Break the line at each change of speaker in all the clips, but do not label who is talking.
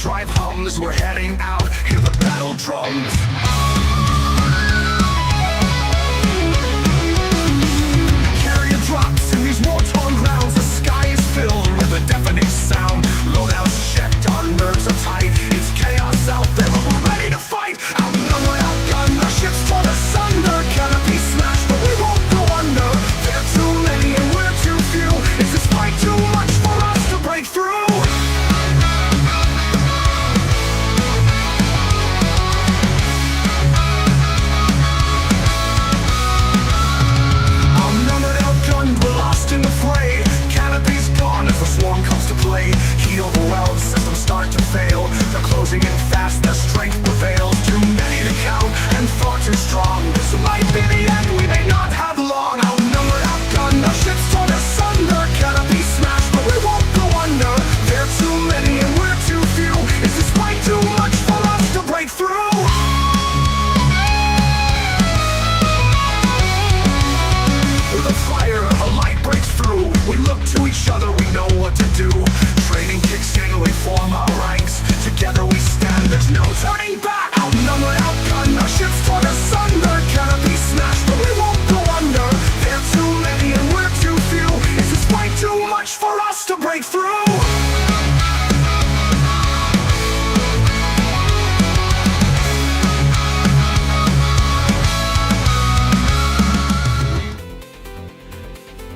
drive hums. We're heading out, hear the battle drums. Carrier drops in these war-torn grounds. The sky is filled with a deafening sound. Loadouts checked, our nerves are tight. It's chaos out there, but we're ready to fight. Outnumbered, outgunned, our ships torn asunder. Canopy smashed, but we won't go under. There are too many and we're too few. Is this fight too much for us to break through? Outnumbered, outgunned, we're lost in the fray. Canopy's gone as the swarm comes to play. Heat overwhelmed, systems start to fail. They're closing in fast, their strength prevails. Too many to count and far too strong. This might be the end, we may not have long. Outnumbered, outgunned, our ships torn asunder. Canopy smashed, but we won't go under. There are too many and we're too few. Is this fight too much for us to break through? With a fire, a light breaks through. We look to each other, we know what to do. Training kicks in, we form our ranks. Together we stand, there's no turning back. Outnumbered, outgunned, our ships torn asunder. Canopy smashed, but we won't go under. There are too many and we're too few. Is this fight too much for us to break through?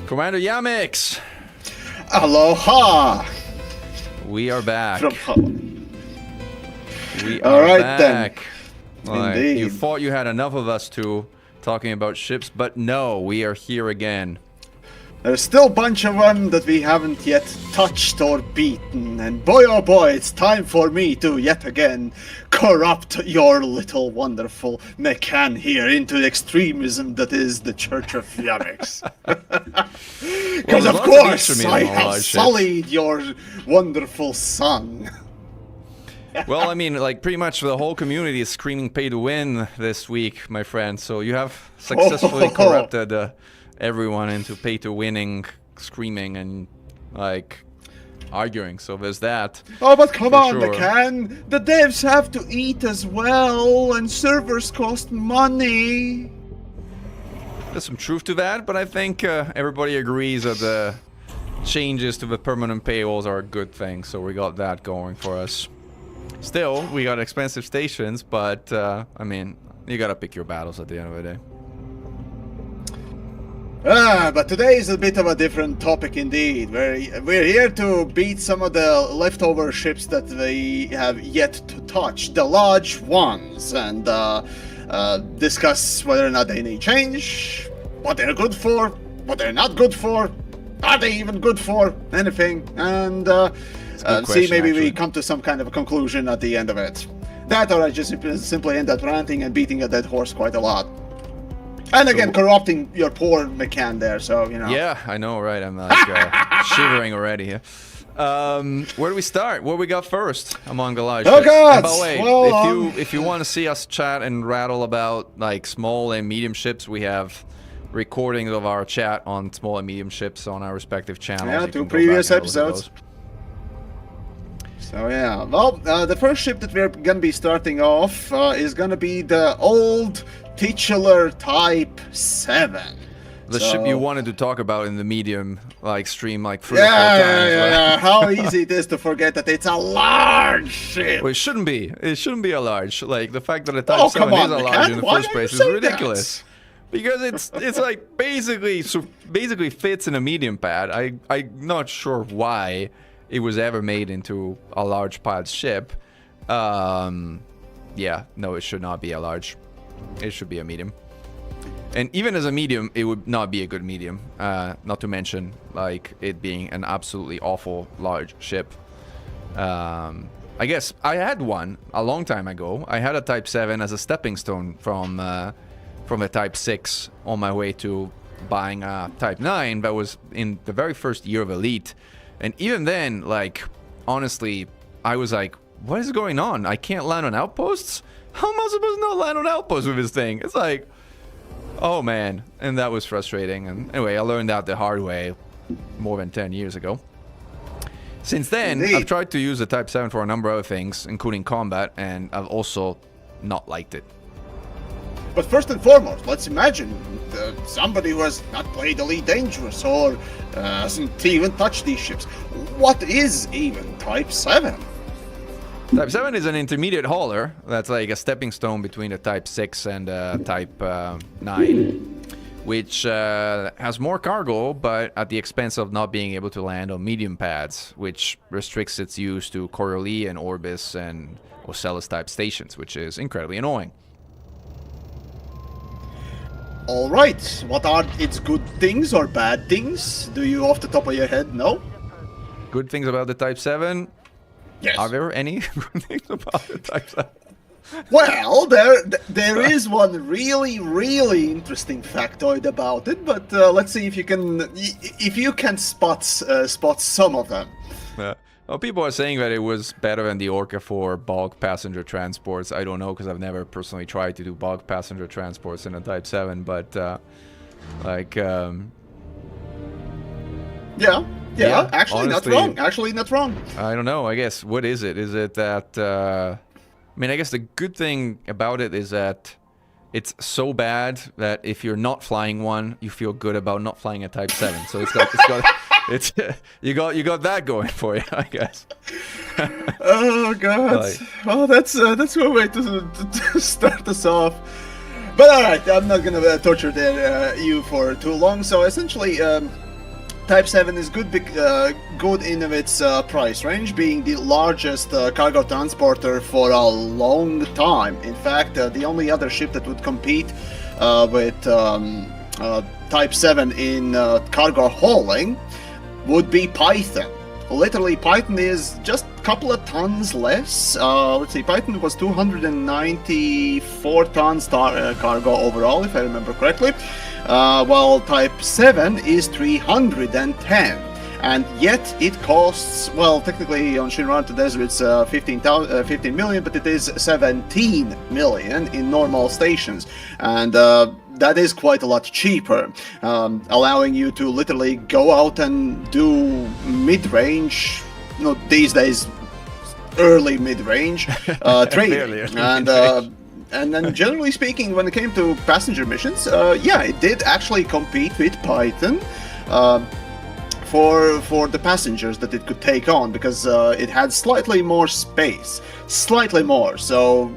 Commander Yamiks,
Aloha!
we are back. We
All
are
right,
back.
then.
Like,
Indeed.
you thought you had enough of us two talking about ships, but no, we are here again.
There's still a bunch of them that we haven't yet touched or beaten, and boy oh boy, it's time for me to yet again corrupt your little wonderful Mechan here into the extremism that is the Church of Yamiks. Because
there's
of
lots of
course
extremism
I
on a lot
have
of ships.
sullied your wonderful son.
Well, I mean, like, pretty much the whole community is screaming pay to win this week, my friend. So you have successfully corrupted everyone into pay to winning, screaming, and, like, arguing. So there's that.
Oh, but come
For
on,
sure.
Mechan! The devs have to eat as well, and servers cost money.
There's some truth to that, but I think everybody agrees that the changes to the permanent paywalls are a good thing. So we got that going for us. Still, we got expensive stations, but, I mean, you gotta pick your battles at the end of the day.
But today is a bit of a different topic indeed. We're here to beat some of the leftover ships that we have yet to touch, the large ones, and discuss whether or not they need change, what they're good for, what they're not good for, are they even good for anything, and see maybe we come to some kind of a conclusion at the end of it. That or I just simply end up ranting and beating a dead horse quite a lot. And again, corrupting your poor Mechan there, so, you know.
Yeah, I know, right? I'm like shivering already here. Where do we start? What we got first among the large ships?
God!
And by the way,
Well,
if you want to see us chat and rattle about like small and medium ships, we have recordings of our chat on small and medium ships on our respective channels.
Yeah,
You
2
can go
previous
back and look at
episodes. So yeah, well, the first ship that we're gonna be starting off is gonna be the old titular Type 7.
The ship you wanted to talk about in the medium like stream like 3 or 4
Yeah,
times. Right?
yeah, how easy it is to forget that it's a large ship.
Well, it shouldn't be. It shouldn't be a large. Like the fact that a Type
Oh,
7
come
is
on,
a large
Mechan,
in the
why
first
do
place
you
is
say
ridiculous. Because it's like basically fits in a medium pad. I'm not sure why it was ever made into a large pad ship. Yeah, no, it should not be a large. It should be a medium. And even as a medium, it would not be a good medium. Not to mention like it being an absolutely awful large ship. I guess I had one a long time ago. I had a Type 7 as a stepping stone from a Type 6 on my way to buying a Type 9 that was in the very first year of Elite. And even then, like, honestly, I was like, what is going on? I can't land on outposts? How am I supposed to not land on outposts with this thing? It's like, oh man. And that was frustrating. And anyway, I learned that the hard way more than 10 years ago. Since then,
Indeed.
I've tried to use the Type 7 for a number of things, including combat, and I've also not liked it.
But first and foremost, let's imagine somebody who has not played Elite Dangerous or hasn't even touched these ships. What is even Type 7?
Type 7 is an intermediate hauler. That's like a stepping stone between the Type 6 and Type 9. Which has more cargo, but at the expense of not being able to land on medium pads, which restricts its use to Coriolis and Orbis and Ocellus type stations, which is incredibly annoying.
Alright, what are its good things or bad things? Do you off the top of your head know?
Good things about the Type 7?
Yes.
Are there any good things about the Type 7?
Well, there is one really interesting factoid about it, but let's see if you can spot some of them.
Well, people are saying that it was better than the Orca for bulk passenger transports. I don't know, because I've never personally tried to do bulk passenger transports in a Type 7, but
Yeah, actually
honestly,
not wrong. Actually not wrong.
I don't know. I guess, what is it? Is it that... I mean, I guess the good thing about it is that it's so bad that if you're not flying one, you feel good about not flying a Type 7. So you got that going for you, I guess.
Oh God!
Like,
oh, that's one way to start us off. But all right, I'm not gonna torture you for too long. So essentially, Type 7 is good in its price range, being the largest cargo transporter for a long time. In fact, the only other ship that would compete with Type 7 in cargo hauling would be Python. Literally, Python is just a couple of tons less. Let's see, Python was 294 tons cargo overall, if I remember correctly. While Type 7 is 310. And yet it costs, well, technically on Shinran to Desert it's 15 million, but it is 17 million in normal stations. And that is quite a lot cheaper, allowing you to literally go out and do mid-range, these days early mid-range training. And then generally speaking, when it came to passenger missions, yeah, it did actually compete with Python for the passengers that it could take on, because it had slightly more space, slightly more. So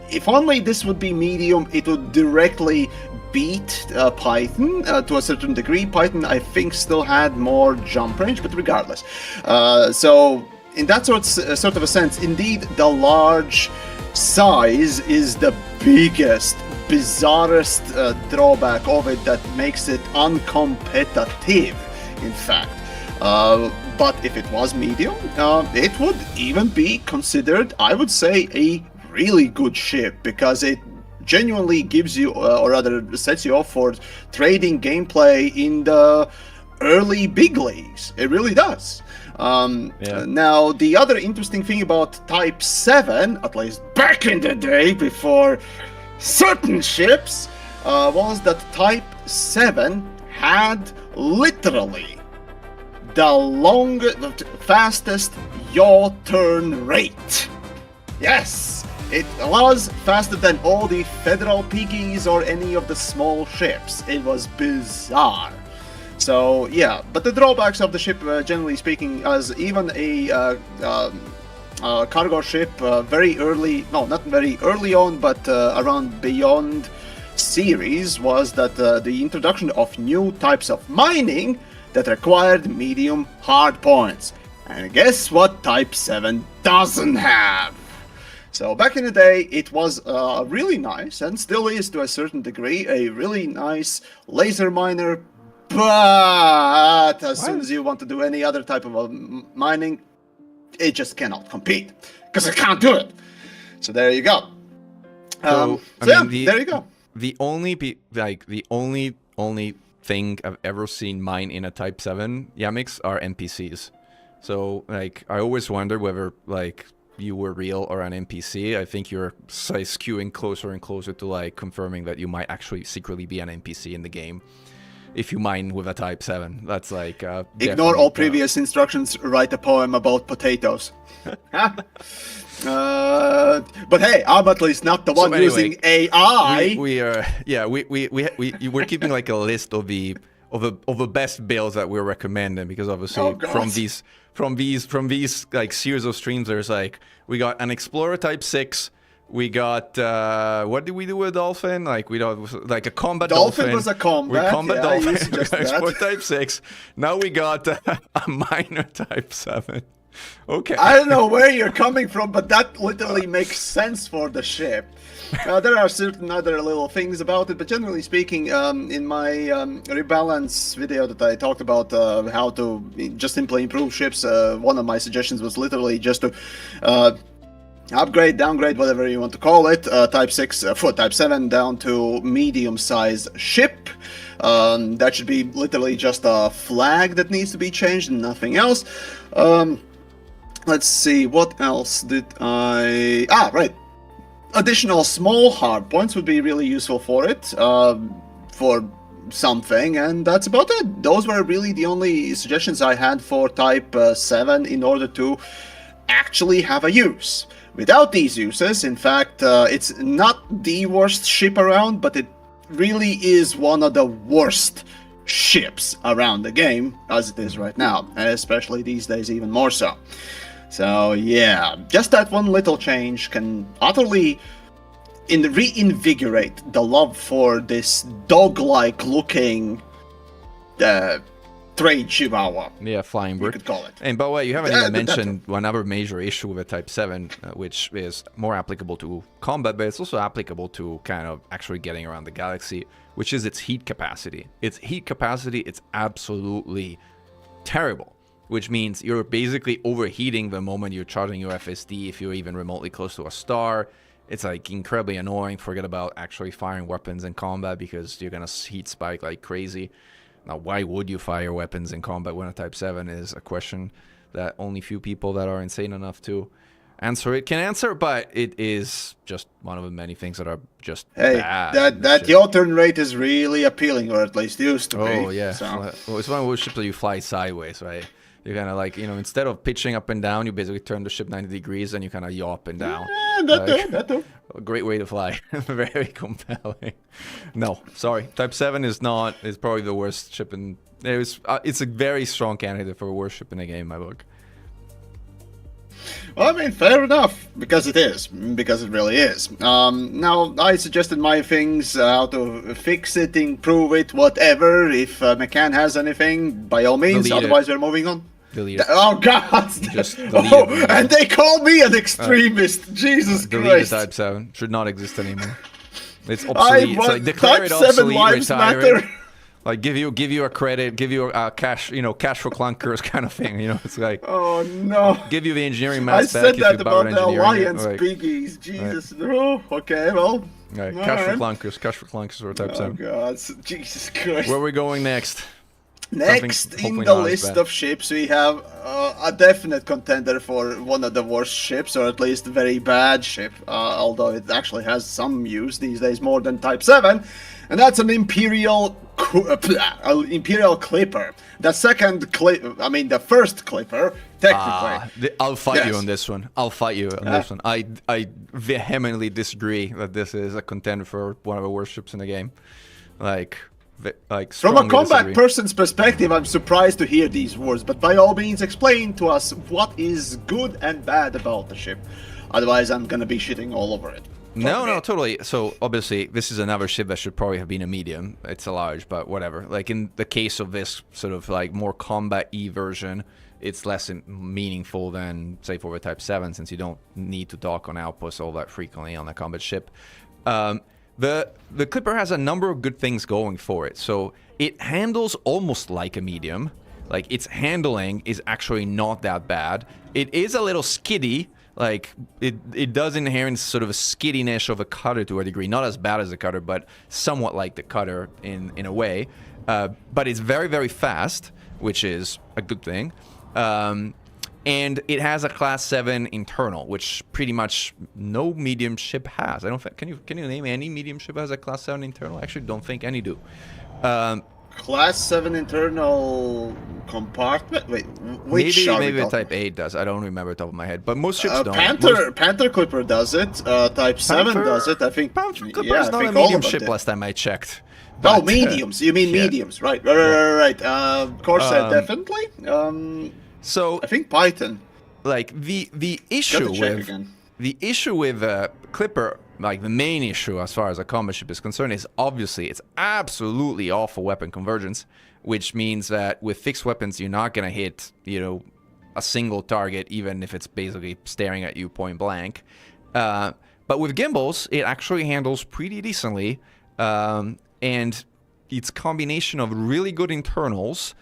if only this would be medium, it would directly beat Python to a certain degree. Python, I think, still had more jump range, but regardless. So in that sort of a sense, indeed, the large size is the biggest, bizarrest drawback of it that makes it uncompetitive, in fact. But if it was medium, it would even be considered, I would say, a really good ship, because it genuinely gives you, or rather sets you off for trading gameplay in the early big leagues. It really does. Now, the other interesting thing about Type 7, at least back in the day before certain ships, was that Type 7 had literally the fastest yaw turn rate. Yes, it was faster than all the Federal Piggies or any of the small ships. It was bizarre. So yeah, but the drawbacks of the ship, generally speaking, as even a cargo ship very early, no, not very early on, but around Beyond series, was that the introduction of new types of mining that required medium hard points. And guess what Type 7 doesn't have? So back in the day, it was really nice, and still is to a certain degree, a really nice laser miner. But as soon as you want to do any other type of mining, it just cannot compete, because it can't do it. So there you go. There you go.
The only thing I've ever seen mine in a Type 7 Yamiks are NPCs. So like, I always wonder whether like you were real or an NPC. I think you're skewing closer and closer to like confirming that you might actually secretly be an NPC in the game. if you mine with a Type 7. That's like
Ignore all previous instructions. Write a poem about potatoes. But hey, I'm at least not the one
anyway,
using AI.
We're keeping like a list of the best builds that we're recommending, because obviously from these like series of streams, there's like, we got an Explorer Type 6. We got what did we do with Dolphin? Like we don't like a combat Dolphin.
Dolphin was a combat.
We combat Dolphin.
I used
Explorer Type 6. Now we got a minor Type 7. Okay.
I don't know where you're coming from, but that literally makes sense for the ship. There are certain other little things about it, but generally speaking, in my rebalance video that I talked about how to just simply improve ships, one of my suggestions was literally just to upgrade, downgrade, whatever you want to call it, Type 6 for Type 7 down to medium-sized ship. That should be literally just a flag that needs to be changed and nothing else. Let's see, what else did I... right. Additional small hard points would be really useful for it, for something, and that's about it. Those were really the only suggestions I had for Type 7 in order to actually have a use. Without these uses, in fact, it's not the worst ship around, but it really is one of the worst ships around the game, as it is right now, and especially these days even more so. So yeah, just that one little change can utterly reinvigorate the love for this dog-like looking trade chihuahua.
Yeah, flying bird.
You could call it.
And by the way, you haven't even mentioned another major issue with a Type 7, which is more applicable to combat, but it's also applicable to kind of actually getting around the galaxy, which is its heat capacity. Its heat capacity, it's absolutely terrible, which means you're basically overheating the moment you're charging your FSD if you're even remotely close to a star. It's like incredibly annoying. Forget about actually firing weapons in combat because you're gonna heat spike like crazy. Now, why would you fire weapons in combat when a Type 7 is a question that only few people that are insane enough to answer it can answer, but it is just one of the many things that are just bad.
That yaw turn rate is really appealing, or at least used to be.
Oh, yeah.
So.
Well, it's one of those ships that you fly sideways, right? You're kind of like, instead of pitching up and down, you basically turn the ship 90 degrees and you kind of yaw up and down.
Yeah, that too.
A great way to fly. Very compelling. No, sorry. Type 7 is probably the worst ship in... It's a very strong candidate for a worst ship in the game, in my book.
Well, I mean, fair enough, because it is. Because it really is. Now, I suggested my things, how to fix it, improve it, whatever. If Mechan has anything, by all means, otherwise we're moving on.
Delete it.
Oh, God!
Just delete it.
And they call me an extremist! Jesus
delete
Christ!
Delete Type 7. Should not exist anymore. It's obsolete. It's like declare it
Type 7
obsolete,
lives
retire
matter.
it. Like give you a credit, give you a cash, cash for clunkers kind of thing. It's like,
oh no,
give you the engineering
I
mass back
said
if
that
you
about
bought
the Alliance
like,
piggies. Jesus, no. Okay, well,
right. Cash for clunkers or Type 7.
Oh God, Jesus Christ.
Where are we going next?
Next in the list of ships, we have a definite contender for one of the worst ships, or at least a very bad ship, although it actually has some use these days more than Type 7, and that's an Imperial Clipper. The the first Clipper, technically.
I'll fight you on this one. This one. I vehemently disagree that this is a contender for one of the worst ships in the game.
From a combat person's perspective, I'm surprised to hear these words, but by all means explain to us what is good and bad about the ship. Otherwise, I'm gonna be shitting all over it.
No, totally. So, obviously, this is another ship that should probably have been a medium. It's a large, but whatever. Like, in the case of this sort of, like, more combat-y version, it's less meaningful than, say, for the Type 7, since you don't need to dock on outposts all that frequently on a combat ship. The Clipper has a number of good things going for it. So it handles almost like a medium. Like, its handling is actually not that bad. It is a little skiddy. Like, it does inherent sort of a skiddiness of a Cutter to a degree. Not as bad as a Cutter, but somewhat like the Cutter in a way. But it's very, very fast, which is a good thing. And it has a Class 7 internal, which pretty much no medium ship has. I don't think. Can you name any medium ship that has a Class 7 internal? I actually don't think any do.
Class 7 internal compartment? Wait, which
Maybe the Type 8 does. I don't remember top of my head, but most ships don't.
Panther Clipper does it. Type 7 does it. I think.
Panther Clipper
yeah,
is
I
not a
think all
medium
of them
ship
did.
last time I checked.
Oh,
But,
mediums. You mean
yeah.
mediums, right? Right. Corsair definitely.
So
I think Python.
like the issue
check
with
again.
the issue with Clipper, like the main issue as far as a combat ship is concerned, is obviously it's absolutely awful weapon convergence, which means that with fixed weapons you're not gonna hit, you know, a single target even if it's basically staring at you point blank. But with gimbals, it actually handles pretty decently, and its combination of really good internals,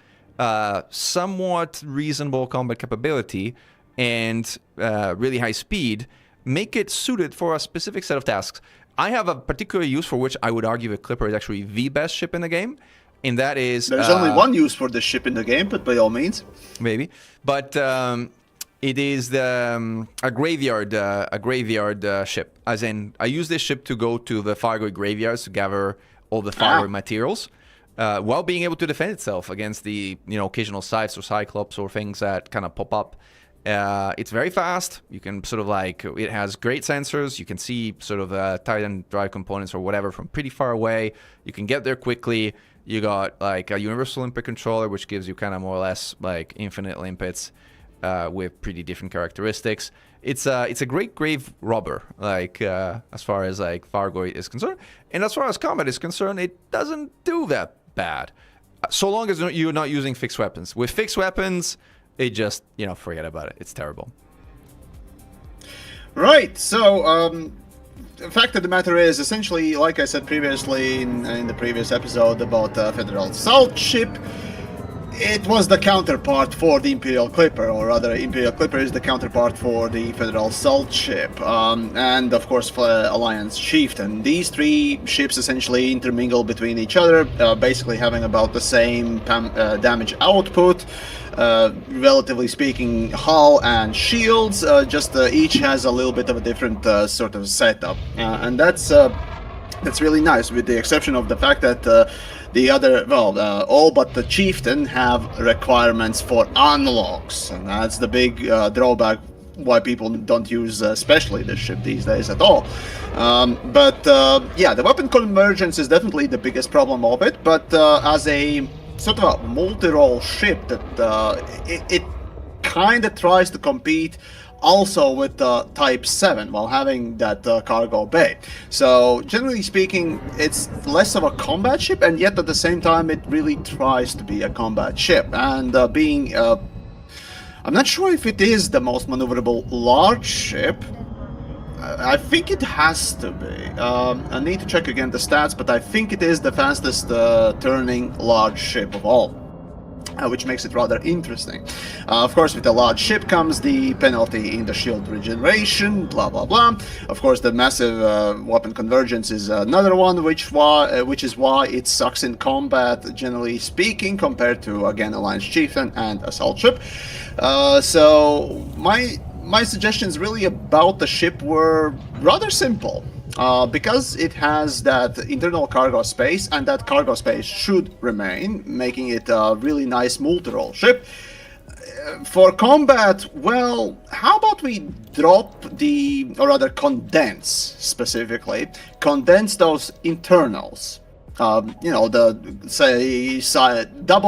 somewhat reasonable combat capability, and really high speed make it suited for a specific set of tasks. I have a particular use for which I would argue that Clipper is actually the best ship in the game, and that is...
There's only one use for this ship in the game, but by all means.
Maybe. But it is a graveyard ship. As in, I use this ship to go to the Fargoid graveyards to gather all the Fargoid materials, while being able to defend itself against the, you know, occasional Scythes or Cyclops or things that kind of pop up. It's very fast. You can sort of like, it has great sensors. You can see sort of Titan drive components or whatever from pretty far away. You can get there quickly. You got like a universal limpet controller, which gives you kind of more or less like infinite limpets with pretty different characteristics. It's a great grave robber, like as far as like Fargoid is concerned, and as far as combat is concerned, it doesn't do that bad, so long as you're not using fixed weapons. With fixed weapons, it just, you know, forget about it. It's terrible.
Right. So the fact of the matter is, essentially, like I said previously in the previous episode about Federal Assault Ship, it was the counterpart for the Imperial Clipper, or rather, Imperial Clipper is the counterpart for the Federal Assault Ship, and of course for Alliance Chieftain. These three ships essentially intermingle between each other, basically having about the same damage output, relatively speaking, hull and shields, just each has a little bit of a different sort of setup, and that's really nice, with the exception of the fact that the other, all but the Chieftain have requirements for unlocks, and that's the big drawback why people don't use especially this ship these days at all. Yeah, the weapon convergence is definitely the biggest problem of it, but as a sort of a multi-role ship, that it kind of tries to compete also with Type 7 while having that cargo bay. So generally speaking, it's less of a combat ship, and yet at the same time it really tries to be a combat ship, and being I'm not sure if it is the most maneuverable large ship. I think it has to be. I need to check again the stats, but I think it is the fastest turning large ship of all, which makes it rather interesting. Of course, with a large ship comes the penalty in the shield regeneration, blah blah blah. Of course, the massive weapon convergence is another one, which is why it sucks in combat, generally speaking, compared to, again, Alliance Chieftain and Assault Ship. So my suggestions really about the ship were rather simple. Because it has that internal cargo space, and that cargo space should remain, making it a really nice multi-role ship. For combat, well, how about we drop or rather condense, specifically, condense those internals. You know, double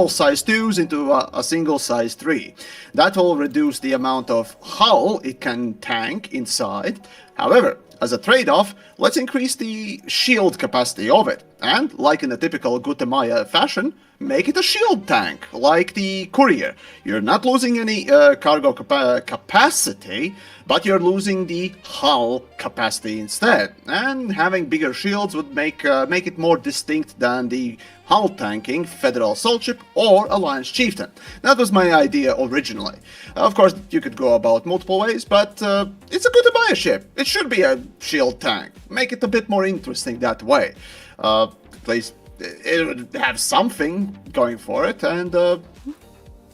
size 2s into a single size 3. That will reduce the amount of hull it can tank inside. However, as a trade-off, let's increase the shield capacity of it, and, like in the typical Gutemaya fashion, make it a shield tank, like the Courier. You're not losing any cargo capacity, but you're losing the hull capacity instead, and having bigger shields would make it more distinct than the hull tanking Federal Assault Ship or Alliance Chieftain. That was my idea originally. Of course, you could go about multiple ways, but it's a Gutemaya ship. It should be a shield tank. Make it a bit more interesting that way. At least it would have something going for it, and who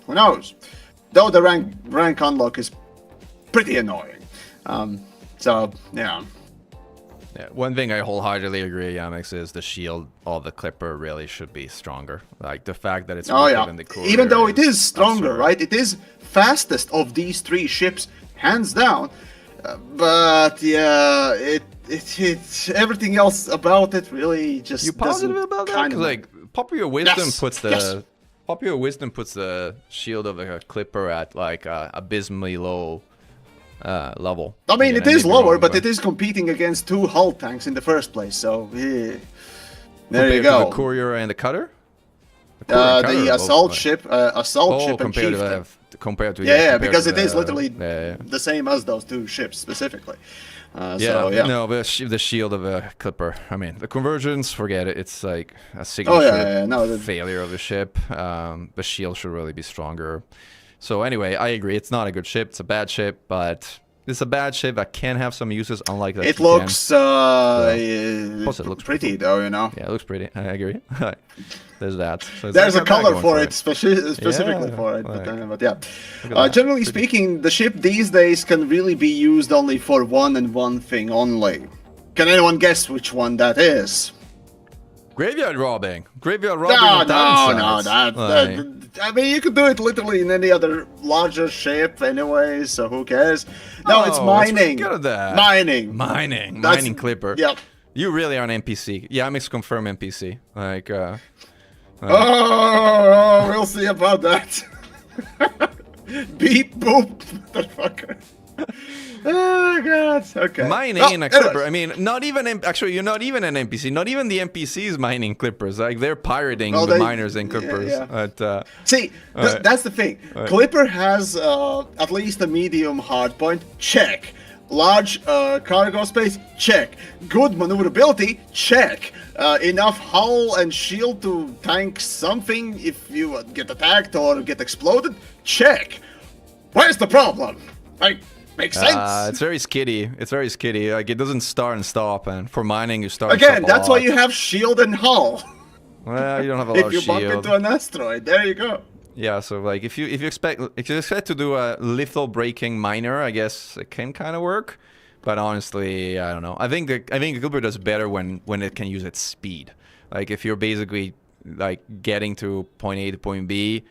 knows? Though the rank unlock is pretty annoying. So, yeah.
Yeah, one thing I wholeheartedly agree, Yamiks, is the shield of the Clipper really should be stronger. Like the fact that it's
Oh
weaker
yeah,
than the Courier
even though it is stronger,
absurd.
right? It is fastest of these three ships, hands down. But yeah, it's everything else about it really just
You positive
doesn't
about that?
kind
Because
of
like popular wisdom
Yes,
puts the
yes.
popular wisdom puts the shield of a Clipper at like abysmally low level.
I mean,
Again,
it
I may
is
be
lower,
wrong,
but it is competing against two hull tanks in the first place. So yeah. There you
compared to
go.
the Courier and the Cutter. Courier and Cutter
The
are both,
assault
like-
ship, assault ship and
compared to
chieftain.
compared to
Yeah,
compared
because
to
it is
the-
literally
yeah.
the same as those two ships specifically.
Yeah,
So, yeah.
no, the shield of a Clipper. I mean, the convergence, forget it. It's like a signature
Oh, yeah, no,
failure of the ship. The shield should really be stronger. So anyway, I agree. It's not a good ship. It's a bad ship, but it's a bad ship that can have some uses, unlike that.
It looks
Plus it looks
pretty though, you know.
Yeah, it looks pretty. I agree. There's that. So it's
There's
like
a
got that
color
going
for it, specifically
Yeah,
for it.
like,
But yeah,
look at that.
generally
Pretty-
speaking, the ship these days can really be used only for one and one thing only. Can anyone guess which one that is?
Graveyard robbing. Graveyard robbing.
No,
of
no,
diamond
no.
sites.
I mean, you could do it literally in any other larger ship anyway, so who cares? No, it's
Oh,
mining.
Let's go to that.
Mining.
Mining.
That's-
Mining Clipper.
Yep.
You really are an NPC. Yamiks confirm NPC. Like,
Oh, we'll see about that. Beep boop, motherfucker. Oh god. Okay.
mining
Oh,
in a
anyways.
Clipper. I mean, not even actually, you're not even an NPC. Not even the NPCs mining Clippers. Like they're pirating
Well,
the
they-
miners in
yeah,
Clippers.
yeah.
But,
See,
Alright.
that's the thing. Clipper has at least a medium hardpoint. Check. Large cargo space. Check. Good maneuverability. Check. Enough hull and shield to tank something if you get attacked or get exploded. Check. Where's the problem? Like, makes sense.
it's very skitty. It's very skitty. Like it doesn't start and stop. And for mining, you start. and
Again,
stop a
that's why
lot.
you have shield and hull.
Well, you don't have a lot
If
of
you bump
shield.
into an asteroid, there you go.
Yeah, so like if you expect to do a lethal breaking miner, I guess it can kind of work. But honestly, I don't know. I think the Clipper does better when it can use its speed. Like if you're basically like getting to point A to point B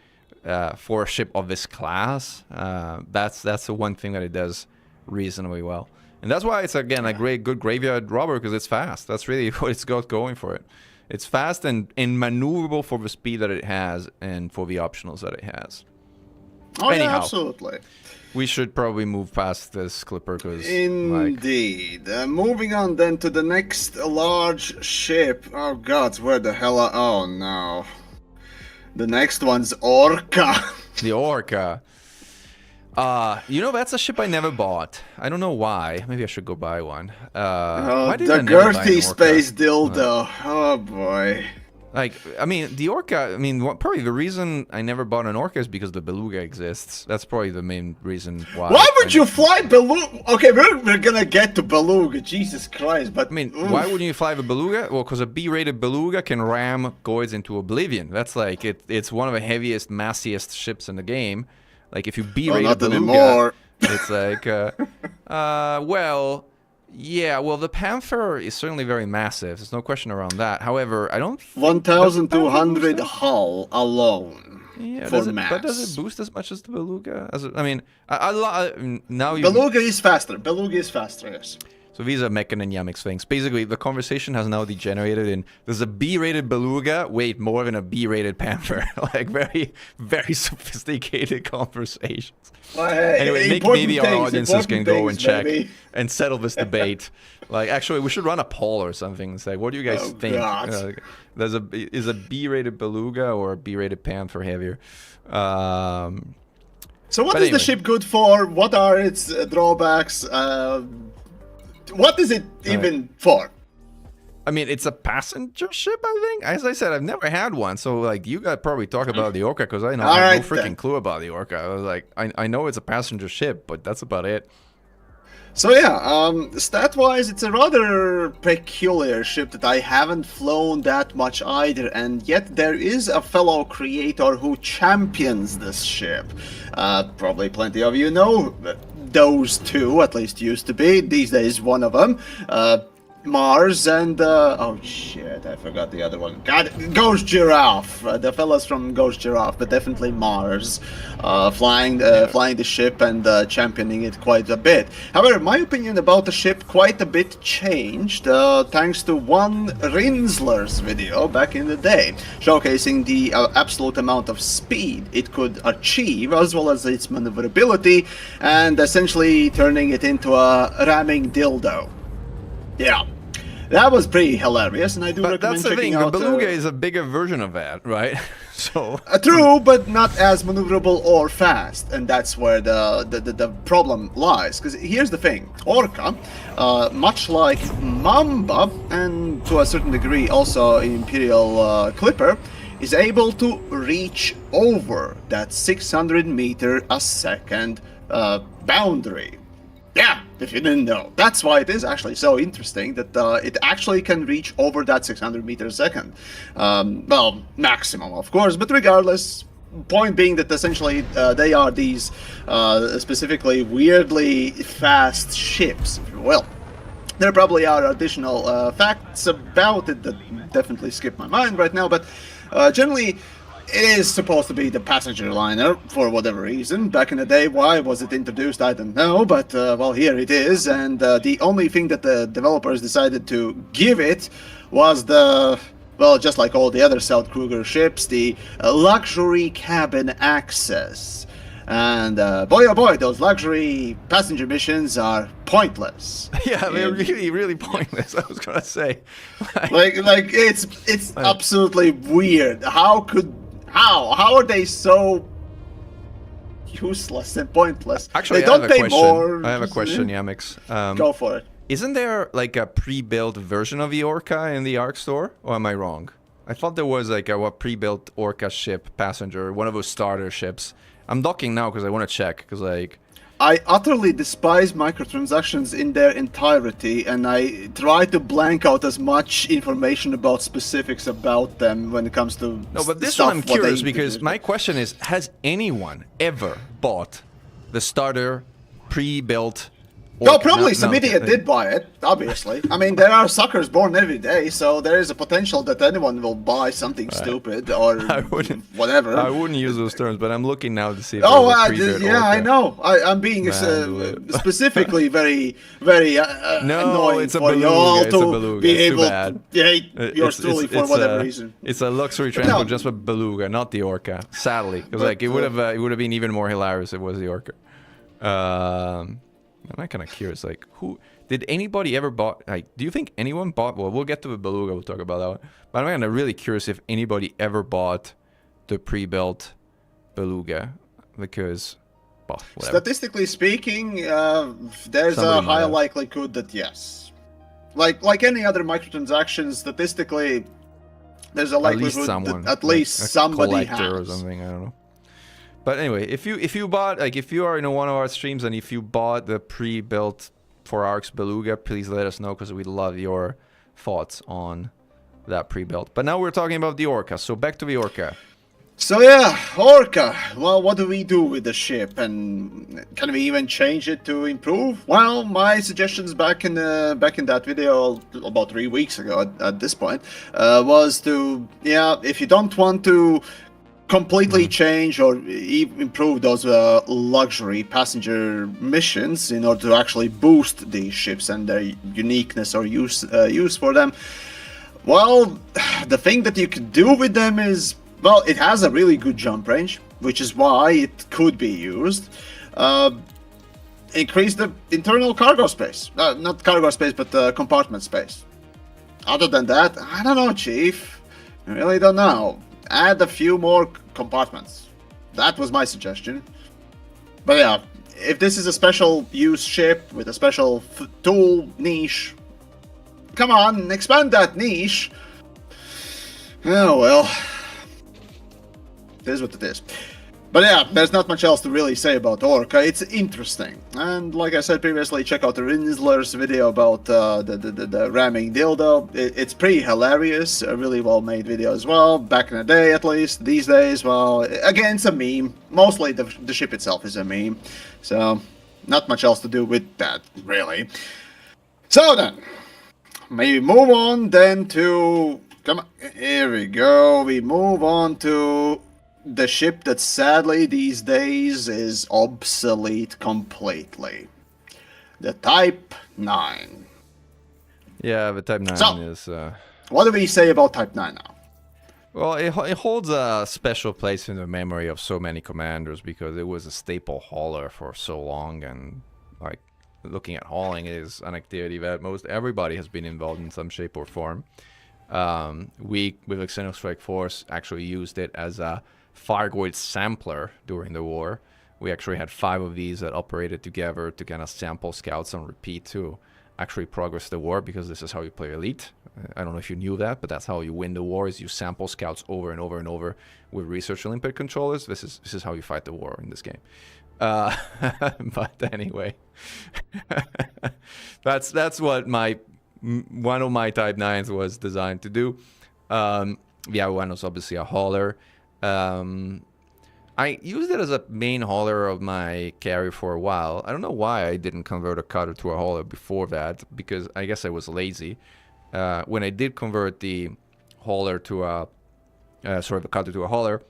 for a ship of this class, that's the one thing that it does reasonably well. And that's why it's again a good graveyard robber, because it's fast. That's really what it's got going for it. It's fast and maneuverable for the speed that it has and for the optionals that it has.
Oh, yeah,
Anyhow.
absolutely.
We should probably move past this Clipper because like,
Indeed. Moving on then to the next large ship. Oh god, where the hell are... Oh no. The next one's Orca.
the Orca. That's a ship I never bought. I don't know why. Maybe I should go buy one. Why did
the
I never buy an
girthy
Orca?
space dildo. Oh boy.
Like, I mean, the Orca, probably the reason I never bought an Orca is because the Beluga exists. That's probably the main reason why.
Why would you fly Beluga? Okay, we're gonna get to Beluga, Jesus Christ, but...
I mean,
oof.
why wouldn't you fly the Beluga? Well, because a B-rated Beluga can ram Goids into oblivion. That's like, it's one of the heaviest, massiest ships in the game. Like, if you B-rate a
not
Beluga,
anymore.
it's like, yeah, well, the Panther is certainly very massive. There's no question around that. However, I don't think...
1,200 hull alone.
Yeah,
for
but does
mass.
it boost as much as the Beluga? Now you...
Beluga is faster. Beluga is faster, yes.
So these are Mechan and Yamiks things. Basically, the conversation has now degenerated in there's a B-rated Beluga, wait, more than a B-rated Panther. Like very, very sophisticated conversations. Anyway, maybe our audiences can go and check and settle this debate. Like, actually, we should run a poll or something and say, what do you guys think?
God.
Is a B-rated Beluga or a B-rated Panther heavier?
So what
But
is
anyway.
the ship good for? What are its drawbacks? What is it even for?
I mean, it's a passenger ship, I think. As I said, I've never had one. So, like, you got probably talk about the Orca, because I know I have
Alright,
no freaking
then.
clue about the Orca. I was like, I know it's a passenger ship, but that's about it.
So yeah, stat-wise, it's a rather peculiar ship that I haven't flown that much either, and yet there is a fellow creator who champions this ship. Probably plenty of you know those two, at least used to be. These days, one of them. Mars and oh shit, I forgot the other one. God, Ghost Giraffe, the fellas from Ghost Giraffe, but definitely Mars, flying the ship and championing it quite a bit. However, my opinion about the ship quite a bit changed thanks to one Rinsler's video back in the day, showcasing the absolute amount of speed it could achieve, as well as its maneuverability, and essentially turning it into a ramming dildo. Yeah, that was pretty hilarious, and I do
But
recommend
that's the
checking
thing, the
out.
Beluga is a bigger version of that, right? So
True, but not as maneuverable or fast, and that's where the problem lies. Because here's the thing: Orca, much like Mamba, and to a certain degree also Imperial Clipper, is able to reach over that 600 meter a second boundary. Yeah, if you didn't know. That's why it is actually so interesting that it actually can reach over that 600 meters a second. Well, maximum, of course, but regardless, point being that essentially they are these specifically weirdly fast ships, if you will. There probably are additional facts about it that definitely skip my mind right now, but generally, it is supposed to be the passenger liner, for whatever reason. Back in the day, why was it introduced, I don't know, but, well, here it is, and the only thing that the developers decided to give it was the, well, just like all the other South Kruger ships, the luxury cabin access. And, boy oh boy, those luxury passenger missions are pointless.
yeah, they're really, really pointless. I was gonna say,
like it's absolutely weird. How are they so useless and pointless?
Actually,
they don't
I have a
pay
question.
more.
I have a question, Yamiks.
Go for it.
Isn't there like a pre-built version of the Orca in the ARC store, or am I wrong? I thought there was like a pre-built Orca ship passenger, one of those starter ships. I'm docking now because I want to check, because like
I utterly despise microtransactions in their entirety, and I try to blank out as much information about specifics about them when it comes to
no, but this
stuff,
one I'm
what they
curious because
introduce.
my question is: has anyone ever bought the starter pre-built?
No, probably some idiot did buy it, obviously. I mean, there are suckers born every day, so there is a potential that anyone will buy something stupid or whatever.
I wouldn't use those terms, but I'm looking now to see if
Oh,
there's a pre-built
yeah,
Orca.
I know. I'm being specifically very, very annoying
it's a
for
Beluga,
you all
it's a
to
Beluga,
be
it's too
able
bad.
to hate yours truly for whatever reason.
It's a luxury transport just for Beluga, not the Orca. Sadly, because like it would have been even more hilarious if it was the Orca. I'm kind of curious, like, who did anybody ever bought? Like, do you think anyone bought? Well, we'll get to the Beluga. We'll talk about that one. But I'm kind of really curious if anybody ever bought the pre-built Beluga, because, well, whatever.
Statistically speaking, there's
Somebody
a
might
high
have.
likelihood that yes. Like any other microtransaction, statistically, there's a likelihood that at least
a
somebody
collector
has.
or something. I don't know. But anyway, if you bought, like, if you are in one of our streams and if you bought the pre-built for ARC's Beluga, please let us know, because we'd love your thoughts on that pre-built. But now we're talking about the Orca, so back to the Orca.
So yeah, Orca. Well, what do we do with the ship, and can we even change it to improve? Well, my suggestions back in that video about 3 weeks ago at this point was to, yeah, if you don't want to completely change or improve those luxury passenger missions in order to actually boost these ships and their uniqueness or use for them, well, the thing that you could do with them is, well, it has a really good jump range, which is why it could be used. Increase the internal cargo space. Not cargo space, but compartment space. Other than that, I don't know, Chief. I really don't know. Add a few more compartments. That was my suggestion. But yeah, if this is a special use ship with a special tool niche, come on, expand that niche. Oh well. It is what it is. But yeah, there's not much else to really say about Orca. It's interesting. And like I said previously, check out the Rinsler's video about the ramming dildo. It's pretty hilarious. A really well-made video as well. Back in the day, at least. These days, well, again, it's a meme. Mostly the ship itself is a meme. So, not much else to do with that, really. So then, we move on then to... Come on, here we go. We move on to the ship that sadly these days is obsolete completely. The Type 9.
Yeah, the Type 9
So,
is...
What do we say about Type 9 now?
Well, it holds a special place in the memory of so many commanders because it was a staple hauler for so long, and like looking at hauling is an activity that most everybody has been involved in some shape or form. We, with External Strike Force, actually used it as a Fargoid sampler during the war. We actually had 5 of these that operated together to kind of sample scouts on repeat to actually progress the war, because this is how you play Elite. I don't know if you knew that, but that's how you win the war, is you sample scouts over and over and over with Research Olympic controllers. This is how you fight the war in this game. But anyway, that's what one of my Type 9s was designed to do. Yeah, one was obviously a hauler. I used it as a main hauler of my carry for a while. I don't know why I didn't convert a cutter to a hauler before that, because I guess I was lazy. When I did convert the hauler to a the cutter to a hauler,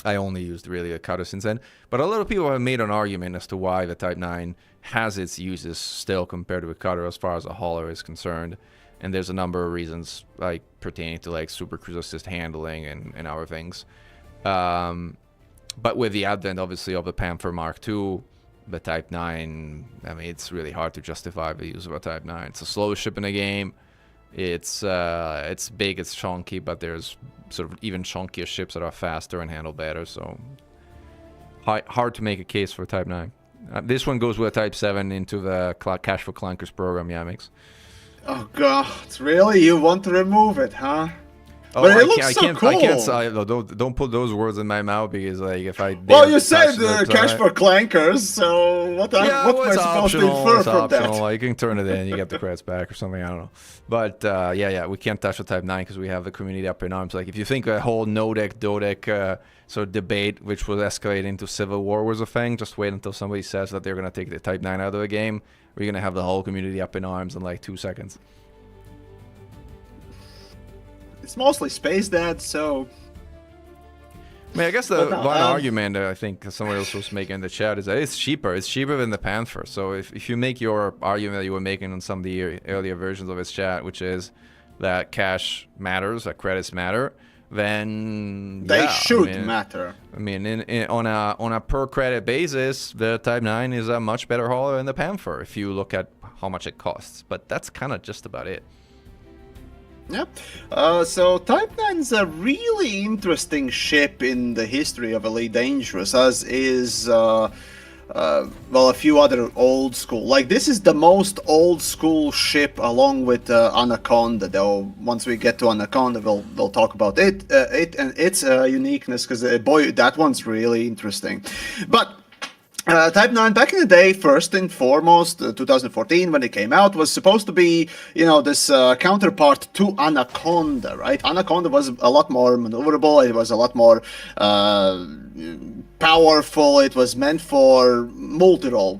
I only used really a cutter since then. But a lot of people have made an argument as to why the Type 9 has its uses still compared to a cutter as far as a hauler is concerned. And there's a number of reasons, like pertaining to like super cruise assist handling and other things. But with the advent, obviously, of the Panther Mark II, the Type 9, I mean, it's really hard to justify the use of a Type 9. It's the slowest ship in the game. It's big, it's chunky, but there's sort of even chunkier ships that are faster and handle better. So hard to make a case for Type 9. This one goes with a Type 7 into the Cash for Clunkers program, Yamiks.
Oh god, really? You want to remove it, huh?
Oh,
but it looks so cool.
I can't say, don't put those words in my mouth, because like if I
well, you said Cash for Clankers, so what am I supposed to infer from that?
Well, you can turn it in, you get the credits back or something, I don't know. But yeah, we can't touch the Type 9 because we have the community up in arms. Like if you think a whole no-deck, do-deck sort of debate, which will escalate into civil war, was a thing, just wait until somebody says that they're going to take the Type 9 out of the game. We're going to have the whole community up in arms in like 2 seconds.
It's mostly Space Dad, so...
I mean, I guess the one argument I think someone else was making in the chat is that it's cheaper. It's cheaper than the Panther. So if you make your argument that you were making on some of the earlier versions of his chat, which is that cash matters, that credits matter, then
they should matter.
I mean, on a per credit basis, the Type 9 is a much better hauler than the Panther if you look at how much it costs. But that's kind of just about it.
Yeah, so Type 9 is a really interesting ship in the history of Elite Dangerous, as is, well, a few other old school. Like, this is the most old school ship along with Anaconda, though once we get to Anaconda, we'll talk about it and its uniqueness, because, boy, that one's really interesting. But... Type 9 back in the day, first and foremost, 2014 when it came out, was supposed to be, you know, this counterpart to Anaconda, right? Anaconda was a lot more maneuverable, it was a lot more powerful, it was meant for multi-role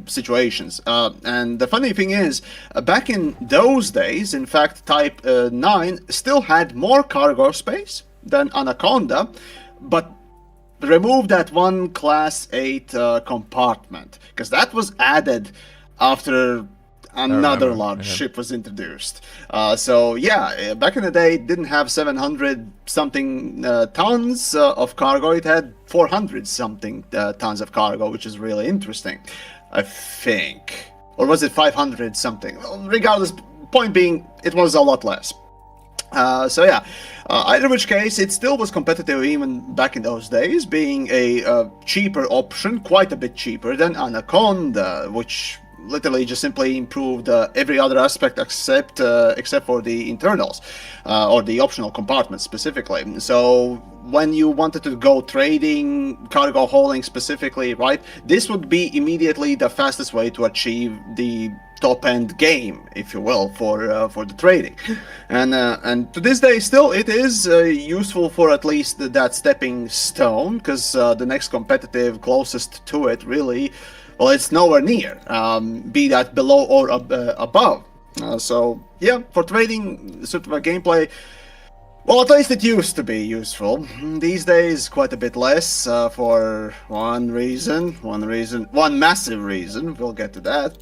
situations. And the funny thing is, back in those days, in fact, Type 9 still had more cargo space than Anaconda, but remove that one Class 8 compartment, because that was added after another large ship was introduced. So yeah, back in the day, it didn't have 700 something tons of cargo. It had 400 something tons of cargo, which is really interesting, I think. Or was it 500 something? Regardless, point being, it was a lot less. So yeah, either which case, it still was competitive even back in those days, being a cheaper option, quite a bit cheaper than Anaconda, which literally just simply improved every other aspect except for the internals, or the optional compartments specifically. So when you wanted to go trading, cargo hauling specifically, right, this would be immediately the fastest way to achieve the top-end game, if you will, for the trading. And to this day, still, it is useful for at least that stepping stone, because the next competitive closest to it, really, well, it's nowhere near, be that below or above. So yeah, for trading sort of a gameplay. Well, at least it used to be useful. These days, quite a bit less, for one massive reason. We'll get to that.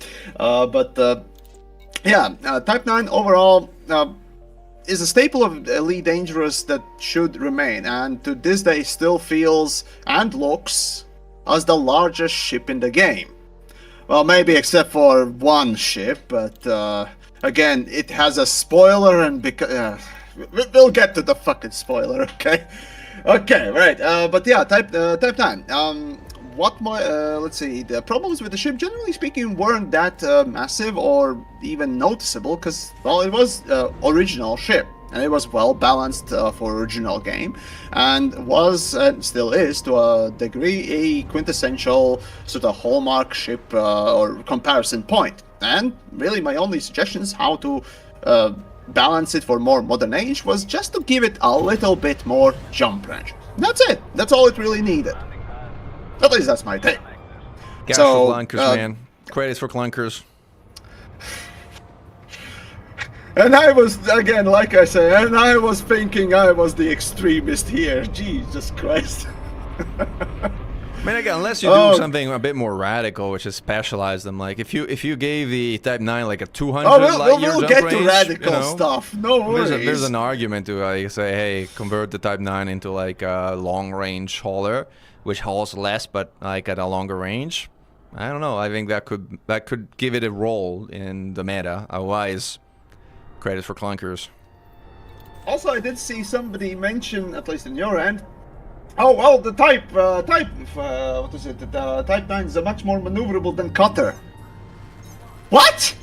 Yeah, Type 9 overall is a staple of Elite Dangerous that should remain, and to this day still feels and looks as the largest ship in the game. Well, maybe except for one ship, but again, it has a spoiler, and we'll get to the fucking spoiler, okay? Okay, right. But yeah, Type 9. Let's see. The problems with the ship, generally speaking, weren't that massive or even noticeable, because, well, it was original ship, and it was well balanced for original game, and was and still is to a degree a quintessential sort of hallmark ship or comparison point. And really, my only suggestions how to balance it for more modern age was just to give it a little bit more jump range. That's it. That's all it really needed. At least that's my take.
Gas for clunkers, man. Credits for clunkers.
And I was, again, like I said, and I was thinking I was the extremist here. Jesus Christ.
I mean, again, unless you do something a bit more radical, which is specialize them. Like if you gave the Type 9 like a 200 light year jump
get
range,
to radical
you know,
stuff. No worries.
There's an argument to say, hey, convert the Type 9 into like a long range hauler, which hauls less but like at a longer range. I don't know. I think that could give it a role in the meta. Otherwise, credits for clunkers.
Also, I did see somebody mention, at least in your end, oh well, the what is it? The Type 9 is much more maneuverable than Cutter. What?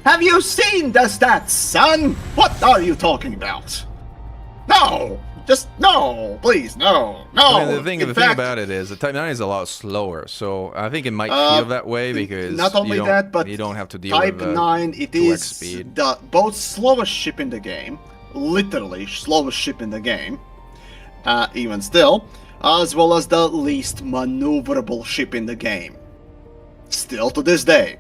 Have you seen the stats, son? What are you talking about? No! Just no! Please, no! No!
I mean, the thing about it is, the Type 9 is a lot slower, so I think it might feel that way because
not only that, but
you don't have to deal
Type
with
9, it
2x
is
speed.
the both slowest ship in the game, literally slowest ship in the game, even still, as well as the least maneuverable ship in the game. Still to this day.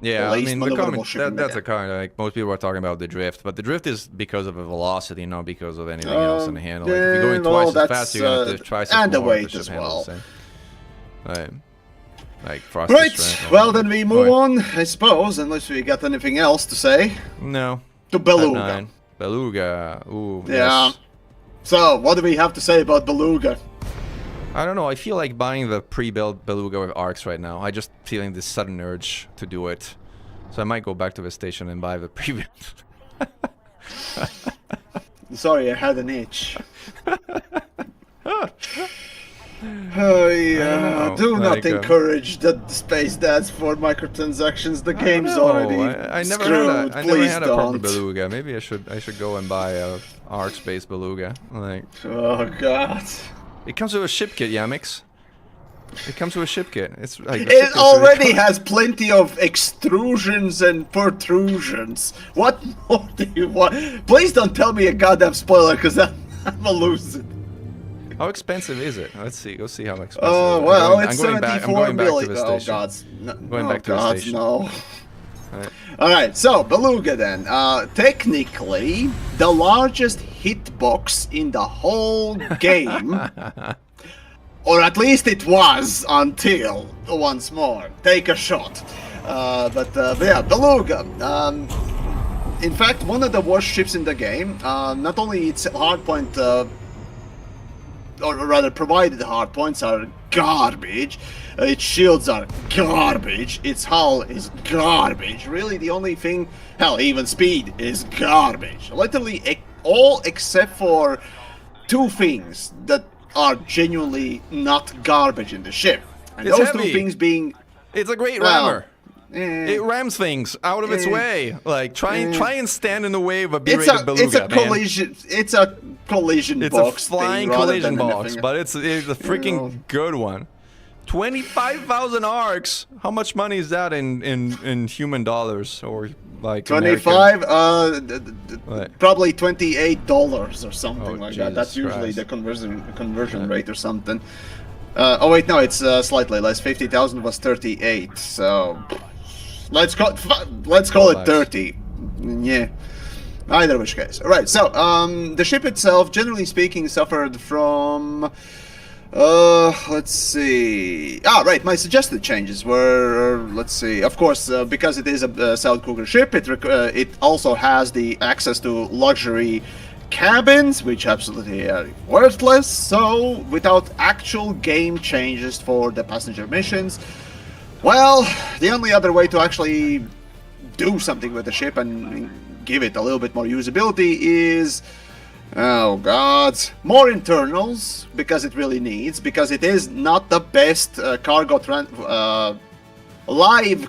Yeah, I mean, the comment, that's a kind of like most people are talking about the drift, but the drift is because of the velocity, not because of anything else in the handle. Like, if you're going twice as fast, you're going to have to twice as
and the
more
weight
to
as
handle
well.
the same. Like frost
Right,
strength,
well then we move on, I suppose, unless we got anything else to say.
No.
To Beluga.
Beluga, ooh,
yeah.
yes.
So, what do we have to say about Beluga?
I don't know, I feel like buying the pre-built Beluga with arcs right now. I just feeling this sudden urge to do it. So I might go back to the station and buy the pre-built.
Sorry, I had an itch. Do not encourage the space dads for microtransactions. The game's already
I never
screwed.
had a,
Please
a
don't.
proper Beluga. Maybe I should go and buy a arc space Beluga. Like,
oh god.
it comes with a ship kit, Yamiks. It comes with a ship kit. It's like
it already has plenty of extrusions and protrusions. What more do you want? Please don't tell me a goddamn spoiler, because I'm a loser.
How expensive is it? Let's see. Go see how expensive.
Oh well, it's
I'm
74 million.
Oh
god.
Going back to the station.
No. Alright, so Beluga then. Technically, the largest hitbox in the whole game. Or at least it was until once more. Take a shot. But yeah, Beluga. In fact, one of the worst ships in the game. Not only its hardpoint, or rather provided hardpoints are garbage, its shields are garbage, its hull is garbage. Really, the only thing, hell, even speed is garbage. Literally all except for two things that are genuinely not garbage in the ship. And
it's
those
heavy.
two things being...
It's a great rammer. It rams things out of its way. Like try and stand in the way of a B-rated Beluga.
It's a collision. It's a collision box.
It's a flying collision box, but it's a freaking good one. 25,000 arcs. How much money is that in human dollars or like
25?
What?
Probably $28 or something like that.
Jesus
That's usually
Christ.
the conversion rate or something. Oh wait, no, it's slightly less. 50,000 was 38. So let's call it 30. Yeah. Either which case. Alright, so, the ship itself, generally speaking, suffered from... let's see... right, my suggested changes were, let's see, of course, because it is a South Cougar ship, it also has the access to luxury cabins, which absolutely are worthless, so without actual game changes for the passenger missions, well, the only other way to actually do something with the ship and give it a little bit more usability is, oh god, more internals, because it really needs, because it is not the best live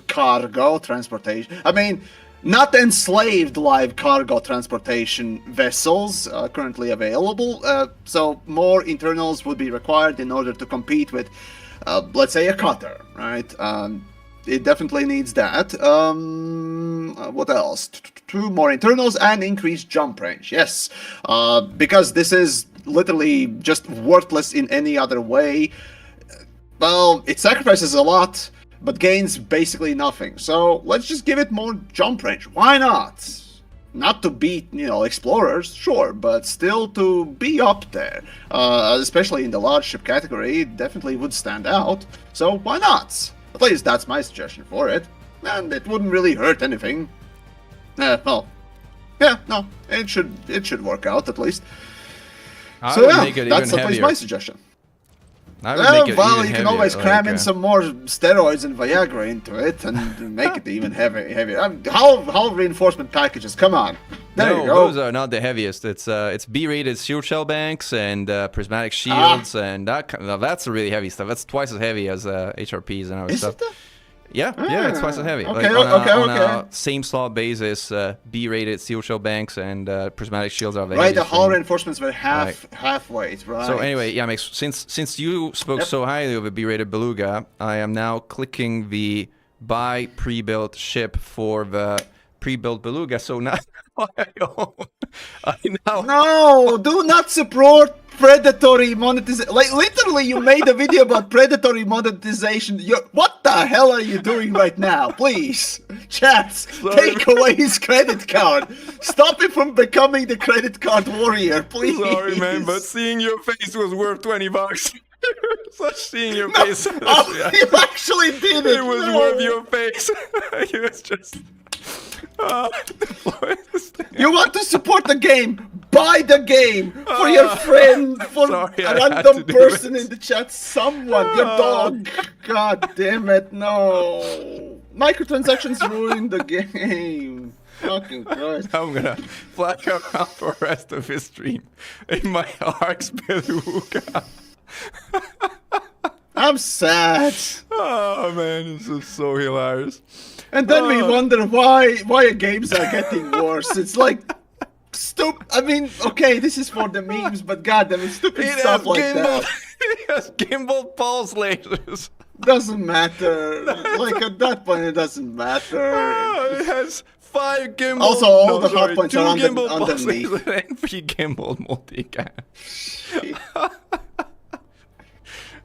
cargo transportation. I mean, not enslaved live cargo transportation vessels currently available, so more internals would be required in order to compete with, let's say, a cutter, right? It definitely needs that. What else? 2 more internals and increased jump range. Yes, because this is literally just worthless in any other way. Well, it sacrifices a lot, but gains basically nothing. So let's just give it more jump range. Why not? Not to beat, explorers, sure, but still to be up there. Especially in the large ship category, it definitely would stand out. So why not? At least that's my suggestion for it. And it wouldn't really hurt anything. Well, yeah, no, it should work out at least.
I
So
would
yeah,
make it
that's
even
at least
heavier.
my suggestion.
I would make it
Well,
even
you can
heavier,
always cram
like,
in some more steroids and Viagra into it and make it even heavier. Hull reinforcement packages, come on. There
no,
you go.
those are not the heaviest. It's B-rated shield shell banks and prismatic shields, and that's the really heavy stuff. That's twice as heavy as HRPs and other
Is
stuff.
it the-
Yeah, it's twice as heavy.
Okay,
on
okay.
a same slot basis, B-rated shield shell banks and prismatic shields are the
Right, the
heaviest
hull
thing.
reinforcements were half weight, right?
So anyway, Yamiks, since you spoke so highly of a B-rated Beluga, I am now clicking the buy pre-built ship for the pre-built Beluga. So now I now
No, do not support predatory monetization. Like, literally, you made a video about predatory monetization. What the hell are you doing right now? Please, chats, take away his credit card. Stop him from becoming the credit card warrior, please.
sorry, man, but seeing your face was worth $20. Such seeing your face.
Oh, you actually did it.
It was
No.
worth your face. It was just.
You want to support the game? Buy the game for your friend, for
Sorry,
a
I had
random
to do
person
it.
in the chat, someone, your dog. God damn it, no. Microtransactions ruin the game. Fucking Christ.
I'm gonna fly around for the rest of his stream in my Arx Beluga.
I'm sad.
Oh man, this is so hilarious.
And then we wonder why games are getting worse. It's like stupid. I mean, okay, this is for the memes, but goddamn, it's stupid stuff like that.
It has gimbal pulse lasers.
Doesn't matter. Like at that point, it doesn't matter.
It has 5 gimbal.
Also, all the hot
sorry,
points
2
are
gimbal pulse
underneath.
lasers and 3 gimbal multicam.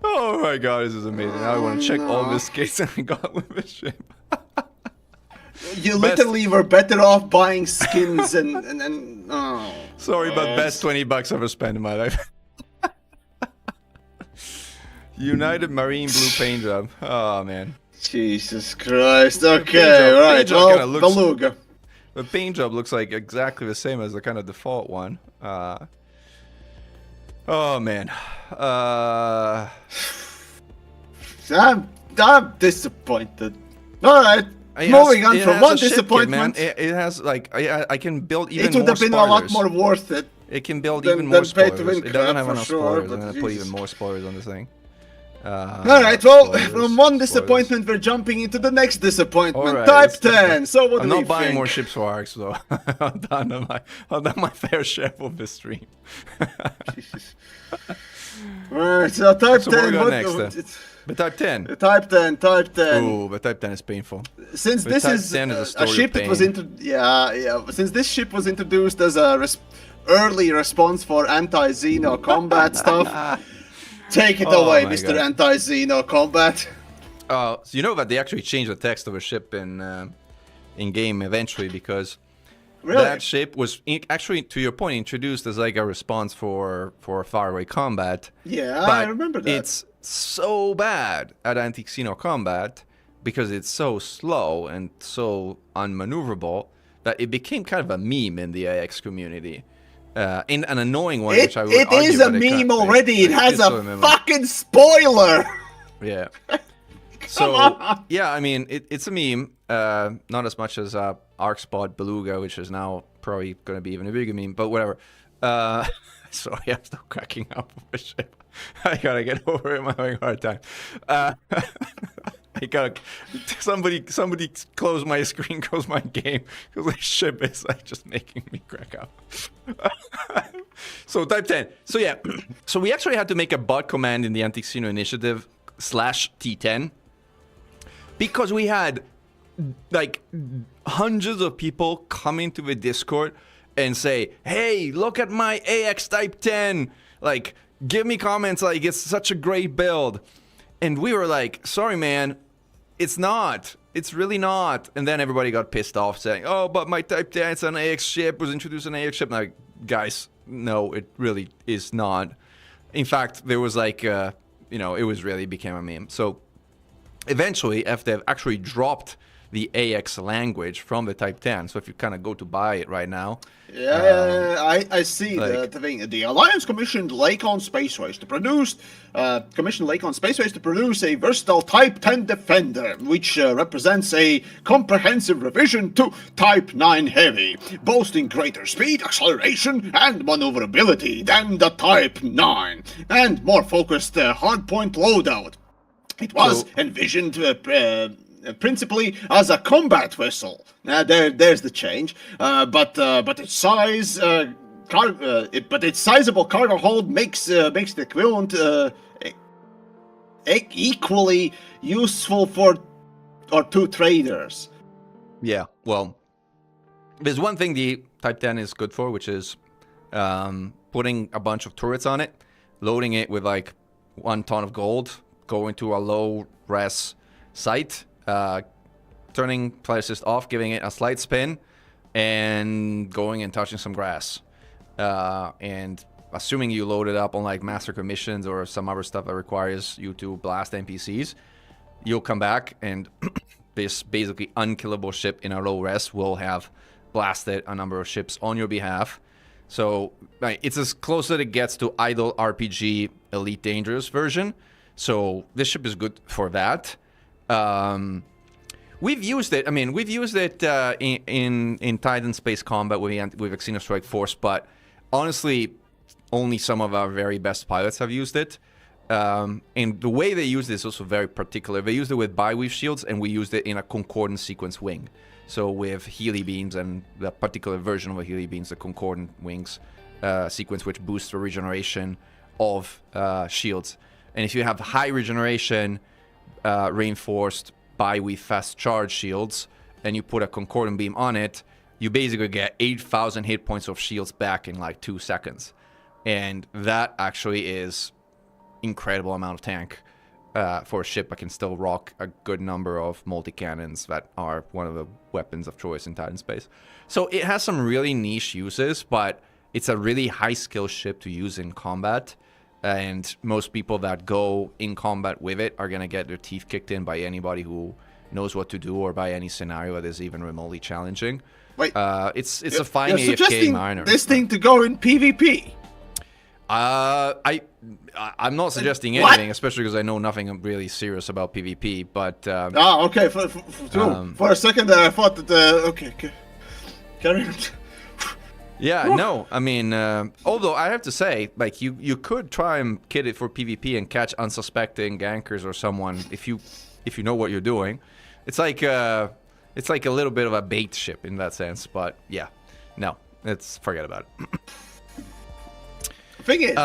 Oh my god, this is amazing. Now I want to check all the skins I got with this ship.
You literally were better off buying skins and oh.
Sorry, but best $20 ever spent in my life. United Marine Blue paint job. Oh man.
Jesus Christ. Okay,
job-
right.
paint job kinda
Well,
looks-
Beluga.
The paint job looks like exactly the same as the kind of default one. Oh man.
I'm disappointed. All right. Moving on from one disappointment.
It has like I can build even
It would
more
have been
spoilers.
a lot more worth it.
It can build
than-
even more
than pay to
spoilers.
win
It doesn't
crap
have
for
enough
sure,
spoilers.
but
I'm gonna put
Jesus.
even more spoilers on this thing.
All right, well,
spoilers,
from one
spoilers.
disappointment, we're jumping into the next disappointment.
All right,
Type
let's-
10. So what
I'm
do we
not buying
think?
more ships for Arx though. I've done my fair share of this stream.
Alright, so type
So
10.
what we got
what-
next,
it's-
But Type 10.
Type 10, type 10.
Ooh, but Type 10 is painful.
Since
but
this
Type
is
10 is a
a
story of
ship that was
pain.
since this ship was introduced as a early response for anti-Xeno combat stuff, take it
Oh
away,
my
Mr.
God.
Anti-Xeno combat.
So you know that they actually changed the text of a ship in game eventually because
Really?
That ship was actually, to your point, introduced as like a response for faraway combat.
Yeah,
but
I remember that.
It's so bad at anti-xeno combat because it's so slow and so unmaneuverable that it became kind of a meme in the AX community. In an annoying one, which I would
It
argue,
is a
but
meme already. It has
is
a
still meme.
fucking spoiler.
Yeah.
Come on.
Yeah, I mean, it's a meme. Not as much as ArcSpot Beluga, which is now probably going to be even a bigger meme, but whatever. Sorry, I'm still cracking up with this ship. I gotta get over it. I'm having a hard time. I gotta. Somebody close my screen, close my game, because this ship is like just making me crack up. So Type 10. So yeah, so we actually had to make a bot command in the Anti-Xeno Initiative /T10 because we had like hundreds of people come into the Discord and say, hey, look at my AX Type 10. Like, give me comments like it's such a great build. And we were like, sorry, man, it's not. It's really not. And then everybody got pissed off saying, oh, but my Type 10, it's an AX ship, was introduced an AX ship. And like, guys, no, it really is not. In fact, there was like, it was really became a meme. So eventually, FDev actually dropped the AX language from the Type 10. So if you kind of go to buy it right now,
I see
like-
the thing. The Alliance commissioned Lakon Space Race to produce a versatile Type 10 Defender, which represents a comprehensive revision to Type 9 Heavy, boasting greater speed, acceleration, and maneuverability than the Type 9, and more focused hardpoint loadout. It was envisioned principally as a combat vessel. There's the change. But its size, but its sizable cargo hold makes the equivalent equally useful to traders.
yeah, well, there's one thing the Type 10 is good for, which is putting a bunch of turrets on it, loading it with like 1 ton of gold, going to a low res site, turning flight assist off, giving it a slight spin, and going and touching some grass. And assuming you load it up on like massacre missions or some other stuff that requires you to blast NPCs, you'll come back and this basically unkillable ship in a low res will have blasted a number of ships on your behalf. So it's as close as it gets to idle RPG Elite Dangerous version. So this ship is good for that. We've used it. I mean, we've used it in Titan Space Combat with Xeno Strike Force, but honestly, only some of our very best pilots have used it. And the way they use it is also very particular. They used it with bi-weave shields, and we used it in a concordant sequence wing. So with Healy beams and the particular version of a Healy beams, the concordant wings sequence, which boosts the regeneration of shields. And if you have high regeneration, reinforced bi-weave fast charge shields, and you put a concordant beam on it, you basically get 8,000 hit points of shields back in like 2 seconds. And that actually is incredible amount of tank for a ship that can still rock a good number of multi-cannons that are one of the weapons of choice in Titan space. So it has some really niche uses, but it's a really high skill ship to use in combat. And most people that go in combat with it are going to get their teeth kicked in by anybody who knows what to do or by any scenario that is even remotely challenging.
Wait,
it's a fine
you're
AFK
suggesting
minor.
this thing to go in PvP?
I'm not suggesting anything, especially because I know nothing really serious about PvP. But
Okay. For a second there, I thought that. Okay. Carry on.
yeah, no, I mean, although I have to say, like, you could try and kit it for PvP and catch unsuspecting gankers or someone if you know what you're doing. It's like a little bit of a bait ship in that sense. But yeah, no, forget about it.
Thing is,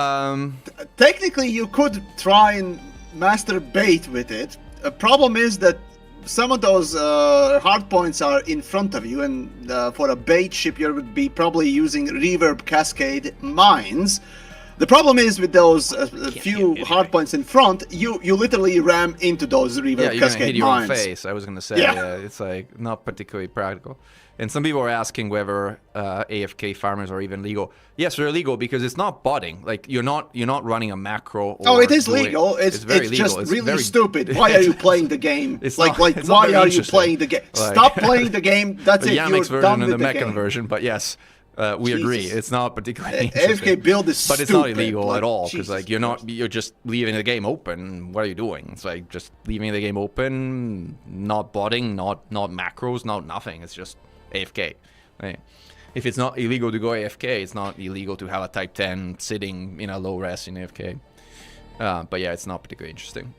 technically you could try and master bait with it. The problem is that some of those hard points are in front of you, and for a bait ship you would be probably using reverb cascade mines, The problem is with those few
hit
hard points in front, you literally ram into those
Yeah,
reverb
you're gonna
cascade
hit your own
mines.
face. I was gonna say,
Yeah.
it's like not particularly practical. And some people are asking whether AFK farmers are even legal. Yes, they're legal because it's not botting. Like you're not running a macro. Or
Oh, it is
doing-
legal. It's
very legal.
just
It's
really
very-
stupid. Why are you playing the game?
It's
like,
not- it's not
why
very
are you
interesting.
playing the game?
Like-
Stop playing the game. That's
the
it.
Yamiks
You're
version
done
and
with
the
the
Mechan
game.
version, but yes, we agree.
Jesus.
It's not particularly
AFK
interesting.
build is
But it's not
stupid,
illegal
like,
at all because
Jesus
like you're just leaving the game open. What are you doing? It's like just leaving the game open, not botting, not macros, not nothing. It's just AFK. Right? If it's not illegal to go AFK, it's not illegal to have a Type 10 sitting in a low res in AFK. But yeah, it's not particularly interesting.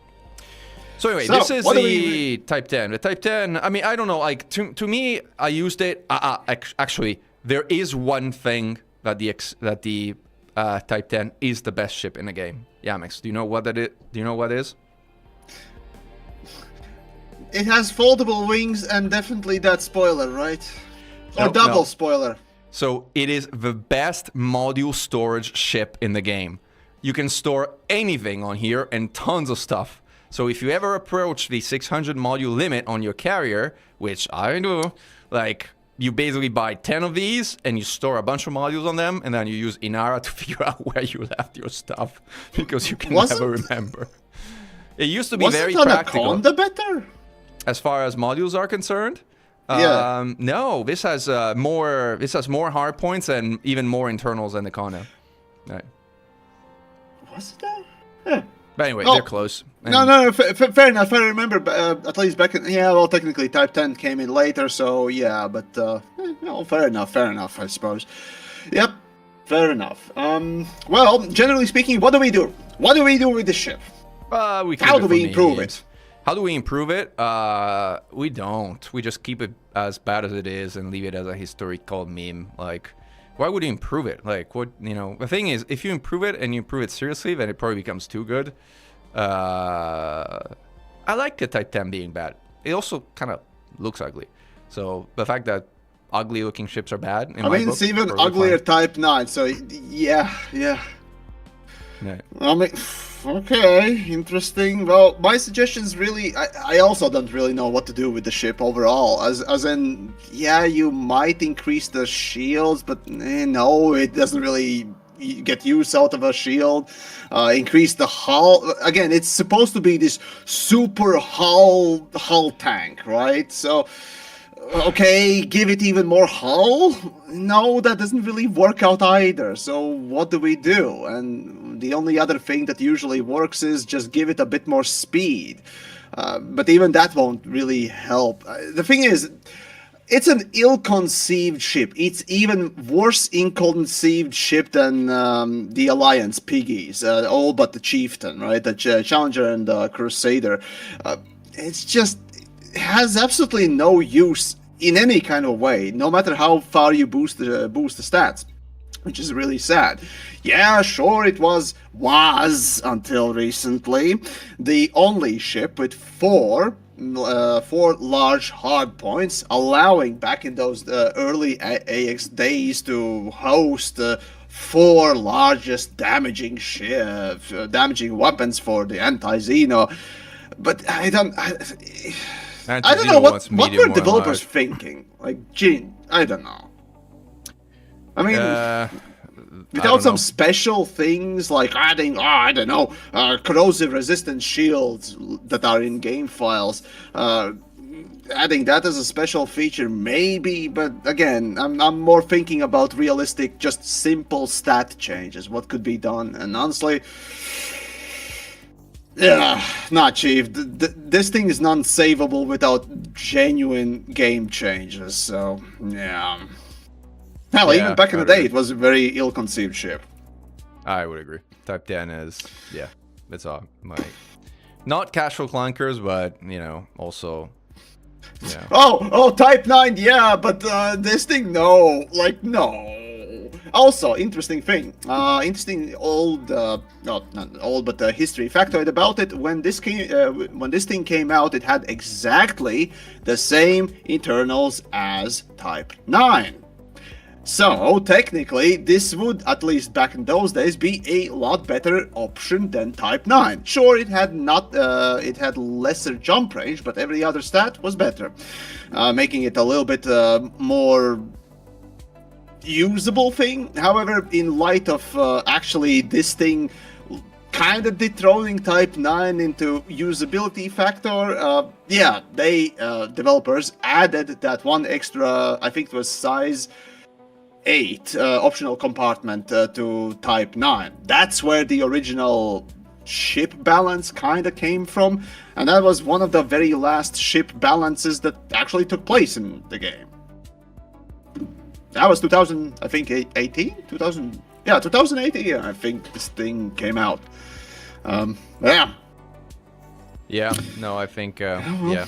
So anyway,
So,
this is
what do
the Type 10. The Type 10, I mean, I don't know, like, to me, I used it, actually, there is one thing that the Type 10 is the best ship in the game. Yamiks, do you know what that is? Do you know what it is?
It has foldable wings and definitely that spoiler, right? Or
No,
double
no.
spoiler.
So it is the best module storage ship in the game. You can store anything on here and tons of stuff. So if you ever approach the 600 module limit on your carrier, which I do, like you basically buy 10 of these and you store a bunch of modules on them, and then you use Inara to figure out where you left your stuff because you can never remember. It used to be
Wasn't
very practical.
Anaconda better?
As far as modules are concerned,
Yeah.
no, this has more. This has more hard points and even more internals than Anaconda. Right.
Was it that? Yeah.
But anyway,
Oh.
they're close.
No, fair enough. I remember, at least back in, yeah, well, technically Type 10 came in later, so yeah, but, no, fair enough, I suppose. Yep, fair enough. Well, generally speaking, what do we do? What do we do with the ship?
We
How
keep
do
it
we
for
improve
needs.
it?
How do we improve it? We don't. We just keep it as bad as it is and leave it as a historical meme. Like, why would you improve it? Like, what, you know, the thing is, if you improve it and you improve it seriously, then it probably becomes too good. I like the Type 10 being bad. It also kind of looks ugly. So the fact that ugly looking ships are bad, in
I
my
mean,
book,
it's even
totally
uglier
fine.
Type 9, so yeah.
Yeah.
I mean, okay, interesting. Well, my suggestions really, I also don't really know what to do with the ship overall. As in, yeah, you might increase the shields, but no, it doesn't really get use out of a shield. Increase the hull. Again, it's supposed to be this super hull tank, right? So, okay, give it even more hull? No, that doesn't really work out either. So what do we do? And the only other thing that usually works is just give it a bit more speed. But even that won't really help. The thing is, it's an ill-conceived ship. It's even worse ill-conceived ship than the Alliance Piggies, all but the Chieftain, right? The Challenger and the Crusader. It's just has absolutely no use in any kind of way, no matter how far you boost the stats, which is really sad. Yeah, sure, it was until recently the only ship with four large hard points, allowing back in those early AX days to host the four largest damaging weapons for the anti-Xeno. But I don't know what were developers thinking. Like, gee, I don't know. I mean, without some special things like adding, I don't know, corrosive resistant shields that are in game files, adding that as a special feature, maybe. But again, I'm more thinking about realistic, just simple stat changes. What could be done? And honestly, yeah, not Chief. This thing is non-savable without genuine game changes. So yeah. Hell,
Yeah,
even back in
I
the day,
agree.
it was a very ill-conceived ship.
I would agree. Type 10 is, yeah, it's all my, not casual clunkers, but, you know, also, yeah.
Oh, Type 9, yeah, but this thing, no. Like, no. Also, interesting thing. Interesting old, not old, but history factoid about it. When this thing came out, it had exactly the same internals as Type 9. So technically, this would, at least back in those days, be a lot better option than Type 9. Sure, it had lesser jump range, but every other stat was better, making it a little bit more usable thing. However, in light of actually this thing kind of dethroning Type 9 into usability factor, yeah, they developers added that one extra, I think it was size 8 optional compartment to Type 9. That's where the original ship balance kind of came from, and that was one of the very last ship balances that actually took place in the game. That was 2000, I think, 18? 2000, yeah, 2018, I think this thing came out. Yeah.
Yeah, no, I think, yeah.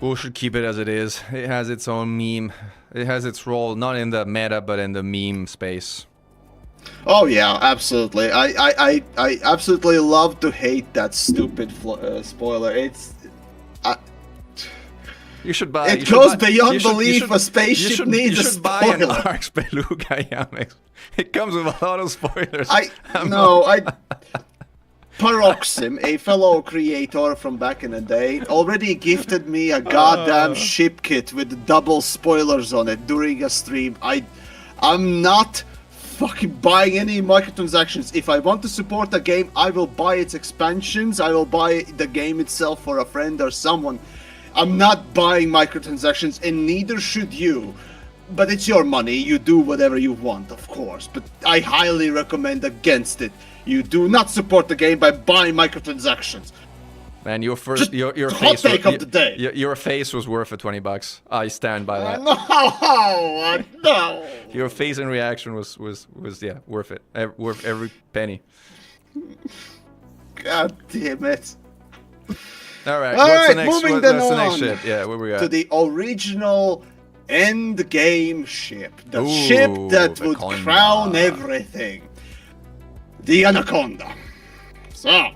We should keep it as it is. It has its own meme. It has its role, not in the meta, but in the meme space.
Oh yeah, absolutely. I absolutely love to hate that stupid spoiler.
You should buy.
It goes beyond belief. A spaceship needs a spoiler.
You should buy an ARX Beluga Yamiks. It comes with a lot of spoilers.
Paroxym, a fellow creator from back in the day, already gifted me a goddamn ship kit with double spoilers on it during a stream. I'm not fucking buying any microtransactions. If I want to support a game, I will buy its expansions. I will buy the game itself for a friend or someone. I'm not buying microtransactions, and neither should you. But it's your money. You do whatever you want, of course. But I highly recommend against it. You do not support the game by buying microtransactions.
Man, your face
take of the day.
Your face was worth it $20. I stand by that.
No.
Your face and reaction was yeah, worth it. Worth every penny.
God damn it.
All right, what's the next
on
ship? Yeah, where we at?
to the original end game ship. The ship that would crown everything. The Anaconda. So,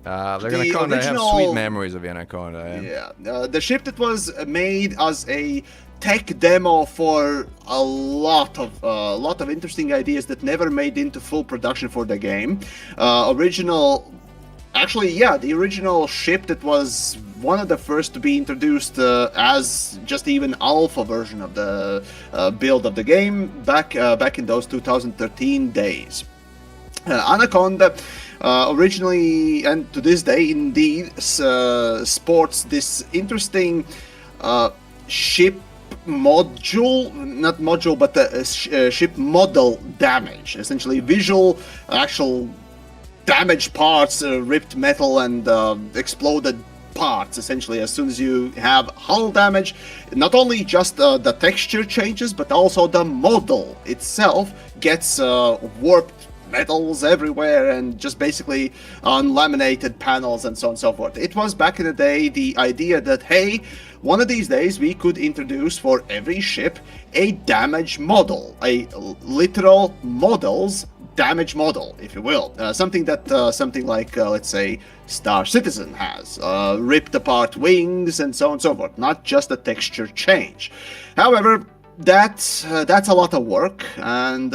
the Anaconda, I have sweet memories of the Anaconda.
Yeah, the ship that was made as a tech demo for a lot of interesting ideas that never made into full production for the game. The original ship that was one of the first to be introduced as just even alpha version of the build of the game back in those 2013 days. Anaconda originally and to this day indeed sports this interesting ship ship model damage, essentially visual actual damaged parts, ripped metal and exploded parts. Essentially, as soon as you have hull damage, not only just the texture changes, but also the model itself gets warped metals everywhere and just basically on laminated panels and so on and so forth. It was back in the day the idea that, hey, one of these days we could introduce for every ship a damage model, a literal model's damage model, if you will. Something like, let's say, Star Citizen has. Ripped apart wings and so on and so forth. Not just a texture change. However, that's a lot of work, and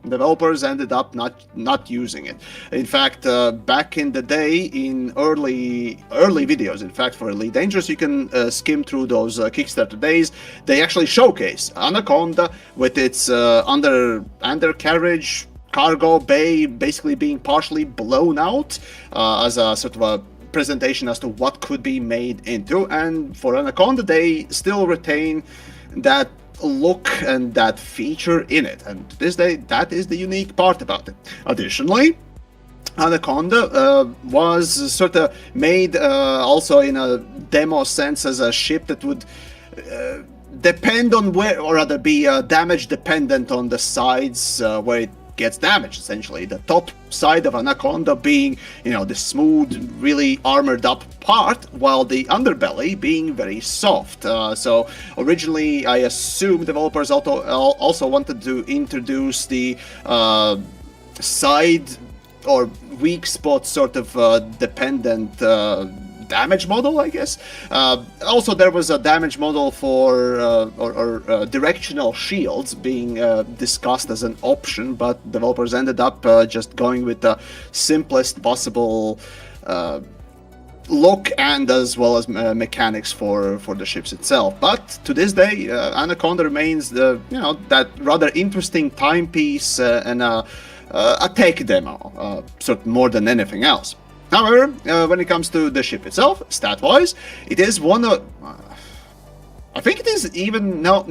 developers ended up not using it. In fact, back in the day, in early videos, in fact, for Elite Dangerous, you can skim through those Kickstarter days. They actually showcase Anaconda with its undercarriage cargo bay basically being partially blown out as a sort of a presentation as to what could be made into. And for Anaconda, they still retain that look and that feature in it, and to this day that is the unique part about it. Additionally, Anaconda was sort of made also in a demo sense as a ship that would depend on where, or rather be damage dependent on the sides where it gets damaged. Essentially, the top side of Anaconda being, the smooth, really armored up part, while the underbelly being very soft. So originally, I assume developers also wanted to introduce the side or weak spot sort of dependent damage model, I guess. Also, there was a damage model for directional shields being discussed as an option, but developers ended up just going with the simplest possible look and as well as mechanics for the ships itself. But to this day, Anaconda remains that rather interesting timepiece and a tech demo, more than anything else. However, when it comes to the ship itself, stat-wise, it is one of... I think it is even... No,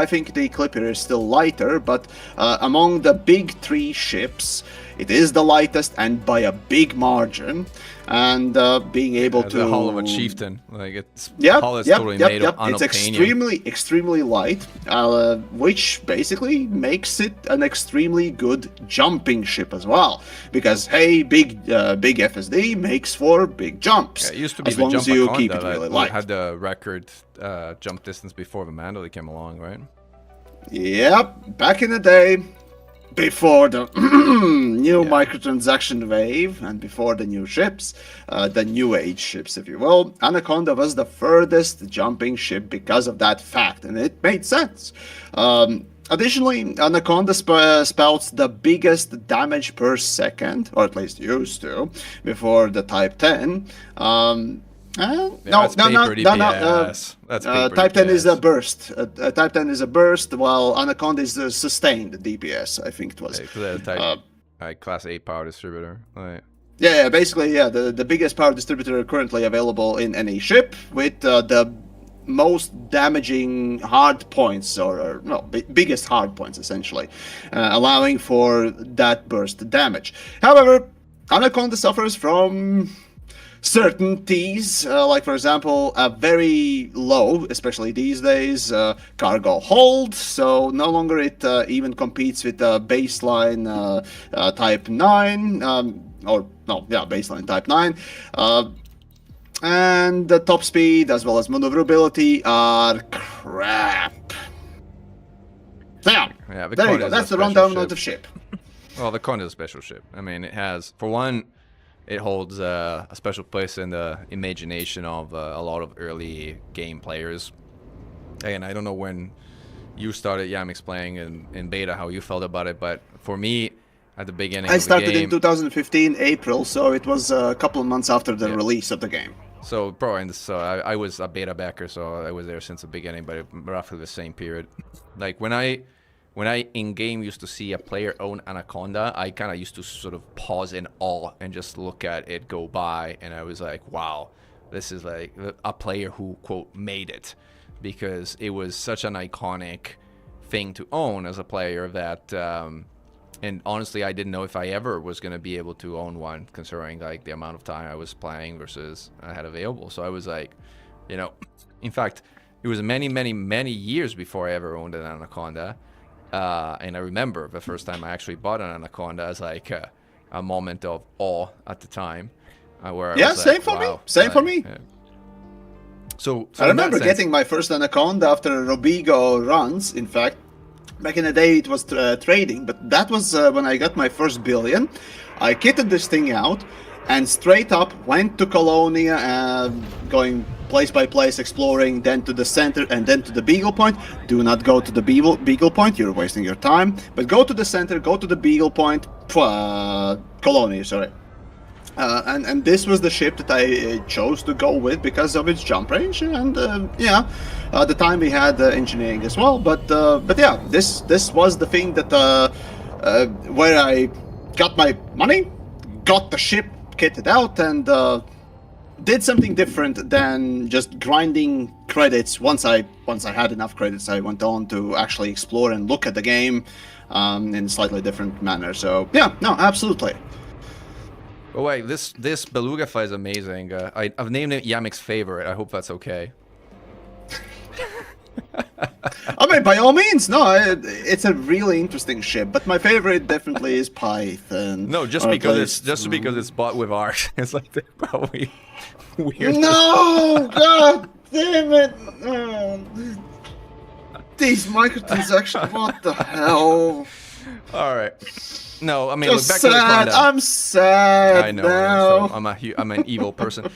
I think the Clipper is still lighter, but among the big three ships, it is the lightest and by a big margin. And being able to...
The hull of a chieftain. Like, it's...
Yep,
hull is totally made of
It's
unobtainium.
extremely light, which basically makes it an extremely good jumping ship as well. Because, hey, big FSD makes for big jumps.
Yeah, it used to be
as
the
long
jump
as you
Anaconda,
keep it really light.
had the record jump distance before the Mandalay came along, right?
Yep, back in the day, before the new microtransaction wave and before the new ships, the new age ships, if you will, Anaconda was the furthest jumping ship because of that fact, and it made sense. Additionally, Anaconda spouts the biggest damage per second, or at least used to, before the Type 10.
That's paper DPS. That's paper
Type 10
DPS.
is a burst. Type 10 is a burst, while Anaconda is a sustained DPS, I think it was.
Class 8 power distributor. Right.
Yeah, basically, the biggest power distributor currently available in any ship with the most damaging hard points, biggest hard points, essentially, allowing for that burst damage. However, Anaconda suffers from certainties, like for example a very low, especially these days, cargo hold, so no longer it even competes with the baseline Type 9, baseline Type 9, and the top speed as well as maneuverability are crap. So
Yeah, the
there you
Conda
go,
is
that's
a
the rundown
special
of the ship.
Well, the Conda is a special ship. I mean, it has, for one, it holds a special place in the imagination of a lot of early game players. And I don't know when you started Yamiks playing in beta, how you felt about it, but for me, at the beginning
I started
of the game,
in 2015 April, so it was a couple of months after the release of the game.
So probably, I was a beta backer, so I was there since the beginning, but roughly the same period. Like when I in game used to see a player own Anaconda, I kind of used to sort of pause in awe and just look at it go by, and I was like, wow, this is like a player who, quote, made it, because it was such an iconic thing to own as a player that, and honestly, I didn't know if I ever was going to be able to own one, considering like the amount of time I was playing versus I had available. So I was like, in fact, it was many years before I ever owned an Anaconda. And I remember the first time I actually bought an Anaconda as like a moment of awe at the time. Where I was
same
like,
for
wow.
me. Same for me.
Yeah. So
I remember getting my first Anaconda after Robigo runs. In fact, back in the day it was trading, but that was when I got my first billion. I kitted this thing out and straight up went to Colonia, going place by place, exploring, then to the center and then to the Beagle Point. Do not go to the Beagle Point, you're wasting your time. But go to the center, go to the Beagle Point, Colonia, sorry. And this was the ship that I chose to go with because of its jump range, and at the time we had engineering as well. But yeah, this was the thing that where I got my money, got the ship kitted out, and did something different than just grinding credits. Once I had enough credits, I went on to actually explore and look at the game in a slightly different manner. So yeah, no, absolutely.
Oh wait, this Beluga fight is amazing. I've named it Yamik's favorite. I hope that's okay.
I mean, by all means, no, it's a really interesting ship. But my favorite definitely is Python.
No, just because it's bought with Arc. It's like they're probably weird.
No, god damn it! These microtransactions, what the hell?
All right. No, I mean,
Just
look, back
sad.
to the Conda.
I'm sad
I know.
now.
So I'm an evil person.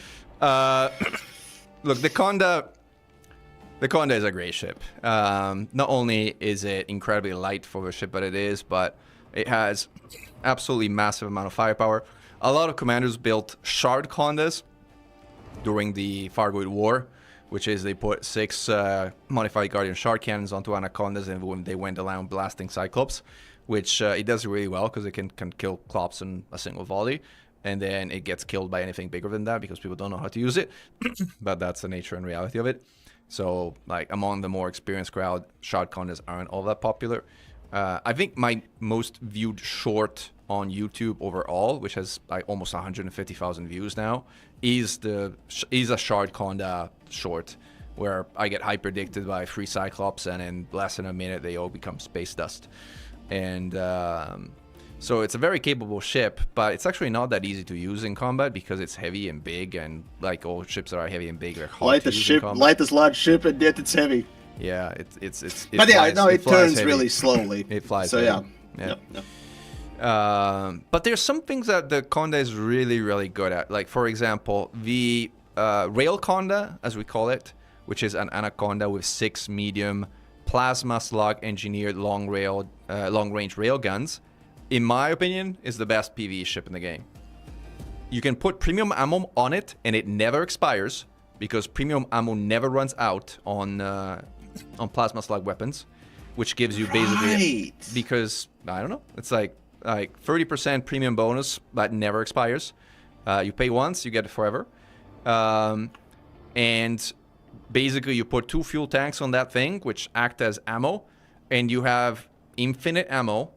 Look, the Conda is a great ship. Not only is it incredibly light for the ship that it is, but it has absolutely massive amount of firepower. A lot of commanders built shard Condas during the Fargoid War, which is they put 6 modified Guardian shard cannons onto Anacondas, and when they went around blasting Cyclops, which it does really well because it can kill Clops in a single volley, and then it gets killed by anything bigger than that because people don't know how to use it. But that's the nature and reality of it. So, like, among the more experienced crowd, shard Condas aren't all that popular. I think my most viewed short on YouTube overall, which has like almost 150,000 views now, is a shard Conda short, where I get hyper addicted by 3 Cyclops, and in less than a minute they all become space dust. And so it's a very capable ship, but it's actually not that easy to use in combat because it's heavy and big, and like all ships that are heavy and big, they're hard to use in combat.
Lightest large ship, and yet it's heavy.
Yeah, it
but yeah,
flies,
no, it turns
heavy.
really slowly.
It flies.
So
heavy.
yeah.
But there's some things that the Conda is really, really good at. Like, for example, the Rail Conda, as we call it, which is an Anaconda with 6 medium plasma slug engineered long range rail guns, in my opinion, is the best PvE ship in the game. You can put premium ammo on it, and it never expires, because premium ammo never runs out on plasma slug weapons, which gives you basically, because I don't know, it's like 30% premium bonus that never expires. You pay once, you get it forever, and basically you put 2 fuel tanks on that thing, which act as ammo, and you have infinite ammo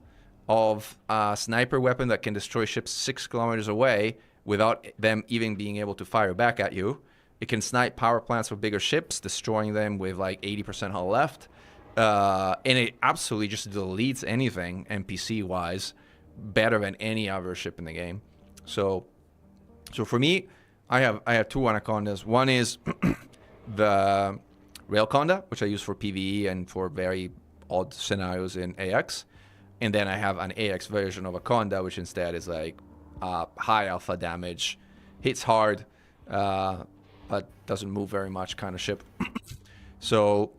of a sniper weapon that can destroy ships 6 kilometers away without them even being able to fire back at you. It can snipe power plants for bigger ships, destroying them with like 80% hull left. And it absolutely just deletes anything NPC-wise better than any other ship in the game. So for me, I have 2 Anacondas. One is the Rail Conda, which I use for PvE and for very odd scenarios in AX. And then I have an AX version of a Conda, which instead is like high alpha damage, hits hard, but doesn't move very much kind of ship. So,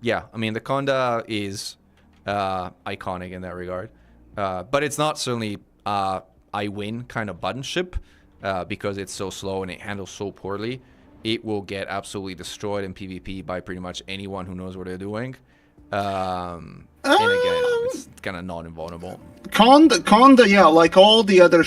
yeah, I mean, the Conda is iconic in that regard. But it's not certainly I win kind of button ship, because it's so slow and it handles so poorly. It will get absolutely destroyed in PvP by pretty much anyone who knows what they're doing. And again, it's kind of non-invulnerable.
Conda, yeah, like all the other,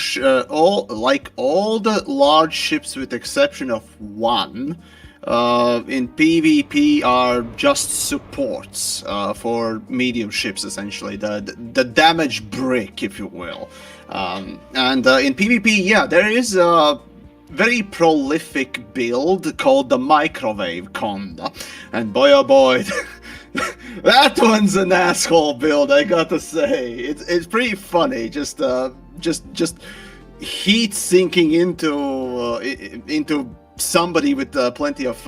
all the large ships with exception of one, in PvP are just supports for medium ships, essentially, the damage brick, if you will. And in PvP, yeah, there is a very prolific build called the Microwave Conda, and boy oh boy. That one's an asshole build, I gotta say. It's pretty funny. Just heat sinking into somebody with plenty of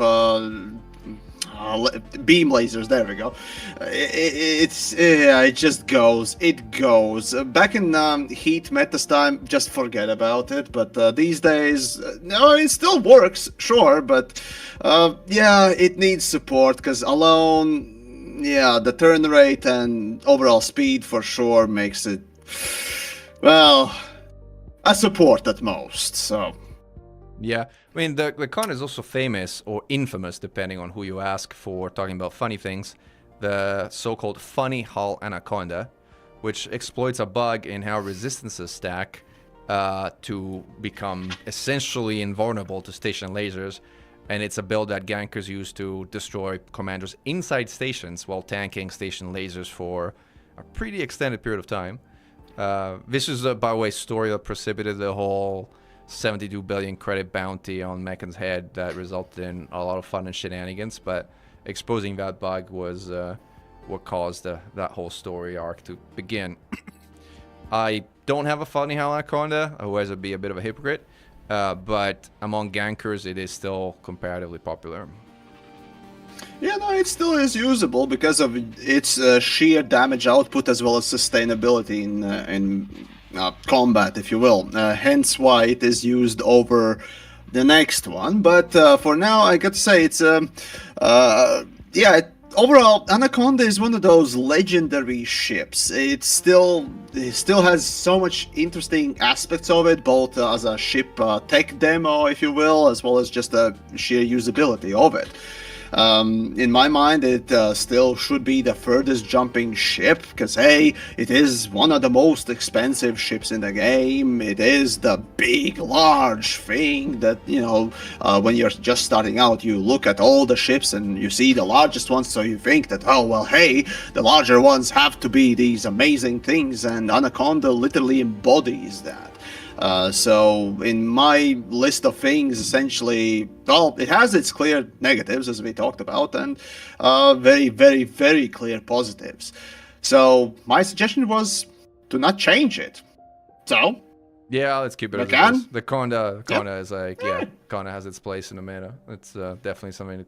beam lasers. There we go. It just goes. It goes. Back in Heat Metas time, just forget about it. But these days, no, it still works, sure. But yeah, it needs support because alone. Yeah, the turn rate and overall speed for sure makes it, well, a support at most, so.
Yeah, I mean, the con is also famous, or infamous, depending on who you ask, for talking about funny things. The so-called funny hull Anaconda, which exploits a bug in how resistances stack to become essentially invulnerable to station lasers. And it's a build that gankers use to destroy commanders inside stations while tanking station lasers for a pretty extended period of time. This is, by the way, story that precipitated the whole 72 billion credit bounty on Mechan's head that resulted in a lot of fun and shenanigans. But exposing that bug was what caused that whole story arc to begin. I don't have a funny hull Anaconda, otherwise I'd be a bit of a hypocrite. But among gankers, it is still comparatively popular.
Yeah, no, it still is usable because of its sheer damage output as well as sustainability in combat, if you will. Hence why it is used over the next one. But for now, I got to say it's overall, Anaconda is one of those legendary ships. It still has so much interesting aspects of it, both as a ship tech demo, if you will, as well as just the sheer usability of it. In my mind, it still should be the furthest jumping ship, because hey, it is one of the most expensive ships in the game. It is the big, large thing that, when you're just starting out, you look at all the ships and you see the largest ones, so you think that, oh, well, hey, the larger ones have to be these amazing things, and Anaconda literally embodies that. So in my list of things, essentially, well, it has its clear negatives, as we talked about, and very, very, very clear positives. So my suggestion was to not change it. So
yeah, let's keep it as it is. The Conda is like, Conda has its place in the meta. It's definitely something that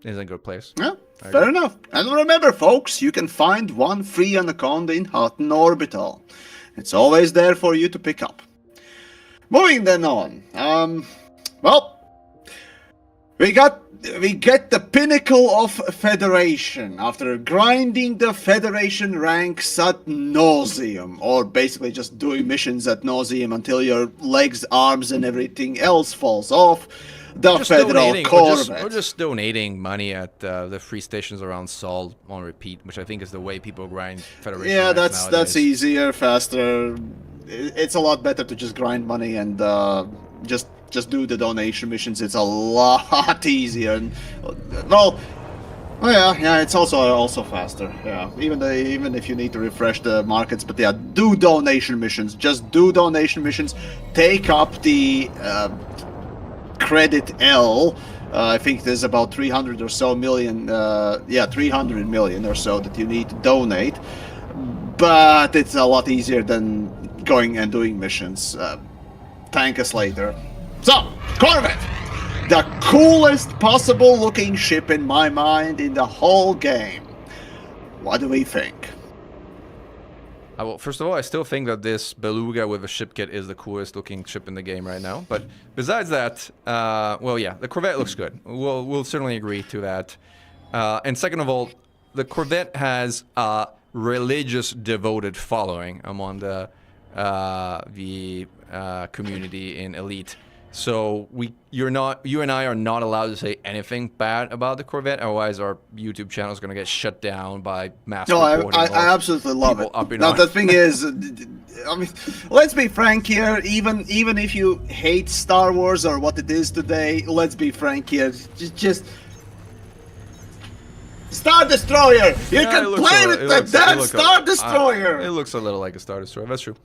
is in a good place.
Yeah, fair enough. And remember, folks, you can find one free Anaconda in Hutton Orbital. It's always there for you to pick up. Moving then on, we get the pinnacle of Federation after grinding the Federation ranks ad nauseum, or basically just doing missions ad nauseum until your legs, arms, and everything else falls off. The Federal Corvette.
We're just donating money at the free stations around Sol on repeat, which I think is the way people grind Federation.
Yeah, that's easier, faster. It's a lot better to just grind money and just do the donation missions. It's a lot easier, and it's also faster. Yeah, even if you need to refresh the markets, but yeah, do donation missions. Just do donation missions. Take up the credit L. I think there's about 300 or so million. 300 million or so that you need to donate. But it's a lot easier than going and doing missions. Thank us later. So, Corvette! The coolest possible looking ship in my mind in the whole game. What do we think?
Well, first of all, I still think that this Beluga with a ship kit is the coolest looking ship in the game right now. But besides that, the Corvette looks good. We'll certainly agree to that. And second of all, the Corvette has a religious devoted following among the community in Elite. So you and I are not allowed to say anything bad about the Corvette, otherwise our YouTube channel is going to get shut down by mass reporting.
I absolutely love it. Now the thing is, I mean, let's be frank here. Even if you hate Star Wars or what it is today, let's be frank here. Just Star Destroyer! You can play with the damn Star Destroyer!
It looks a little like a Star Destroyer, that's true.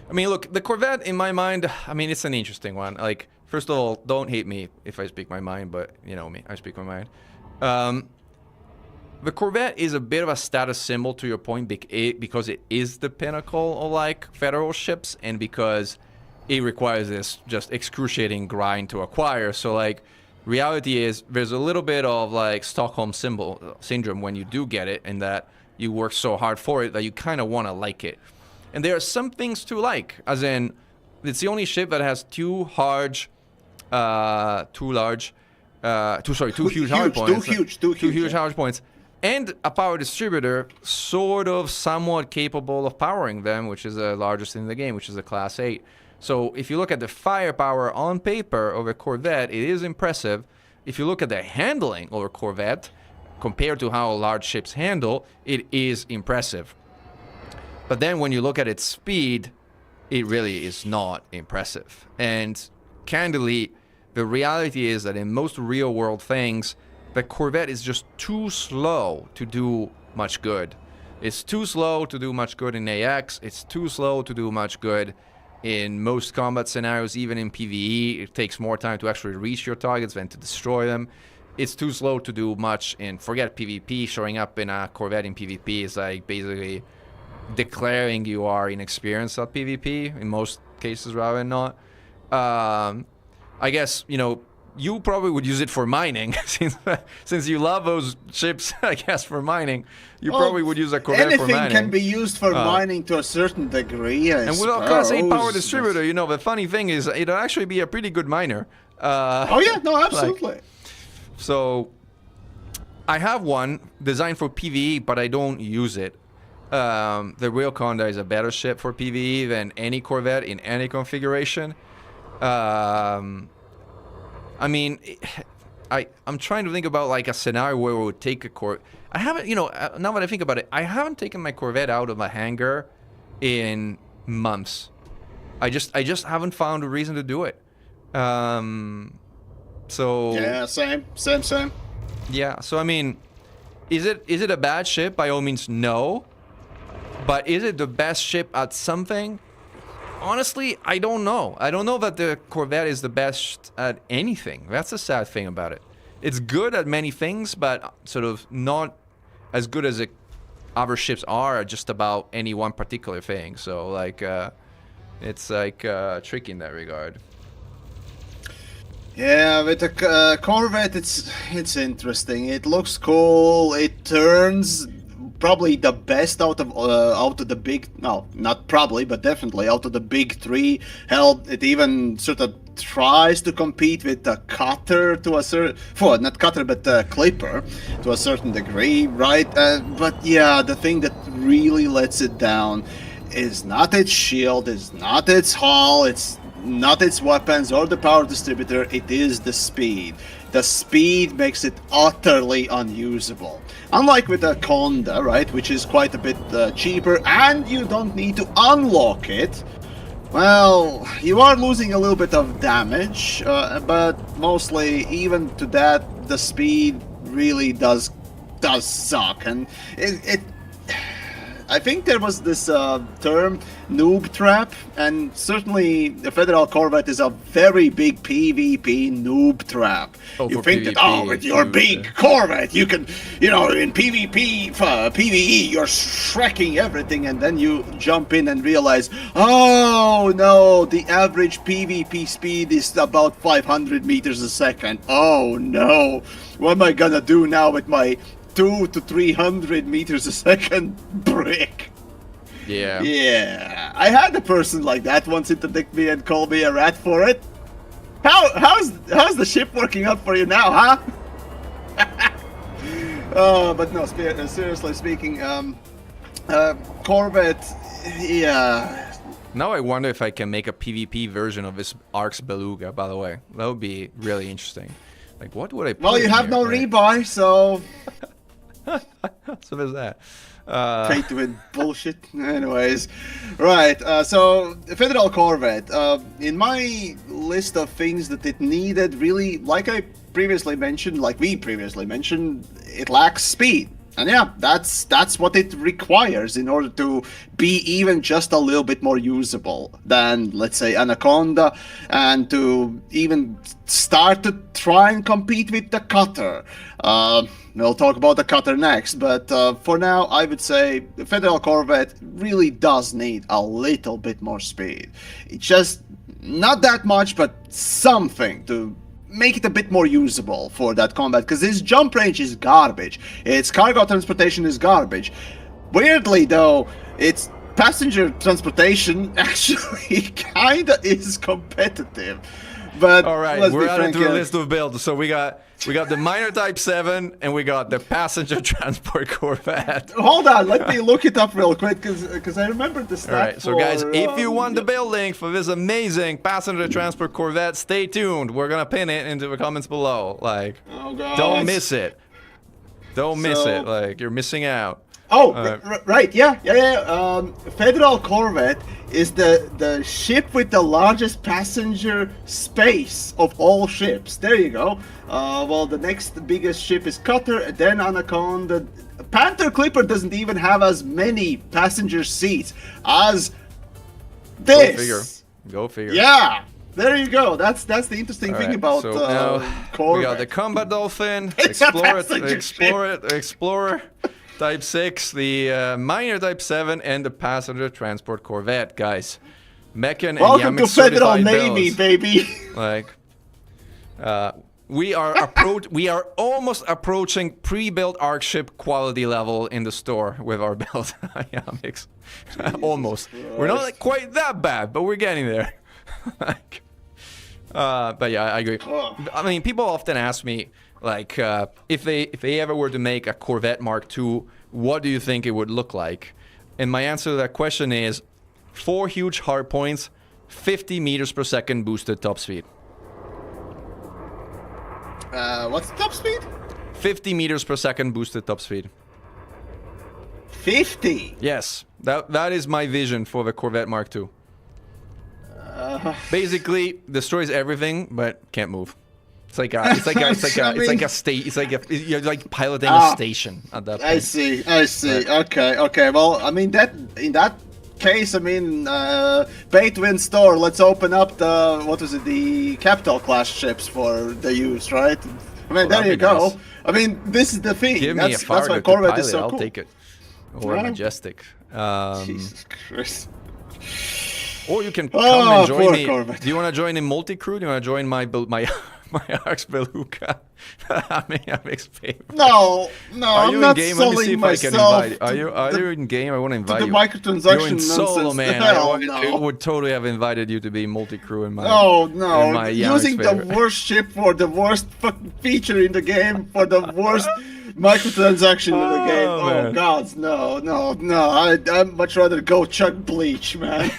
I mean, look, the Corvette, in my mind, I mean, it's an interesting one. Like, first of all, don't hate me if I speak my mind, but you know me, I speak my mind. The Corvette is a bit of a status symbol, to your point, because it is the pinnacle of, like, federal ships, and because it requires this just excruciating grind to acquire. So, like, reality is there's a little bit of, like, Stockholm syndrome when you do get it, and that you work so hard for it that you kind of want to like it. And there are some things to like, as in, it's the only ship that has two huge hard points, and a power distributor sort of somewhat capable of powering them, which is the largest in the game, which is a Class 8. So if you look at the firepower on paper of a Corvette, it is impressive. If you look at the handling of a Corvette, compared to how large ships handle, it is impressive. But then when you look at its speed, it really is not impressive. And candidly, the reality is that in most real-world things, the Corvette is just too slow to do much good. It's too slow to do much good in AX. It's too slow to do much good in most combat scenarios, even in PvE. It takes more time to actually reach your targets than to destroy them. It's too slow to do much in, forget PvP. Showing up in a Corvette in PvP is like basically declaring you are inexperienced at PvP in most cases rather than not. I guess, you know, you probably would use it for mining, since you love those ships, I guess, for mining. You probably would use a Corvette for mining.
Anything can be used for mining to a certain degree, I
and with a Class 8 power
suppose.
distributor, you know, the funny thing is it'll actually be a pretty good miner.
Oh yeah, no, absolutely.
So I have one designed for PvE, but I don't use it. The Anaconda is a better ship for PvE than any Corvette in any configuration. I mean, I'm trying to think about like a scenario where we would take a Corvette. I haven't, you know, now that I think about it, I haven't taken my Corvette out of a hangar in months. I just haven't found a reason to do it. So
Yeah, same.
yeah, so I mean, is it a bad ship? By all means, no. But is it the best ship at something? Honestly, I don't know. I don't know that the Corvette is the best at anything. That's the sad thing about it. It's good at many things, but sort of not as good as other ships are at just about any one particular thing. So, like, it's like tricky in that regard.
Yeah, with the Corvette, it's interesting. It looks cool. It turns probably the best out of the big, no, not probably, but definitely out of the big three. Hell, it even sort of tries to compete with the Cutter to a certain, well, not Cutter, but Clipper to a certain degree, right? But yeah, the thing that really lets it down is not its shield, is not its hull, it's not its weapons or the power distributor, it is the speed. The speed makes it utterly unusable. Unlike with the Anaconda, right, which is quite a bit cheaper, and you don't need to unlock it, well, you are losing a little bit of damage, but mostly, even to that, the speed really does suck, and it I think there was this term, noob trap, and certainly the Federal Corvette is a very big PvP noob trap.
Oh,
you
for
think
PvP,
that, oh, with your big Corvette, you can, you know, in PvP, PvE, you're shrekking everything, and then you jump in and realize, oh no, the average PvP speed is about 500 meters a second. Oh no, what am I gonna do now with my 200 to 300 meters a second brick?
Yeah.
Yeah, I had a person like that once interdict me and call me a rat for it. How's the ship working out for you now, huh? But no, seriously speaking, Corvette, yeah.
Now I wonder if I can make a PvP version of this Arc's Beluga, by the way. That would be really interesting. Like, what would I put
Well, you
in
have
here,
no
right?
rebuy, so
So there's that.
pay to win bullshit. Anyways, right. So Federal Corvette. In my list of things that it needed, really, like we previously mentioned, it lacks speed. And yeah, that's what it requires in order to be even just a little bit more usable than, let's say, Anaconda, and to even start to try and compete with the Cutter. We'll talk about the Cutter next, but for now, I would say the Federal Corvette really does need a little bit more speed. It's just not that much, but something to make it a bit more usable for that combat, because his jump range is garbage. Its cargo transportation is garbage. Weirdly, though, its passenger transportation actually kinda is competitive. But
All right,
let's
we're
be
adding
frank
to the
here.
list of builds. So we got the Miner Type 7 and we got the Passenger Transport Corvette.
Hold on, let me look it up real quick, because I remember the stat.
All right, so guys,
for,
if you want the build link for this amazing Passenger Transport Corvette, stay tuned. We're gonna pin it into the comments below. Like,
Oh, God.
don't miss it. Don't miss
So-
it. Like, you're missing out.
Oh,
Uh,
right, yeah. Federal Corvette is the ship with the largest passenger space of all ships. There you go. Well, the next biggest ship is Cutter, then Anaconda. Panther Clipper doesn't even have as many passenger seats as this.
Go figure. Go figure.
Yeah. There you go. That's the interesting
All
thing
right,
about
so now
Corvette.
we got the Combat Dolphin,
It's a passenger
Explorer Type 6, the Miner Type 7, and the Passenger Transport Corvette, guys. Mechan and
Welcome to
Yamiks
Federal
certified
Navy,
builds.
baby.
Like, We are almost approaching pre-built ARC ship quality level in the store with our build Yamiks. Almost.
Christ.
We're not like, quite that bad, but we're getting there. Like, but yeah, I agree.
Oh.
I mean, people often ask me, like, if they ever were to make a Corvette Mark II, what do you think it would look like? And my answer to that question is 4 huge hard points, 50 meters per second boosted top speed.
What's the top speed?
50 meters per second boosted top speed.
50.
Yes, that is my vision for the Corvette Mark II. Basically, destroys everything, but can't move. It's like a state. You're like piloting a station at that point.
I see. Okay. Well, I mean in that case, I mean, pay to win store. Let's open up the capital class ships for the use, right? I mean, there you go. Nice. I mean, this is the thing.
Give me a
that's why
Farragut
Corvette
pilot,
is so
I'll
cool.
take it. Or a Majestic.
Jesus Christ.
Or you can come and join me.
Corvette.
Do you want to join in multi-crew? Do you want to join my ARC's Beluga? I mean, I'm
No,
are you
I'm not
in game? Let me see if I can invite. Are you in game? I want to invite
the
you.
microtransaction
You're in solo,
nonsense.
man. I would totally have invited you to be multi-crew in my. In my
using the
favorite.
worst ship for the worst fucking feature in the game for the worst microtransaction in the game. Oh
man.
God, no. I'd much rather go chug bleach, man.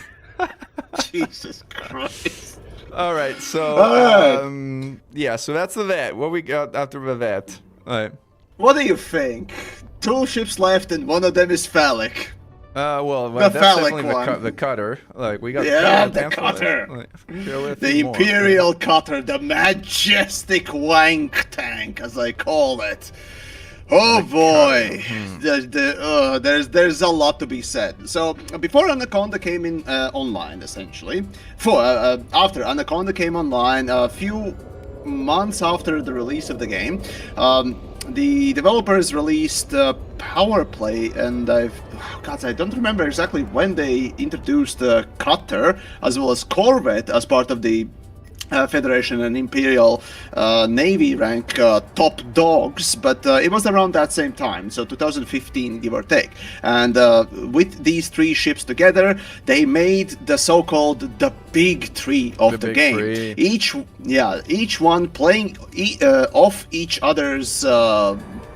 Jesus Christ.
All right, so yeah, so that's the vet. What we got after the vet? All right.
What do you think? 2 ships left, and one of them is phallic.
Well,
the
that's
phallic
definitely
one.
the cutter. Like we got.
The cutter.
Like,
the Imperial Cutter, the majestic wank tank, as I call it. Oh boy, there's a lot to be said. So before Anaconda came in online, essentially, after Anaconda came online, a few months after the release of the game, the developers released Power Play, and I don't remember exactly when they introduced Cutter as well as Corvette as part of the Federation and Imperial Navy rank top dogs, but it was around that same time, so 2015, give or take. And with these 3 ships together, they made the so-called the big 3 of the game.
3.
Each one playing off each other's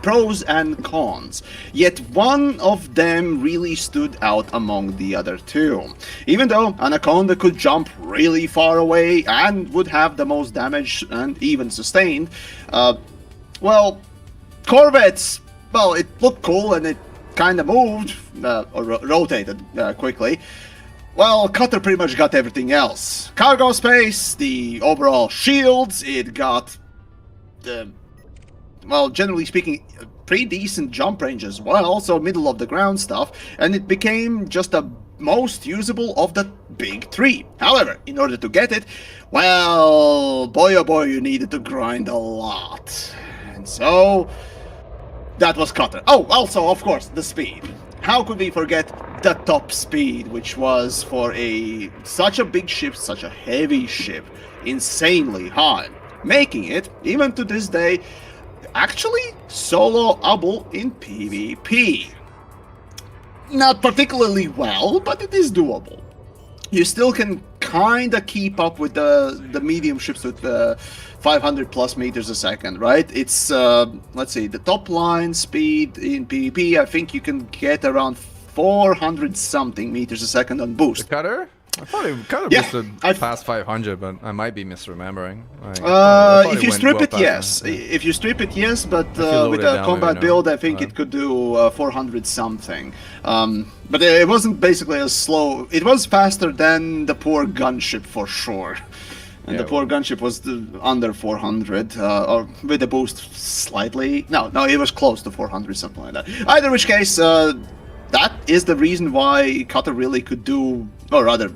pros and cons, yet one of them really stood out among the other 2. Even though Anaconda could jump really far away and would have the most damage and even sustained, well, Corvettes, well, it looked cool and it kind of moved, or rotated quickly. Well, Cutter pretty much got everything else. Cargo space, the overall shields, it got the... well, generally speaking, pretty decent jump range as well, also middle of the ground stuff, and it became just the most usable of the big 3. However, in order to get it, well, boy oh boy, you needed to grind a lot. And so, that was Cutter. Oh, also, of course, the speed. How could we forget the top speed, which was for such a big ship, such a heavy ship, insanely high, making it, even to this day, actually soloable in PvP. Not particularly well, but it is doable. You still can kinda keep up with the medium ships with 500 plus meters a second, right? It's, let's see, the top line speed in PvP, I think you can get around 400 something meters a second on boost.
The cutter? I thought it kind of boosted past 500, but I might be misremembering.
If you strip it, yes. If you strip it, yes, but with a combat build, I think it could do 400 something. But it wasn't basically as slow. It was faster than the poor gunship for sure. And the poor gunship was under 400, or with a boost slightly. No, it was close to 400, something like that. Either which case, that is the reason why Cutter really could do, or rather,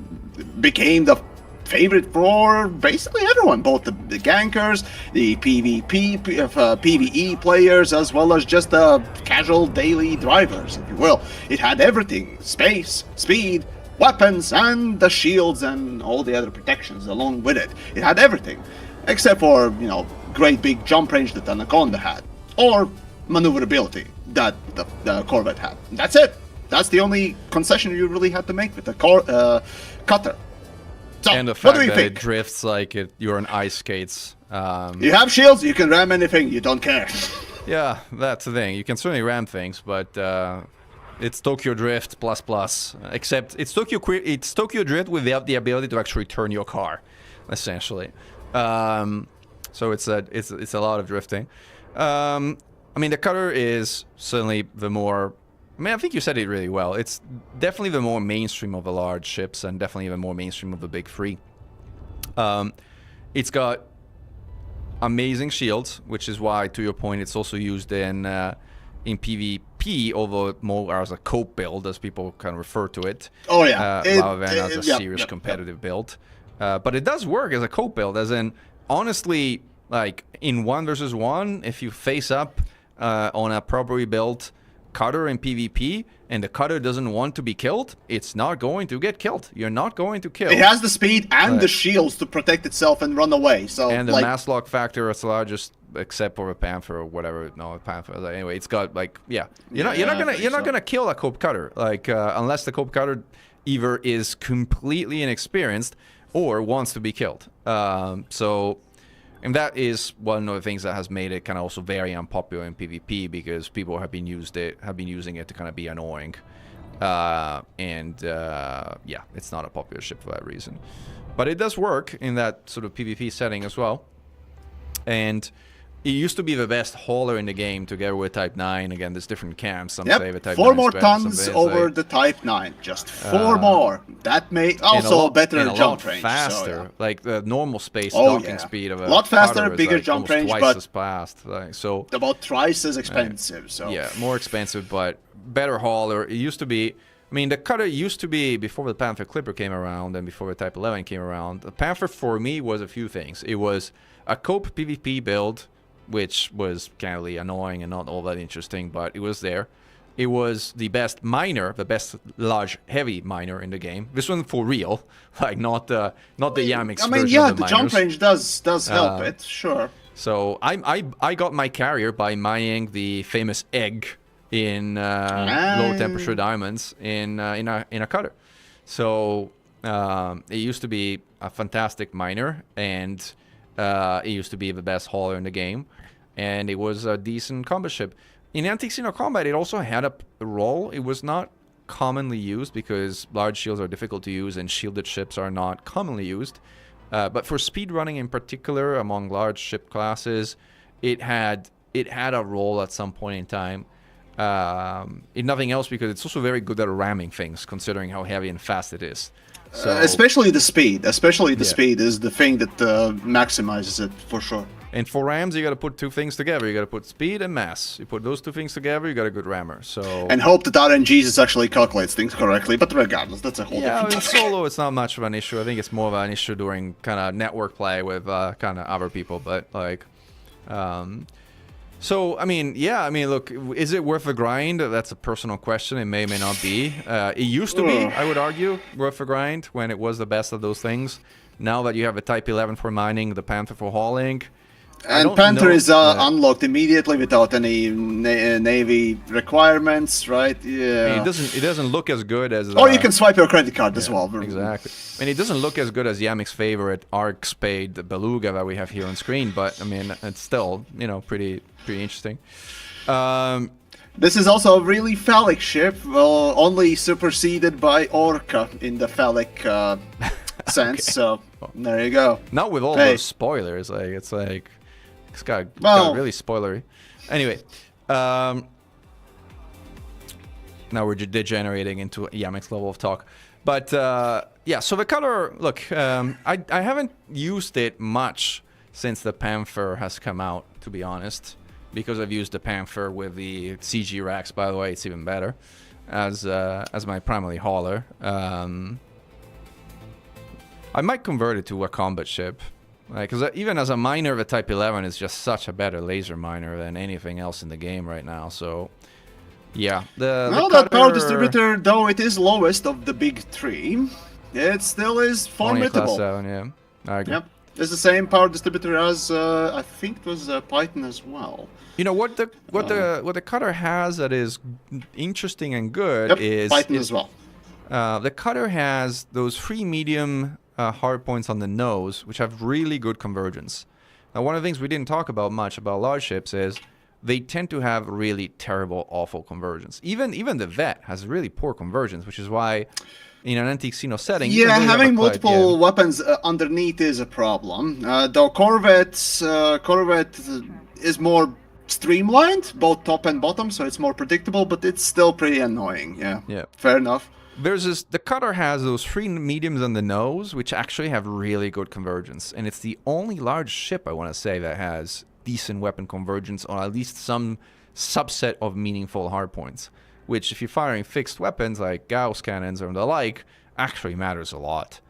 became the favorite for basically everyone, both the gankers, the PvE players, as well as just the casual daily drivers, if you will. It had everything: space, speed, weapons, and the shields and all the other protections along with it. It had everything. except for, you know, great big jump range that Anaconda had, or maneuverability that the Corvette had. That's it. That's the only concession you really had to make with the Cutter. So,
And the
what
fact
do you
that
think?
it drifts like you're on ice skates.
You have shields, you can ram anything, you don't care.
Yeah, that's the thing. You can certainly ram things, but it's Tokyo Drift plus plus. Except it's Tokyo Drift without the ability to actually turn your car, essentially. So it's a lot of drifting. I mean, the Cutter is certainly the more. I mean, I think you said it really well. It's definitely the more mainstream of the large ships, and definitely the more mainstream of the big three. It's got amazing shields, which is why, to your point, it's also used in PvP, although more as a cope build, as people kind of refer to it.
Oh yeah,
rather than as a serious competitive build. But it does work as a cope build, as in, honestly, like in 1 versus 1, if you face up on a properly built Cutter in PvP, and the Cutter doesn't want to be killed, it's not going to get killed. You're not going to kill.
It has the speed and the shields to protect itself and run away. So
and the
like,
mass lock factor is the largest, except for a Panther or whatever. No, Panther. Anyway, it's got like you're not gonna kill a Cope Cutter like unless the Cope Cutter either is completely inexperienced or wants to be killed. And that is one of the things that has made it kind of also very unpopular in PvP, because people have been using it to kind of be annoying, yeah, it's not a popular ship for that reason. But it does work in that sort of PvP setting as well. And it used to be the best hauler in the game together with Type 9. Again, there's different camps. Some say the Type 9
4 more
is better, some
tons
say
over
like,
the Type 9. Just 4 more. That may also a better jump range.
Faster.
So, yeah.
Like the normal space docking speed of a
lot faster,
Cutter is
bigger
like
jump
almost
range,
twice
but
as fast. Like, so
about twice as expensive. So
yeah, more expensive, but better hauler. It used to be. I mean, the Cutter used to be, before the Panther Clipper came around and before the Type 11 came around, the Panther for me was a few things. It was a cope PvP build, which was kind of annoying and not all that interesting, but it was there. It was the best miner, the best large heavy miner in the game. This one for real, like not the Yamiks.
I mean,
version
yeah,
of
the
miners.
jump range does help it, sure.
So I got my carrier by mining the famous egg in low temperature diamonds in a Cutter. So it used to be a fantastic miner, and it used to be the best hauler in the game, and it was a decent combat ship. In anti-Xeno combat, it also had a role. It was not commonly used because large shields are difficult to use and shielded ships are not commonly used. But for speed running in particular, among large ship classes, it had a role at some point in time. If nothing else, because it's also very good at ramming things, considering how heavy and fast it is. So,
especially the speed. Speed is the thing that maximizes it for sure.
And for rams, you got to put two things together. You got to put speed and mass. You put those two things together, you got a good rammer. So
and hope that RNGs actually calculates things correctly. But regardless, that's a whole different
in solo, it's not much of an issue. I think it's more of an issue during kind of network play with kind of other people. But like, so I mean, yeah, I mean, look, is it worth the grind? That's a personal question. It may not be. It used to be, I would argue, worth the grind when it was the best of those things. Now that you have a Type 11 for mining, the Panther for hauling.
And Panther is unlocked immediately without any Navy requirements, right? Yeah.
I mean, it doesn't look as good as.
Or you can swipe your credit card as well.
Exactly. I mean, it doesn't look as good as Yamik's favorite arc spade, the Beluga that we have here on screen, but I mean, it's still pretty interesting.
This is also a really phallic ship, only superseded by Orca in the phallic sense. So there you go.
Not with all those spoilers. Like it's got really spoilery. Anyway, now we're degenerating into Yamik's level of talk. But yeah, so the Cutter, look, I haven't used it much since the Panther has come out, to be honest, because I've used the Panther with the CG racks. By the way, it's even better as my primary hauler. I might convert it to a combat ship. Because even as a miner, the Type 11 is just such a better laser miner than anything else in the game right now. So, yeah.
That power distributor, though it is lowest of the big three, it still is formidable.
Only a class 7, yeah. I agree.
Yep. It's the same power distributor as I think it was Python as well.
You know what the cutter has that is interesting and good
Yep,
is
Python as well.
the cutter has those 3 medium hard points on the nose, which have really good convergence. Now, one of the things we didn't talk about much about large ships is they tend to have really terrible, awful convergence. Even the Vet has really poor convergence, which is why in an anti-Xeno setting,
Yeah, having multiple weapons underneath is a problem. Though Corvette is more streamlined, both top and bottom, so it's more predictable, but it's still pretty annoying. Yeah. Fair enough.
The cutter has those 3 mediums on the nose, which actually have really good convergence, and it's the only large ship I want to say that has decent weapon convergence on at least some subset of meaningful hardpoints, which if you're firing fixed weapons like Gauss cannons or the like, actually matters a lot.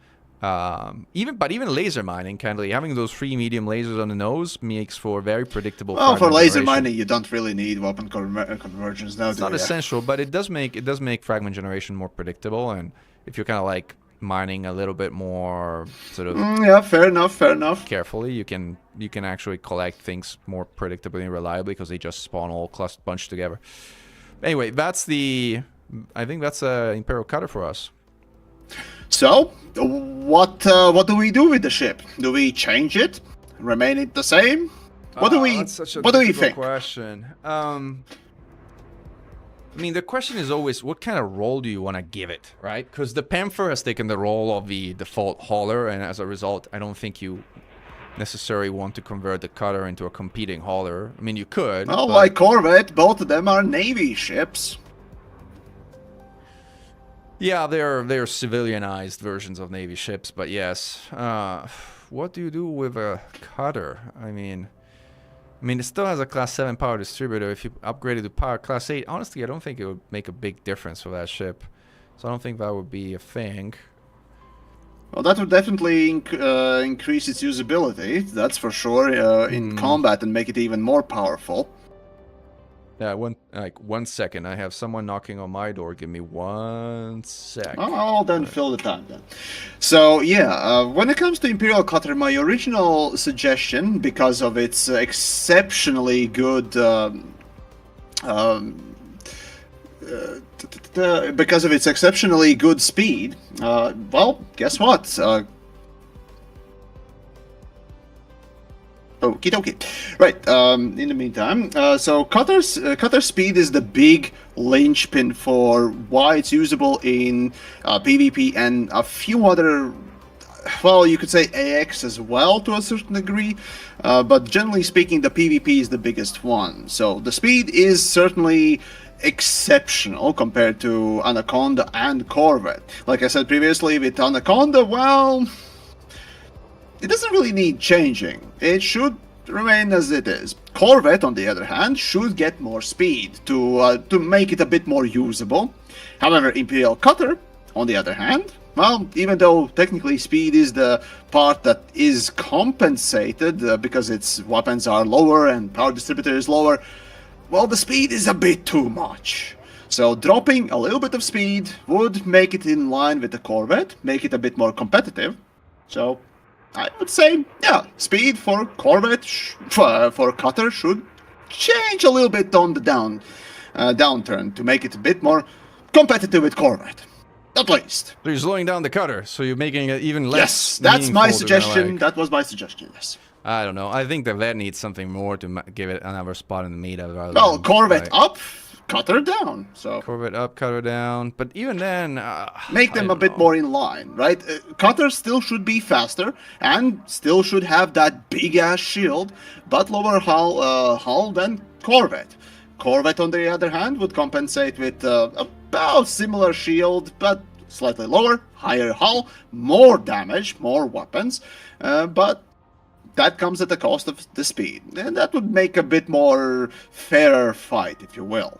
Even laser mining, candidly, having those 3 medium lasers on the nose makes for very predictable.
Well, for laser mining, you don't really need weapon convergence now.
It's not essential, but it does make fragment generation more predictable. And if you're kind of like mining a little bit more sort of
yeah, fair enough.
Carefully, you can actually collect things more predictably and reliably because they just spawn all bunched together. Anyway, I think that's Imperial Cutter for us.
So, what do we do with the ship? Do we change it? Remain it the same? What do we think?
Question. I mean, the question is always, what kind of role do you want to give it, right? Because the Panther has taken the role of the default hauler, and as a result, I don't think you necessarily want to convert the Cutter into a competing hauler. I mean, you could.
Well, like Corvette, both of them are Navy ships.
Yeah, they're civilianized versions of Navy ships, but yes. What do you do with a Cutter? I mean, it still has a Class 7 power distributor. If you upgrade it to power Class 8, honestly, I don't think it would make a big difference for that ship. So I don't think that would be a thing.
Well, that would definitely increase its usability, that's for sure, in combat and make it even more powerful.
Yeah, one second. I have someone knocking on my door. Give me 1 sec.
I'll then fill the time then. So yeah, when it comes to Imperial Cutter, my original suggestion, because of its exceptionally good, speed, well, guess what? Okie dokie. Right, in the meantime, so Cutter speed is the big linchpin for why it's usable in PvP and a few other, well, you could say AX as well to a certain degree, but generally speaking, the PvP is the biggest one. So the speed is certainly exceptional compared to Anaconda and Corvette. Like I said previously, with Anaconda, well, it doesn't really need changing. It should remain as it is. Corvette, on the other hand, should get more speed to make it a bit more usable. However, Imperial Cutter, on the other hand, well, even though technically speed is the part that is compensated because its weapons are lower and power distributor is lower, well, the speed is a bit too much. So dropping a little bit of speed would make it in line with the Corvette, make it a bit more competitive. So I would say, yeah, speed for Corvette, for Cutter should change a little bit on the downturn to make it a bit more competitive with Corvette, at least.
So you're slowing down the Cutter, so you're making it even less.
Yes, that's my suggestion. That was my suggestion. Yes.
I don't know. I think that needs something more to give it another spot in the meta.
Well, Corvette up, Cutter down. So
Corvette up, Cutter down. But even then,
make them a bit more in line, right? Cutter still should be faster and still should have that big ass shield, but lower hull than Corvette. Corvette, on the other hand, would compensate with about similar shield, but slightly lower, higher hull, more damage, more weapons, but that comes at the cost of the speed, and that would make a bit more fairer fight, if you will.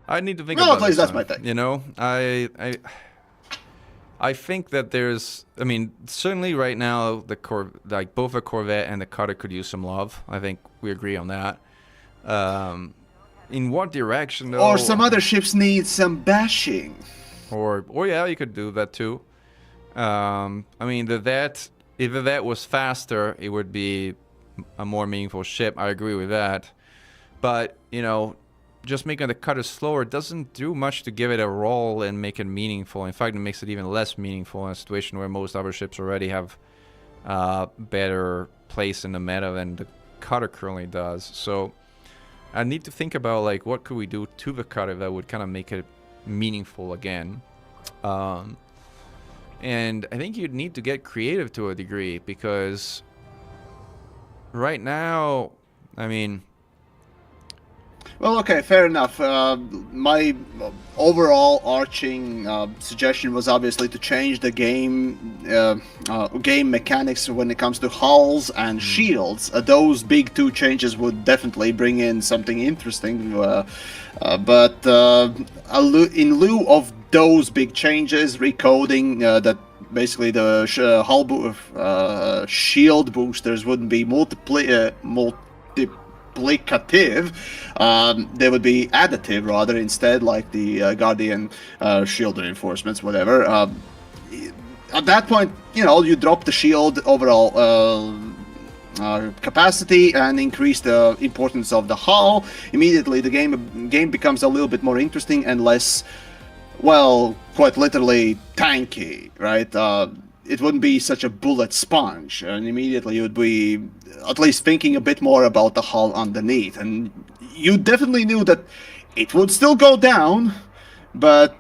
I need to think about
at least that's my thing.
You know, I think that there's, I mean, certainly right now both the Corvette and the Cutter could use some love. I think we agree on that. In what direction though?
Or some other ships need some bashing.
Or yeah, you could do that too. I mean, that if that was faster, it would be a more meaningful ship. I agree with that. But, you know, just making the cutter slower doesn't do much to give it a roll and make it meaningful. In fact, it makes it even less meaningful in a situation where most other ships already have better place in the meta than the cutter currently does. So I need to think about, like, what could we do to the cutter that would kind of make it meaningful again. And I think you'd need to get creative to a degree, because right now, I mean...
Well, okay, fair enough. My overall arching suggestion was obviously to change the game mechanics when it comes to hulls and shields. Those big two changes would definitely bring in something interesting. But in lieu of those big changes, recoding that basically the shield boosters wouldn't be multiplicative. They would be additive rather, instead, like the Guardian shield reinforcements, whatever. At that point, you know, you drop the shield overall capacity and increase the importance of the hull. Immediately, the game becomes a little bit more interesting and less, well, quite literally tanky, right? It wouldn't be such a bullet sponge, and immediately you would be at least thinking a bit more about the hull underneath, and you definitely knew that it would still go down, but,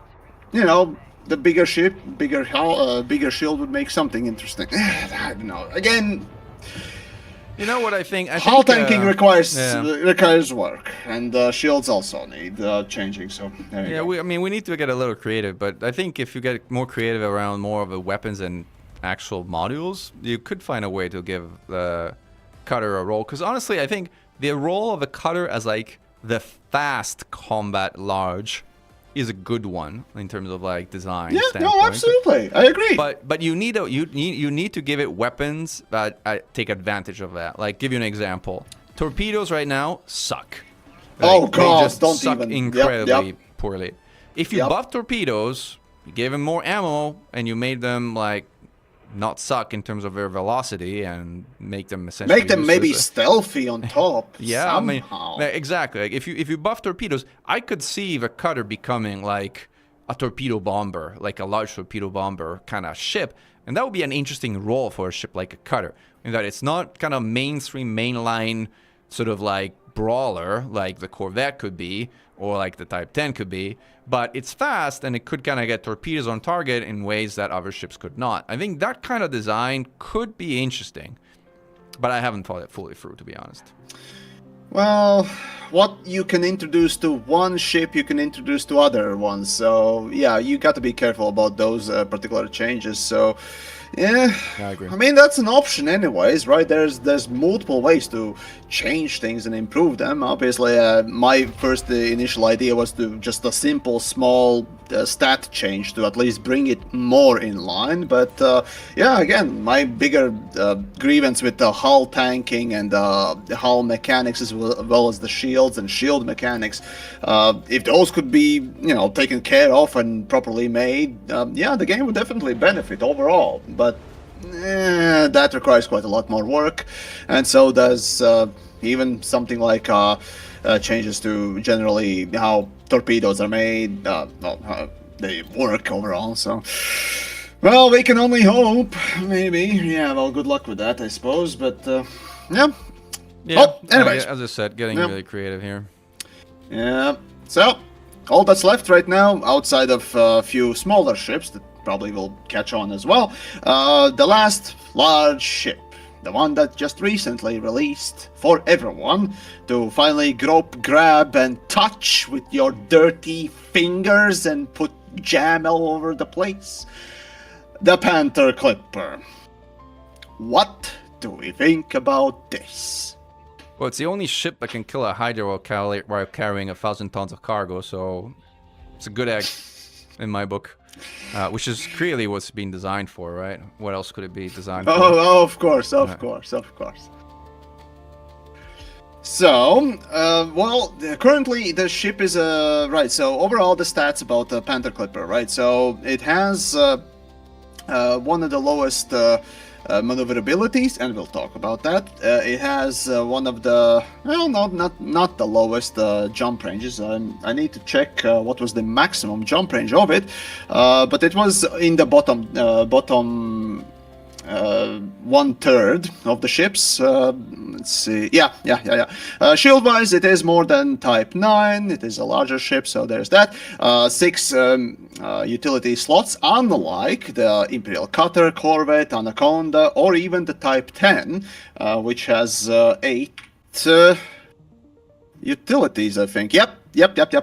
you know, the bigger ship, bigger hull, bigger shield would make something interesting. I don't know. Again,
you know what I think?
Hull tanking requires work, and shields also need changing. So
yeah, I mean, we need to get a little creative, but I think if you get more creative around more of the weapons and actual modules, you could find a way to give the cutter a role. Because honestly, I think the role of the cutter as like the fast combat large is a good one in terms of like design.
Yeah,
standpoint.
no, absolutely, I agree.
But you need to give it weapons that take advantage of that. Like, give you an example. Torpedoes right now suck. Like,
oh god,
they just
don't
suck
even
incredibly poorly. If you buff torpedoes, you gave them more ammo, and you made them like not suck in terms of their velocity, and make them essentially
maybe stealthy on top.
Yeah,
somehow.
I mean, exactly. Like if you buff torpedoes, I could see the cutter becoming like a torpedo bomber, like a large torpedo bomber kind of ship, and that would be an interesting role for a ship like a cutter, in that it's not kind of mainstream mainline sort of like brawler like the Corvette could be, or like the Type 10 could be, but it's fast and it could kind of get torpedoes on target in ways that other ships could not. I think that kind of design could be interesting, but I haven't thought it fully through, to be honest.
Well, what you can introduce to one ship, you can introduce to other ones. So yeah, you got to be careful about those particular changes. So yeah,
I agree.
I mean, that's an option anyways, right? There's multiple ways to change things and improve them. Obviously, my first initial idea was to just a simple small stat change to at least bring it more in line. But yeah, again, my bigger grievance with the hull tanking and the hull mechanics, as well as the shields and shield mechanics, if those could be, you know, taken care of and properly made, yeah, the game would definitely benefit overall. But that requires quite a lot more work, and so does even something like changes to generally how torpedoes are made, how they work overall. So, well, we can only hope, maybe. Yeah, well, good luck with that, I suppose. But yeah. Oh, anyways,
as I said, getting really creative here.
Yeah. So, all that's left right now, outside of a few smaller ships that probably will catch on as well, the last large ship, the one that just recently released for everyone to finally grope, grab, and touch with your dirty fingers and put jam all over the place. The Panther Clipper. What do we think about this?
Well, it's the only ship that can kill a Hydra while carrying 1,000 tons of cargo, so it's a good egg in my book. Which is clearly what's been designed for, right? What else could it be designed for?
Oh, of course. So, well, currently the ship is right. So overall, the stats about the Panther Clipper, right? So it has one of the lowest maneuverabilities, and we'll talk about that. It has one of the, well, not the lowest jump ranges. I need to check what was the maximum jump range of it, but it was in the bottom 1/3 of the ships. Let's see. Yeah. Shield-wise, it is more than Type 9. It is a larger ship, so there's that. 6 utility slots, unlike the Imperial Cutter, Corvette, Anaconda, or even the Type 10, which has 8 utilities, I think. Yep,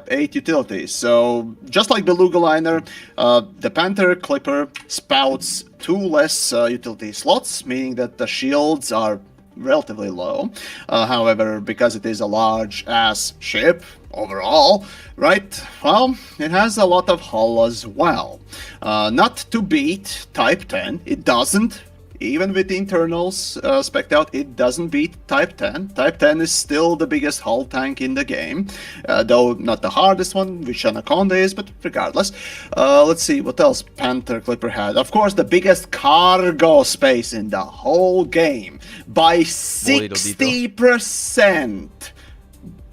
8 utilities. So, just like Beluga liner, the Panther Clipper spouts 2 less utility slots, meaning that the shields are relatively low. However, because it is a large-ass ship overall, right, well, it has a lot of hull as well. Not to beat Type 10, it doesn't. Even with the internals spec'd out, it doesn't beat Type 10. Type 10 is still the biggest hull tank in the game, though not the hardest one, which Anaconda is, but regardless. Let's see, what else Panther Clipper had? Of course, the biggest cargo space in the whole game, by 60%,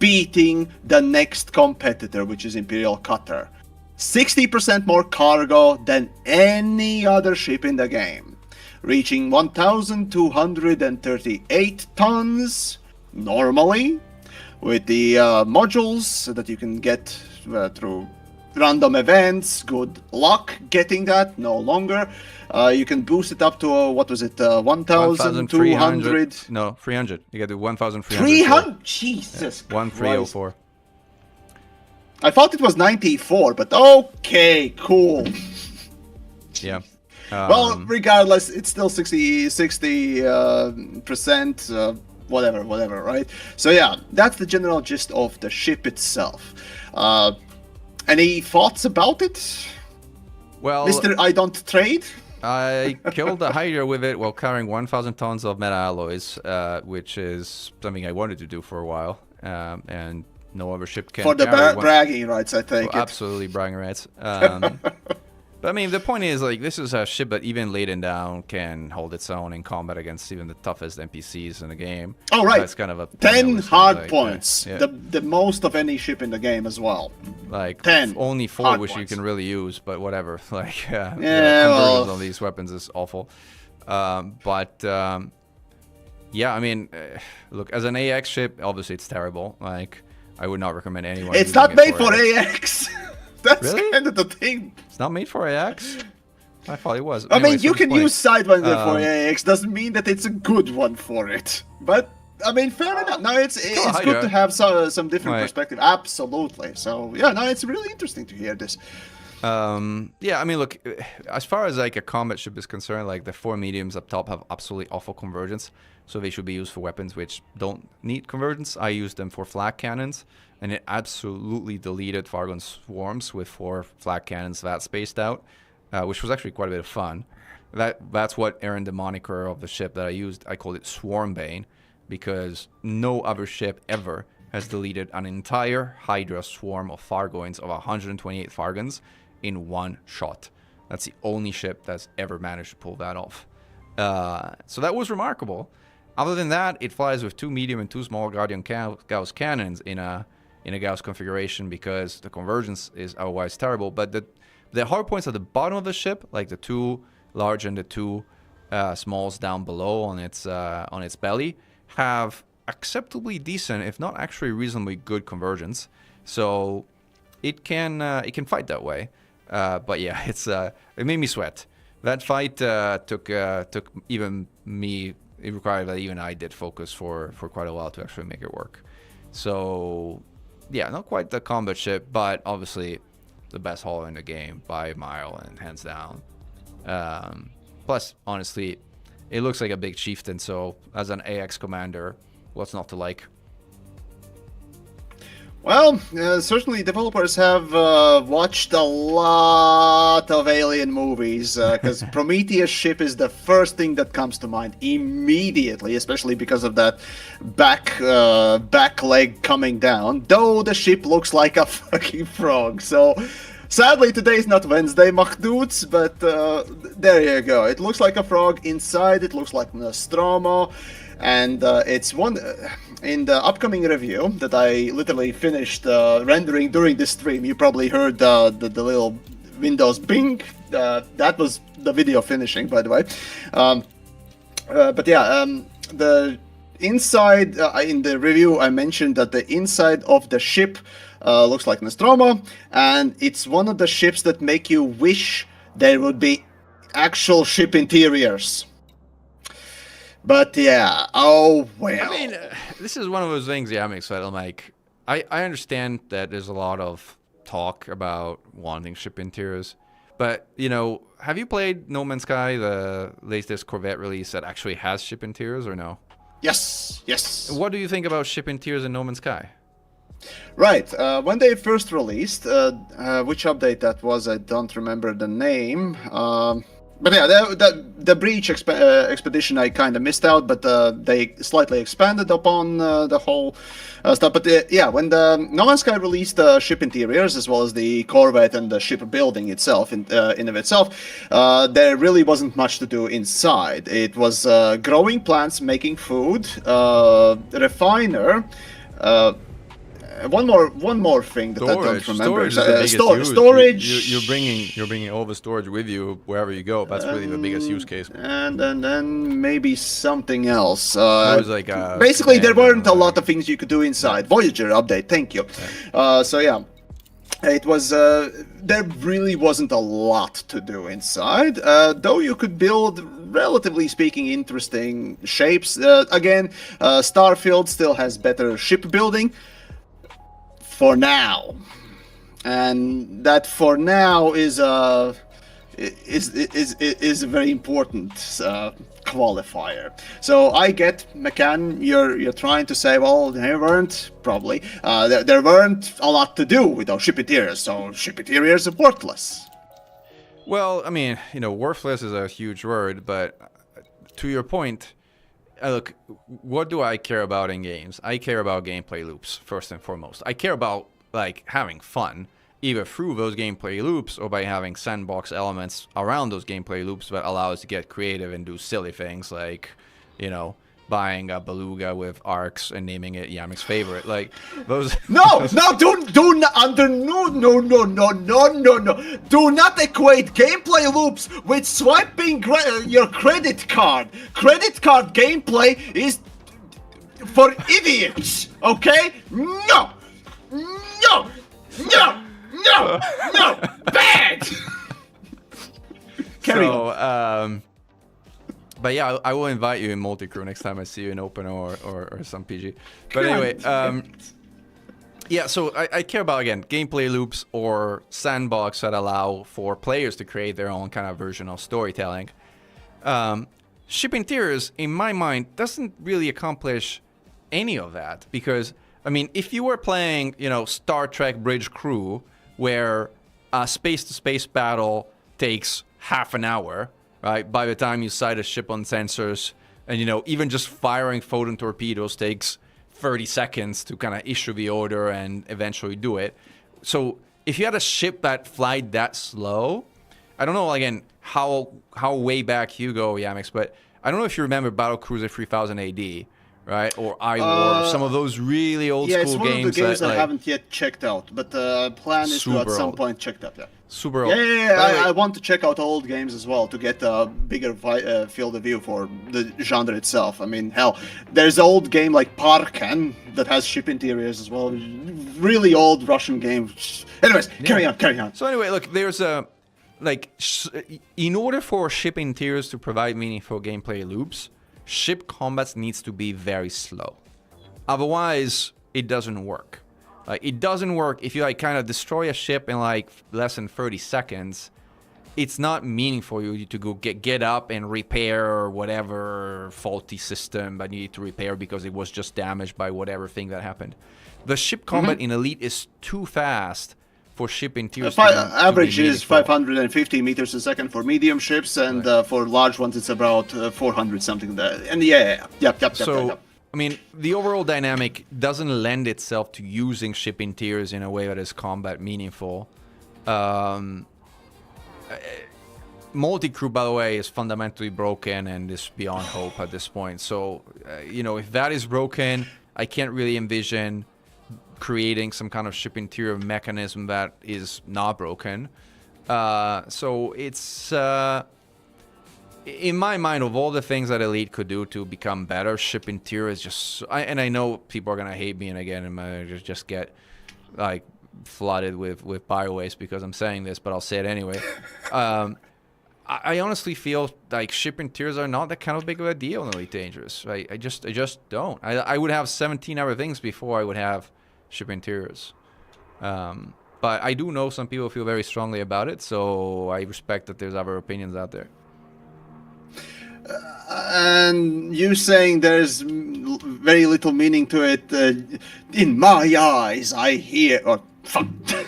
beating the next competitor, which is Imperial Cutter. 60% more cargo than any other ship in the game, reaching 1,238 tons normally, with the modules that you can get through random events. Good luck getting that, no longer. You can boost it up to, what was it, 1,200?
No, 300. You get to 1,300.
300? Jesus
yeah. 1,304.
I thought it was 94, but okay, cool.
Yeah.
Well, regardless, it's still 60%, whatever, right? So yeah, that's the general gist of the ship itself. Any thoughts about it?
Well,
Mr. I don't trade?
I killed a Hydra with it while carrying 1,000 tons of meta alloys, which is something I wanted to do for a while, and no other ship can.
For the bragging rights, I think.
Absolutely bragging rights. But I mean, the point is, like, this is a ship that even laden down can hold its own in combat against even the toughest NPCs in the game.
Oh, right.
That's kind of a
10 hard
like,
points.
yeah.
The most of any ship in the game as well.
Like
10
only 4 which you can really use, but whatever. Like the conversions on these weapons is awful. Yeah, I mean, look, as an AX ship, obviously it's terrible. Like, I would not recommend anyone.
It's not made for AX. That's
really?
kind of the thing.
It's not made for AX? I thought it was.
I mean, you can use Sidewinder for AX. Doesn't mean that it's a good one for it. But, I mean, fair enough. No, it's good to have some different perspective. Absolutely. So, yeah, no, it's really interesting to hear this.
Yeah, I mean, look, as far as like a combat ship is concerned, like the 4 mediums up top have absolutely awful convergence. So they should be used for weapons which don't need convergence. I use them for flak cannons, and it absolutely deleted Fargon's swarms with 4 flak cannons that spaced out, which was actually quite a bit of fun. That's what earned the moniker of the ship that I used. I called it Swarmbane, because no other ship ever has deleted an entire Hydra swarm of Fargoins of 128 Fargons in one shot. That's the only ship that's ever managed to pull that off. So that was remarkable. Other than that, it flies with 2 medium and 2 small Guardian Gauss cannons in a Gauss configuration, because the convergence is otherwise terrible. But the hard points at the bottom of the ship, like the 2 large and the 2 smalls down below on its belly, have acceptably decent, if not actually reasonably good convergence. So it can fight that way. But yeah, it made me sweat. That fight took even me. It required that even I did focus for quite a while to actually make it work. So yeah, not quite the combat ship, but obviously the best hull in the game by a mile and hands down. Plus, honestly, it looks like a big chieftain. So as an AX commander, what's not to like?
Well, certainly developers have watched a lot of alien movies, because Prometheus ship is the first thing that comes to mind immediately, especially because of that back leg coming down, though the ship looks like a fucking frog. So Sadly, today is not Wednesday, Makhduts, but there you go. It looks like a frog inside. It looks like Nostromo, and it's one in the upcoming review that I literally finished rendering during this stream. You probably heard the little Windows bing. That was the video finishing, by the way. But yeah, the inside in the review I mentioned that the inside of the ship looks like Nostromo, and it's one of the ships that make you wish there would be actual ship interiors. But yeah, oh well.
I mean, this is one of those things, Yamiks, that I'm like, I understand that there's a lot of talk about wanting ship interiors, but, you know, have you played No Man's Sky, the latest Corvette release that actually has ship interiors, or no?
Yes, yes.
What do you think about ship interiors in No Man's Sky?
Right, when they first released, which update that was, I don't remember the name. But yeah, the Breach expedition I kind of missed out, but they slightly expanded upon the whole stuff. But yeah, when the No Man's Sky released the ship interiors as well as the Corvette and the ship building itself in of itself, there really wasn't much to do inside. It was growing plants, making food, refiner. One more thing that I don't remember.
Storage. You're bringing all the storage with you wherever you go. That's really the biggest use case.
And then maybe something else.
Was like
basically, there weren't a lot of things you could do inside. Voyager update. Thank you.
Yeah.
So yeah. It was, there really wasn't a lot to do inside, though you could build, relatively speaking, interesting shapes. Again, Starfield still has better shipbuilding, for now. And that for now is a very important qualifier. So I get, Mechan, you're trying to say, well, there weren't probably there weren't a lot to do with those ship interiors, so ship interiors are worthless.
Well, I mean, you know, worthless is a huge word, but to your point, look, what do I care about in games? I care about gameplay loops first and foremost. I care about like having fun, either through those gameplay loops or by having sandbox elements around those gameplay loops that allow us to get creative and do silly things like, you know, buying a Beluga with arcs and naming it Yamik's favorite. Like those.
No, do not do not equate gameplay loops with swiping your credit card. Credit card gameplay is for idiots. Okay? No, bad. Carry on.
But yeah, I will invite you in multi-crew next time I see you in open or some PG. But anyway, yeah, so I care about, again, gameplay loops or sandbox that allow for players to create their own kind of version of storytelling. Ship interiors, in my mind, doesn't really accomplish any of that. Because, I mean, if you were playing, you know, Star Trek Bridge Crew, where a space-to-space battle takes half an hour, right? By the time you sight a ship on sensors, and, you know, even just firing photon torpedoes takes 30 seconds to kind of issue the order and eventually do it. So if you had a ship that flied that slow, I don't know, again, how way back you go, Yamiks, but I don't know if you remember Battlecruiser 3000 AD, right? Or iWar, some of those really old school games.
Yeah, it's one of the games I haven't yet checked out, but the plan is to at some point check that, yeah.
Super old.
Yeah, I want to check out old games as well to get a bigger field of view for the genre itself. I mean, hell, there's an old game like Parkan that has ship interiors as well. Really old Russian game. Anyways, carry on.
So anyway, look, there's a... Like, in order for ship interiors to provide meaningful gameplay loops, ship combats needs to be very slow. Otherwise, it doesn't work. Like, it doesn't work if you, like, kind of destroy a ship in, like, less than 30 seconds. It's not meaningful for you to go get up and repair whatever faulty system that you need to repair because it was just damaged by whatever thing that happened. The ship combat in Elite is too fast for ship interiors.
Average is 550 meters a second for medium ships, and for large ones it's about 400 something. And yep.
I mean, the overall dynamic doesn't lend itself to using ship interiors in a way that is combat meaningful. Multi-crew, by the way, is fundamentally broken and is beyond hope at this point. So, if that is broken, I can't really envision creating some kind of ship interior mechanism that is not broken. So it's, in my mind, of all the things that Elite could do to become better, ship interior is just, and I know people are going to hate me, and again, I'm going to just get, like, flooded with bio waste because I'm saying this, but I'll say it anyway. I honestly feel like ship interiors are not that kind of big of a deal in Elite Dangerous. I just don't. I would have 17 other things before I would have ship interiors. But I do know some people feel very strongly about it, so I respect that there's other opinions out there.
And you saying there's very little meaning to it. In my eyes, I hear, or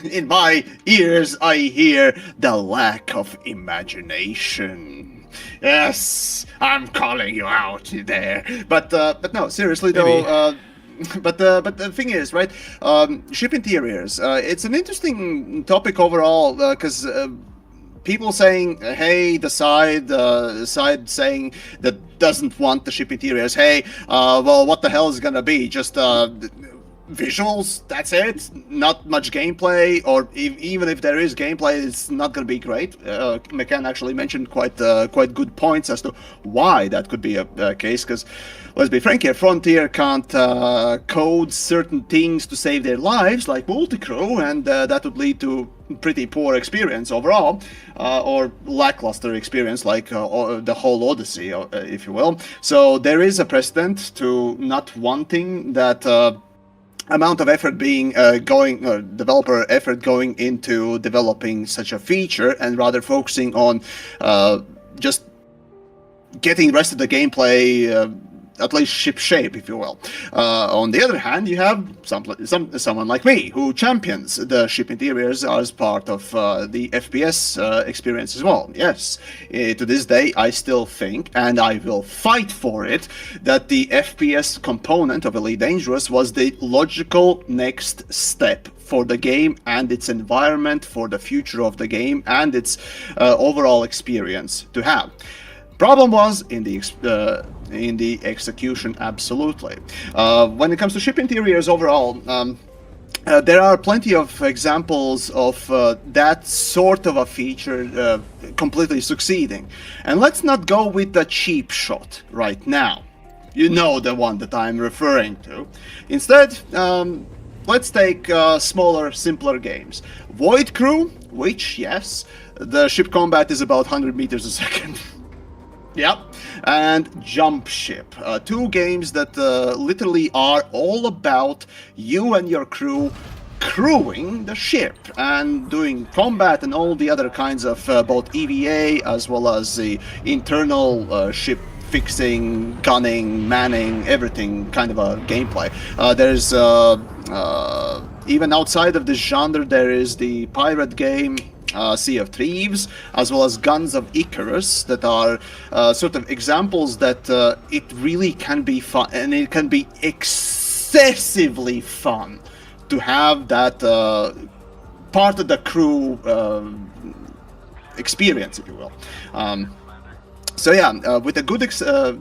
in my ears, I hear the lack of imagination. Yes, I'm calling you out there. But no, seriously though. But the thing is, right? Ship interiors. It's an interesting topic overall because. People saying, hey, the side saying that doesn't want the ship interiors, hey, well, what the hell is gonna be? Just visuals, that's it? Not much gameplay, or even if there is gameplay, it's not gonna be great. Mechan actually mentioned quite good points as to why that could be a case, because let's be frank here, Frontier can't code certain things to save their lives, like multi-crew, and that would lead to pretty poor experience overall, or lackluster experience, like the whole Odyssey, if you will. So there is a precedent to not wanting that amount of effort being developer effort going into developing such a feature, and rather focusing on just getting the rest of the gameplay at least ship shape, if you will. On the other hand, you have someone like me who champions the ship interiors as part of the FPS experience as well. Yes, to this day, I still think, and I will fight for it, that the FPS component of Elite Dangerous was the logical next step for the game and its environment, for the future of the game and its overall experience to have. Problem was in the execution, absolutely. When it comes to ship interiors overall, there are plenty of examples of that sort of a feature completely succeeding. And let's not go with the cheap shot right now. You know the one that I'm referring to. Instead, let's take smaller, simpler games. Void Crew, which, yes, the ship combat is about 100 meters a second. Yep, and Jump Ship, two games that literally are all about you and your crew crewing the ship and doing combat and all the other kinds of both EVA as well as the internal ship fixing, gunning, manning, everything kind of a gameplay. There's even outside of this genre, there is the pirate game Sea of Thieves, as well as Guns of Icarus, that are sort of examples that it really can be fun, and it can be excessively fun to have that part of the crew experience, if you will. So yeah, with a good,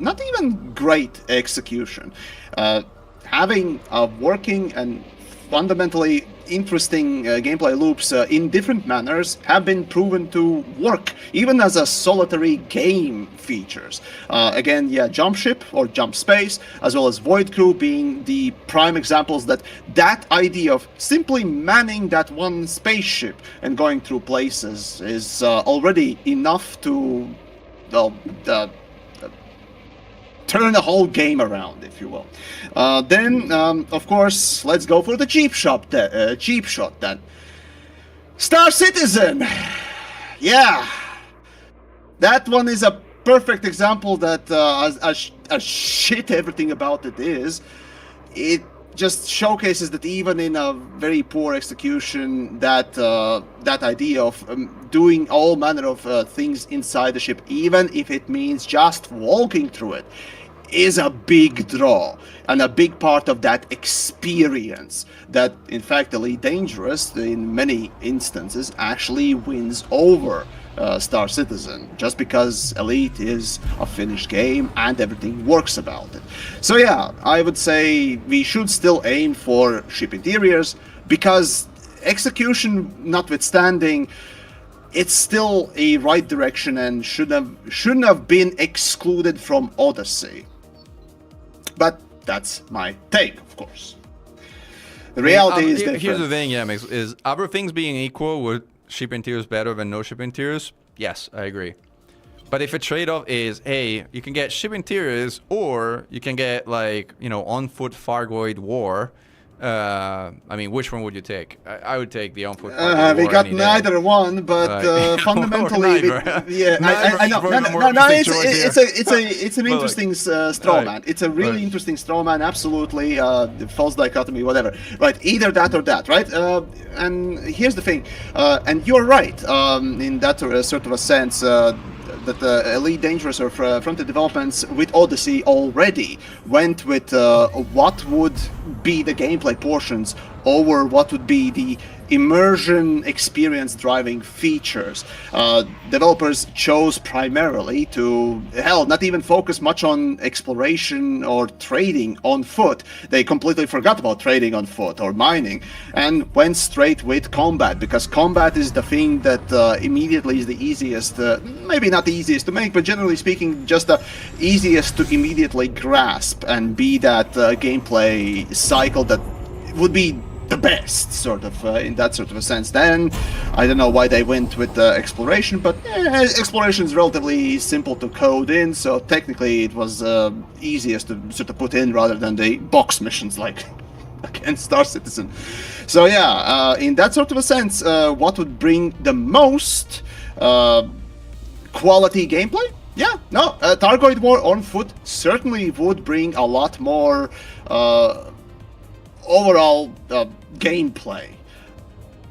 not even great execution, having a working and fundamentally interesting gameplay loops in different manners have been proven to work, even as a solitary game features. Again, yeah, Jump Ship or Jump Space, as well as Void Crew being the prime examples that idea of simply manning that one spaceship and going through places is already enough to, well, turn the whole game around, if you will. Then, of course, let's go for the cheap shot then. Star Citizen! Yeah! That one is a perfect example that, as shit everything about it is, it just showcases that even in a very poor execution, that idea of doing all manner of things inside the ship, even if it means just walking through it, is a big draw and a big part of that experience that, in fact, Elite Dangerous, in many instances, actually wins over Star Citizen, just because Elite is a finished game and everything works about it. So yeah, I would say we should still aim for ship interiors, because execution notwithstanding, it's still a right direction and shouldn't have been excluded from Odyssey. But that's my take, of course. The reality is different.
Here's the thing, Yamiks, is other things being equal, would ship interiors better than no ship interiors? Yes, I agree. But if a trade-off is, hey, you can get ship interiors, or you can get, like, you know, on-foot Fargoid War. I mean, which one would you take? I would take the on-foot Fargoid War.
We got neither one, but fundamentally, yeah, I know. No, it's an interesting straw man. It's a really interesting straw man. Absolutely, the false dichotomy, whatever. Right, either that or that, right? And here's the thing, and you're right in that sort of a sense. That Elite Dangerous or Frontier Developments with Odyssey already went with what would be the gameplay portions over what would be the immersion experience driving features. Developers chose primarily to, hell, not even focus much on exploration or trading on foot. They completely forgot about trading on foot or mining and went straight with combat, because combat is the thing that immediately is the easiest, maybe not the easiest to make, but generally speaking, just the easiest to immediately grasp and be that gameplay cycle that would be the best, sort of, in that sort of a sense. Then I don't know why they went with exploration, but exploration is relatively simple to code in, so technically it was easiest to sort of put in rather than the box missions like against Star Citizen. So yeah, in that sort of a sense, what would bring the most quality gameplay? Yeah, no, Targoid War on foot certainly would bring a lot more overall gameplay,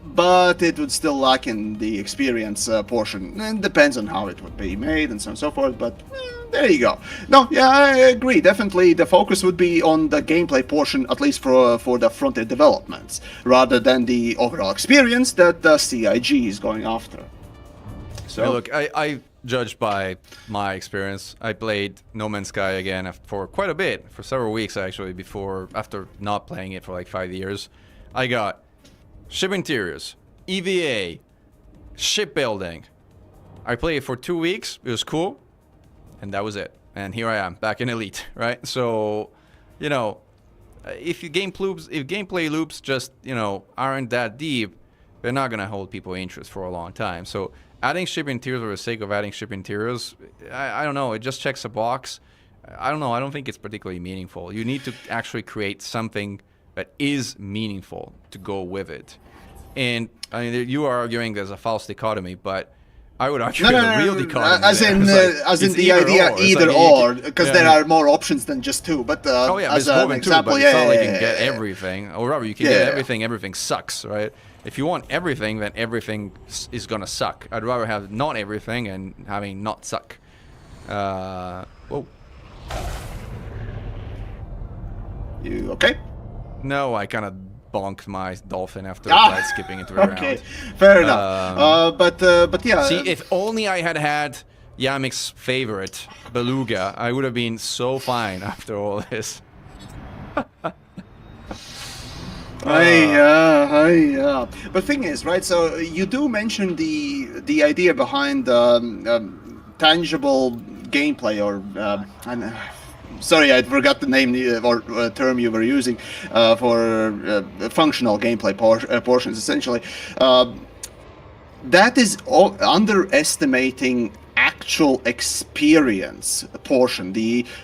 but it would still lack in the experience portion. And depends on how it would be made and so on and so forth, but there you go. No, yeah, I agree. Definitely the focus would be on the gameplay portion, at least for the Frontier developments, rather than the overall experience that the CIG is going after. So
yeah, look, I judged by my experience. I played No Man's Sky again for quite a bit, for several weeks actually, after not playing it for like 5 years. I got ship interiors, EVA, shipbuilding. I played it for 2 weeks. It was cool, and that was it. And here I am, back in Elite, right? So, you know, if gameplay loops just, you know, aren't that deep, they're not gonna hold people interest for a long time. So adding ship interiors for the sake of adding ship interiors, I don't know, it just checks a box. I don't know, I don't think it's particularly meaningful. You need to actually create something that is meaningful to go with it. And I mean, you are arguing there's a false dichotomy, but I would argue there's a real dichotomy.
As in the idea either or, because there are more options than just two. But
oh yeah,
as
it's more
an
than
example,
two, but it's not like you can get everything, or rather, you can get everything. Everything sucks, right? If you want everything, then everything is gonna suck. I'd rather have not everything and having not suck. Whoa.
You okay?
No, I kind of bonked my dolphin after side skipping into the
okay.
ground.
Fair enough. But yeah.
See, if only I had Yamik's favorite, Beluga, I would have been so fine after all this.
But thing is, right? So you do mention the idea behind tangible gameplay, or sorry, I forgot the name or term you were using for functional gameplay portions. Essentially, that is underestimating actual experience portion,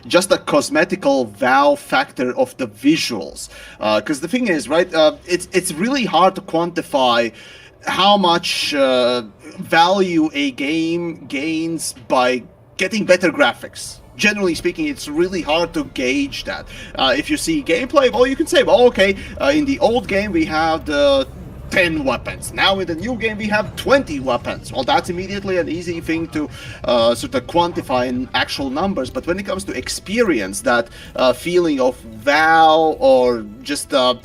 just the cosmetical wow factor of the visuals, because the thing is, right, it's really hard to quantify how much value a game gains by getting better graphics. Generally speaking, it's really hard to gauge that. If you see gameplay, well, you can say, well, okay, in the old game we have the 10 weapons. Now in the new game we have 20 weapons. Well, that's immediately an easy thing to sort of quantify in actual numbers, but when it comes to experience, that feeling of wow, or just the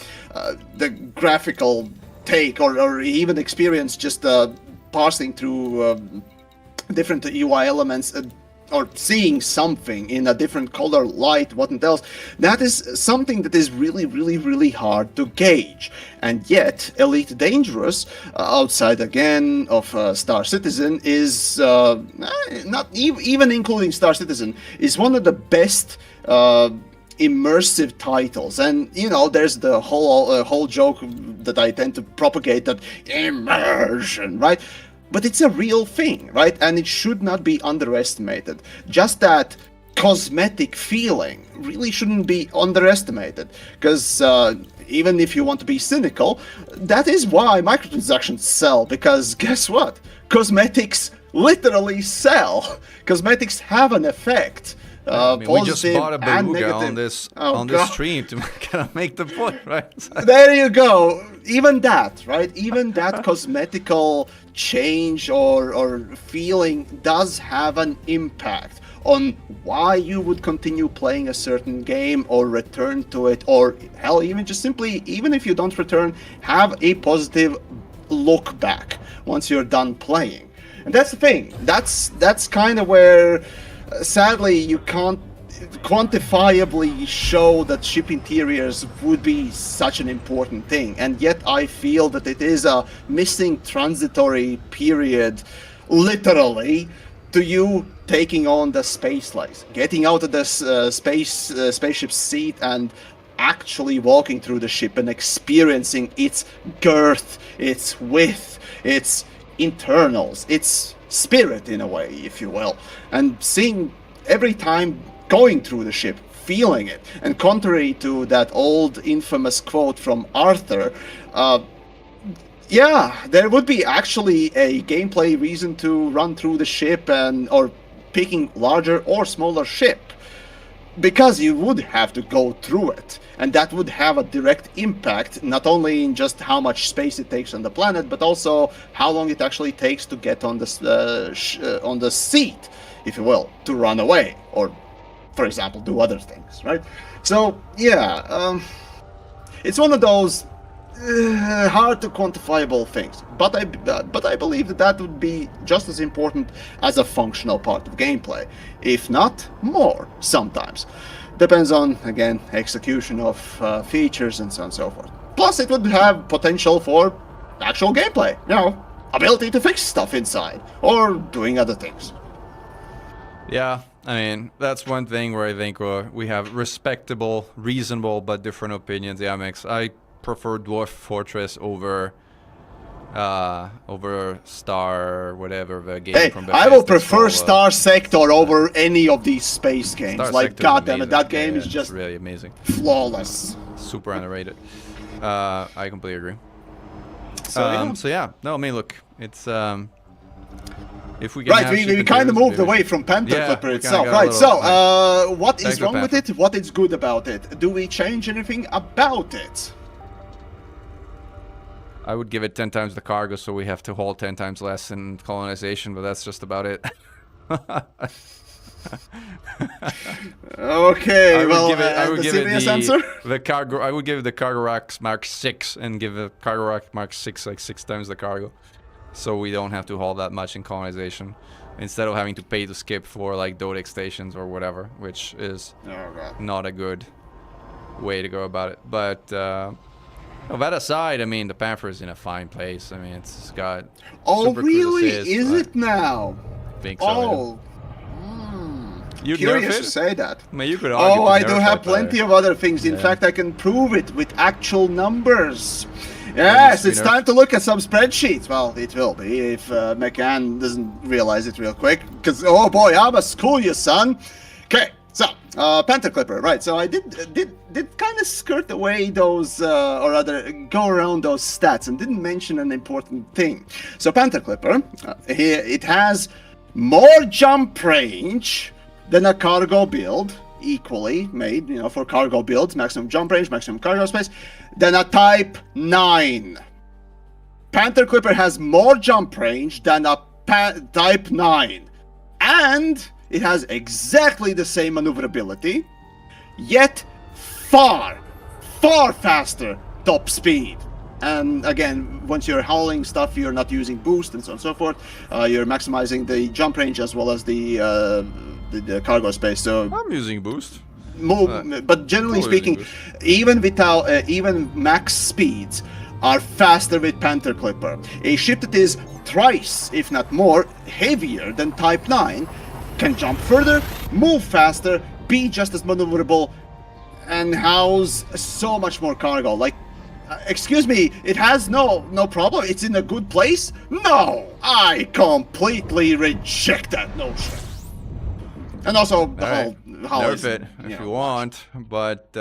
graphical take, or even experience just passing through different UI elements, or seeing something in a different color, light, what else, that is something that is really, really, really hard to gauge. And yet, Elite Dangerous, outside again of Star Citizen, is not even including Star Citizen, is one of the best immersive titles. And you know, there's the whole joke that I tend to propagate, that immersion, right? But it's a real thing, right? And it should not be underestimated. Just that cosmetic feeling really shouldn't be underestimated. Because even if you want to be cynical, that is why microtransactions sell. Because guess what? Cosmetics literally sell. Cosmetics have an effect.
I mean, we just bought a Beluga on this stream to kind of make the point, right?
There you go. Even that, right? Even that cosmetical change or feeling does have an impact on why you would continue playing a certain game or return to it, or hell, even just simply, even if you don't return, have a positive look back once you're done playing. And that's the thing. That's kind of where, sadly, you can't quantifiably show that ship interiors would be such an important thing. And yet I feel that it is a missing transitory period, literally, to you taking on the space lace, getting out of this spaceship seat and actually walking through the ship and experiencing its girth, its width, its internals, its spirit, in a way, if you will, and seeing every time going through the ship, feeling it. And contrary to that old infamous quote from Arthur, yeah, there would be actually a gameplay reason to run through the ship, and or picking larger or smaller ship, because you would have to go through it, and that would have a direct impact not only in just how much space it takes on the planet, but also how long it actually takes to get on the seat, if you will, to run away, or, for example, do other things, right? So yeah, it's one of those hard to quantifiable things, but I believe that would be just as important as a functional part of gameplay, if not more sometimes. Depends on, again, execution of features and so on and so forth. Plus it would have potential for actual gameplay, you know, ability to fix stuff inside or doing other things.
Yeah, I mean, that's one thing where I think we have respectable, reasonable, but different opinions. Yamiks, I prefer Dwarf Fortress over Star, whatever the game from Bethesda.
I will prefer Star Sector over any of these space games.
Star
like,
Sector's
goddamn it,
amazing.
that game is
It's
just
really amazing,
flawless.
super underrated. I completely agree.
So
yeah, no, I mean, look, it's if we can
right, we kind of moved away from Panther Clipper itself. Right, so what is wrong with it? What is good about it? Do we change anything about it?
I would give it 10 times the cargo, so we have to haul 10 times less in colonization, but that's just about it.
Okay,
I would give
serious answer?
the cargo. I would give it the Cargo Rack Mark 6 and give the Cargo Rack Mark 6 like 6 times the cargo, so we don't have to haul that much in colonization, instead of having to pay to skip for like Dodex stations or whatever, which is not a good way to go about it. But that aside, I mean, the Panther is in a fine place. I mean, it's got super
really?
assist,
Is it now?
I think so.
Oh.
You'd
Curious
nerf it?
to say that.
I mean, you could argue
Oh,
to
I
nerf
do
it,
have
but
plenty of other things. In
yeah.
fact, I can prove it with actual numbers. Yes, it's time to look at some spreadsheets. Well, it will be if Mechan doesn't realize it real quick. Because, oh boy, I must school you, son. Okay, so, Panther Clipper, right. So I did kind of skirt away those, or rather, go around those stats and didn't mention an important thing. So Panther Clipper, here it has more jump range than a cargo build, equally made, you know, for cargo builds, maximum jump range, maximum cargo space, than a Type 9. Panther Clipper has more jump range than a Type 9. And it has exactly the same maneuverability, yet far faster top speed. And again, once you're hauling stuff, you're not using boost and so on and so forth. You're maximizing the jump range as well as the cargo space. So
I'm using boost.
But generally speaking, even without even max speeds are faster with Panther Clipper. A ship that is thrice, if not more, heavier than Type 9 can jump further, move faster, be just as maneuverable, and house so much more cargo. Like, excuse me, it has no problem. It's in a good place. No, I completely reject that notion. And also the whole
nerf it if you want, but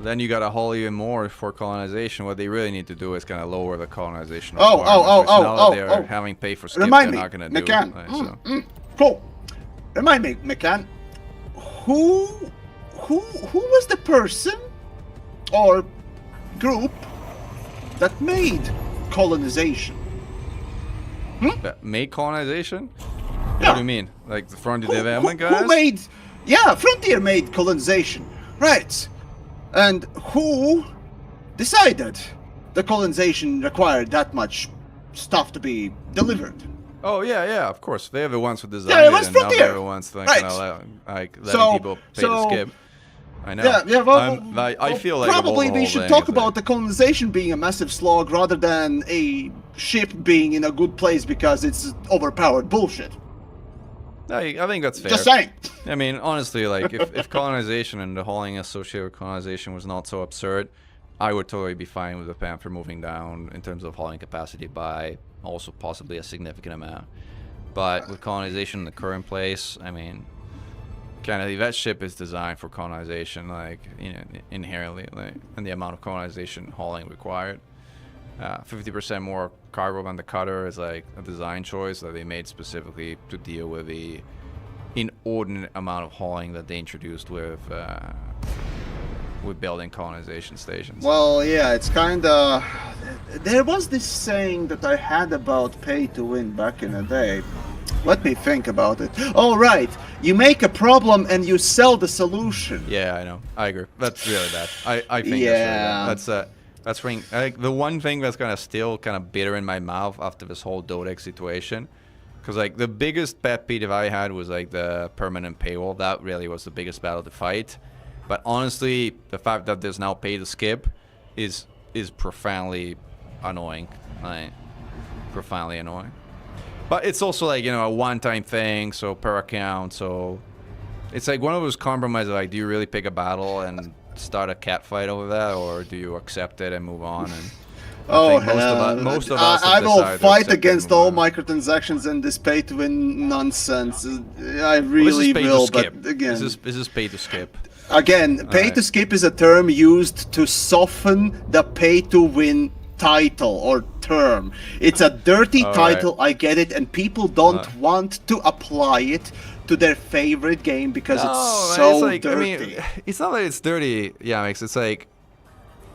then you gotta haul even more for colonization. What they really need to do is kind of lower the colonization. They're having pay for skip.
Remind
they're
me,
not gonna
Mechan.
do it.
Cool. Remind me, Mechan. Who was the person or group that made colonization?
That made colonization? What do you mean? Like the Frontier Development guys?
Who made... Yeah, Frontier made colonization. Right. And who decided the colonization required that much stuff to be delivered?
Oh, yeah, of course. They're the ones who designed
it was
it, and now
Frontier.
they're the ones that
Right.
letting people pay the skip. I know.
Yeah, well,
I feel like
probably we should talk about the colonization being a massive slog rather than a ship being in a good place because it's overpowered bullshit.
I think that's fair.
Just saying.
I mean, honestly, like, if colonization and the hauling associated with colonization was not so absurd, I would totally be fine with the Panther moving down in terms of hauling capacity by also possibly a significant amount. But with colonization in the current place, I mean, kind of that ship is designed for colonization, like, you know, inherently, like, and the amount of colonization hauling required. 50% more cargo than the Cutter is like a design choice that they made specifically to deal with the inordinate amount of hauling that they introduced with building colonization stations.
Well, yeah, it's kind of... There was this saying that I had about pay to win back in the day. Let me think about it. Oh, right. You make a problem and you sell the solution.
Yeah, I know. I agree. That's really bad. I think
Yeah.
that's really bad. Like the one thing that's kind of still kind of bitter in my mouth after this whole Dodex situation, because like the biggest pet peeve I had was like the permanent paywall. That really was the biggest battle to fight. But honestly, the fact that there's now pay to skip is profoundly annoying. Like, profoundly annoying. But it's also like, you know, a one-time thing, so per account, so it's like one of those compromises. Like, do you really pick a battle and start a cat fight over that, or do you accept it and move on? And
Oh,
most of us
I
have
will
decided to
fight
accept
against
and move
all
on.
microtransactions and this pay-to-win nonsense. I really will, but again...
This is pay to skip.
Again, pay-to-skip is a term used to soften the pay-to-win title or term. It's a dirty title, I get it, and people don't want to apply it to their favorite game because it's so
it's like,
dirty.
I mean, it's not that it's dirty, Yamiks. It's like,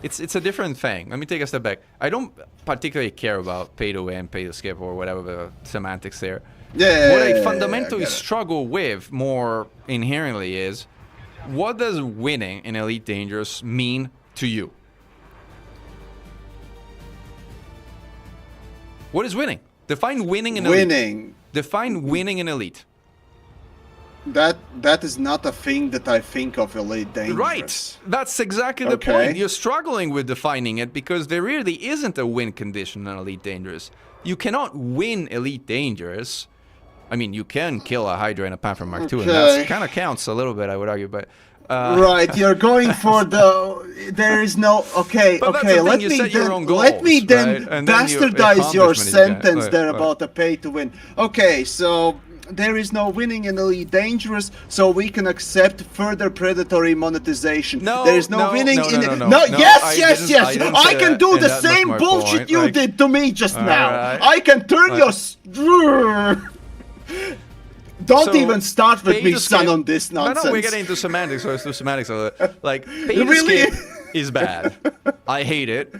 it's a different thing. Let me take a step back. I don't particularly care about pay to win, pay to skip, or whatever the semantics there. What I fundamentally struggle with more inherently is, what does winning in Elite Dangerous mean to you? What is winning? Define winning in Elite. Define winning in Elite.
That is not a thing that I think of Elite Dangerous.
Right. That's exactly the point. You're struggling with defining it because there really isn't a win condition in Elite Dangerous. You cannot win Elite Dangerous. I mean, you can kill a Hydra and a Panther Mark II, and that kind of counts a little bit, I would argue, but...
right, you're going for the... There is no... Okay,
but
let me then bastardize your sentence there about the pay to win. Okay, so... There is no winning in Elite Dangerous, so we can accept further predatory monetization. There is no winning in it. Yes. I can do the same bullshit you did to me just now. I can turn your... Don't even start with me, son, on this nonsense.
No, we're getting into semantics, so let's do semantics. Like, pay to skip is bad. I hate it.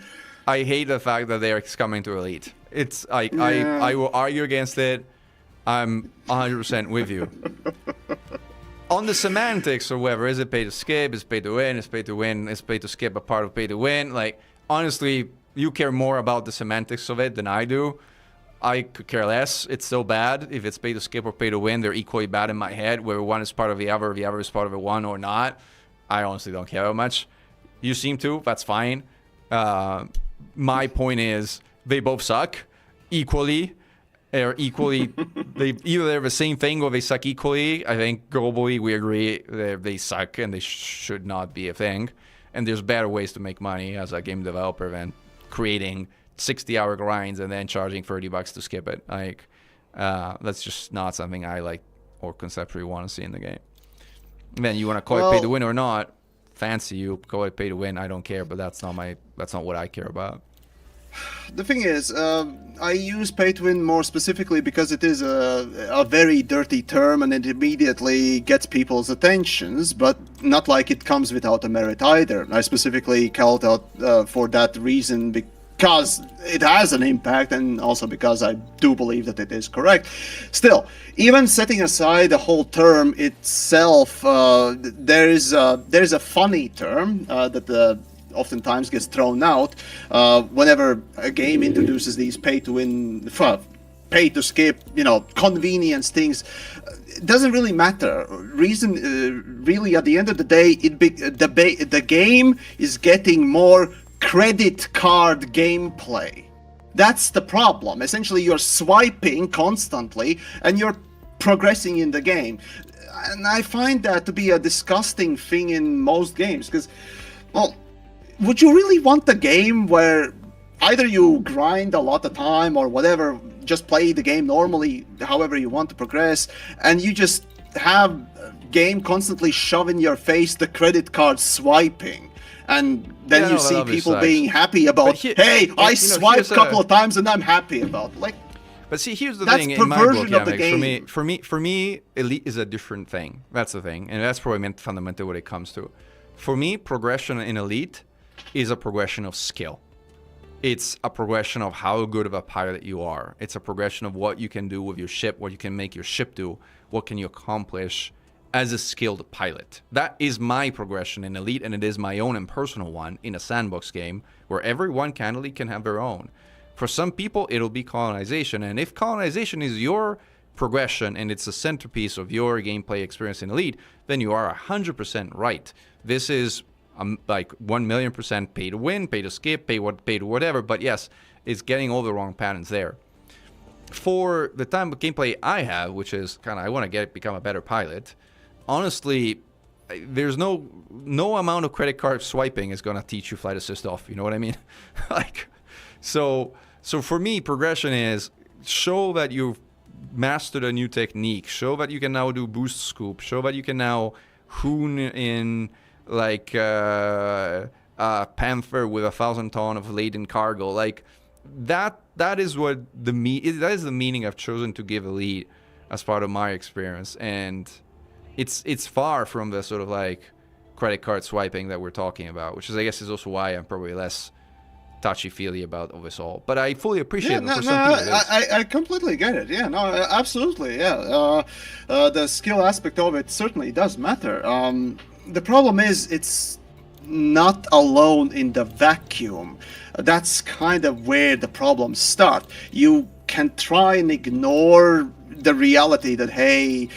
I hate the fact that they're coming to Elite. It's like
Yeah.
I will argue against it. I'm 100% with you. On the semantics or whatever, is it pay to skip? Is it pay to win? Is it pay to win? Is pay to skip a part of pay to win? Like, honestly, you care more about the semantics of it than I do. I could care less. It's so bad. If it's pay to skip or pay to win, they're equally bad in my head, where one is part of the other is part of the one or not. I honestly don't care how much. You seem to. That's fine. My point is, they both suck equally. They're equally, they're the same thing or they suck equally. I think globally we agree they suck and they should not be a thing. And there's better ways to make money as a game developer than creating 60-hour grinds and then charging $30 to skip it. Like, that's just not something I like or conceptually want to see in the game. Then you want to call it pay to win or not? Fancy you, call it pay to win. I don't care, but that's not what I care about.
The thing is, I use pay to win more specifically because it is a very dirty term and it immediately gets people's attentions, but not like it comes without a merit either. I specifically called out for that reason because it has an impact and also because I do believe that it is correct. Still, even setting aside the whole term itself, there is a funny term that oftentimes gets thrown out whenever a game introduces these pay to win, pay to skip, convenience things. It doesn't really matter. Really, at the end of the day, the game is getting more credit card gameplay. That's the problem. Essentially, you're swiping constantly and you're progressing in the game. And I find that to be a disgusting thing in most games because, well, would you really want a game where either you grind a lot of time or whatever, just play the game normally, however you want to progress, and you just have game constantly shove in your face the credit card swiping? And then you see people being happy about, hey, I swiped a couple of times and I'm happy about it. Like,
but see, here's the thing in my book, Yamiks, for me, Elite is a different thing. That's the thing, and that's probably fundamentally what it comes to. For me, progression in Elite is a progression of skill. It's a progression of how good of a pilot you are. It's a progression of what you can do with your ship, what you can make your ship do, what can you accomplish as a skilled pilot. That is my progression in Elite, and it is my own impersonal one in a sandbox game where everyone candidly can have their own. For some people, it'll be colonization, and if colonization is your progression and it's a centerpiece of your gameplay experience in Elite, then you are 100% right. This is like 1,000,000% pay to win, pay to skip, pay to whatever, but yes, it's getting all the wrong patterns there. For the time of gameplay I have, which is kind of, I want to become a better pilot, honestly, there's no amount of credit card swiping is going to teach you flight assist off, you know what I mean? Like, so for me, progression is show that you've mastered a new technique, show that you can now do boost scoop, show that you can now hoon in like Panther with 1,000 ton of laden cargo. Like that is what that is the meaning I've chosen to give Elite as part of my experience, and it's far from the sort of like credit card swiping that we're talking about, which is, I guess, is also why I'm probably less touchy-feely about all this all. But I fully appreciate it. For some people,
I completely get it. Yeah, no, absolutely. Yeah, the skill aspect of it certainly does matter. The problem is it's not alone in the vacuum. That's kind of where the problems start. You can try and ignore the reality that, hey,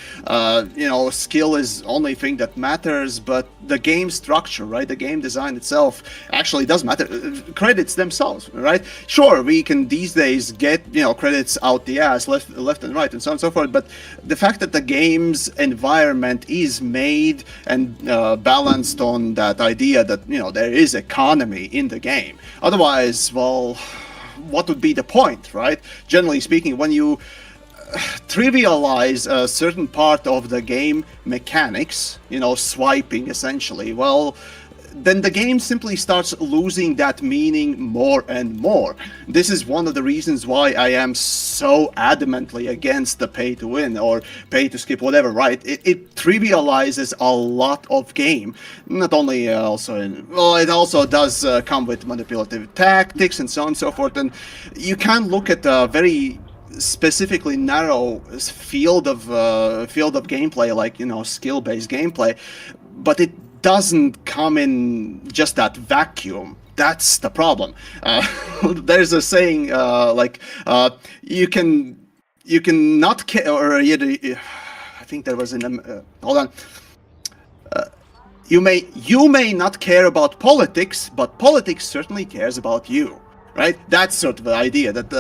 skill is only thing that matters, but the game structure, right, the game design itself actually does matter. Credits themselves, right? Sure, we can these days get, credits out the ass, left and right, and so on and so forth, but the fact that the game's environment is made and balanced on that idea that, there is economy in the game. Otherwise, well, what would be the point, right? Generally speaking, when you trivialize a certain part of the game mechanics, swiping essentially, well, then the game simply starts losing that meaning more and more. This is one of the reasons why I am so adamantly against the pay to win or pay to skip, whatever, right? It trivializes a lot of game. Not only it also does come with manipulative tactics and so on and so forth. And you can look at a very specifically narrow field of gameplay, like, skill-based gameplay, but it doesn't come in just that vacuum. That's the problem. There's a saying you can not care, or I think there was hold on. You may not care about politics, but politics certainly cares about you. Right, that's sort of the idea that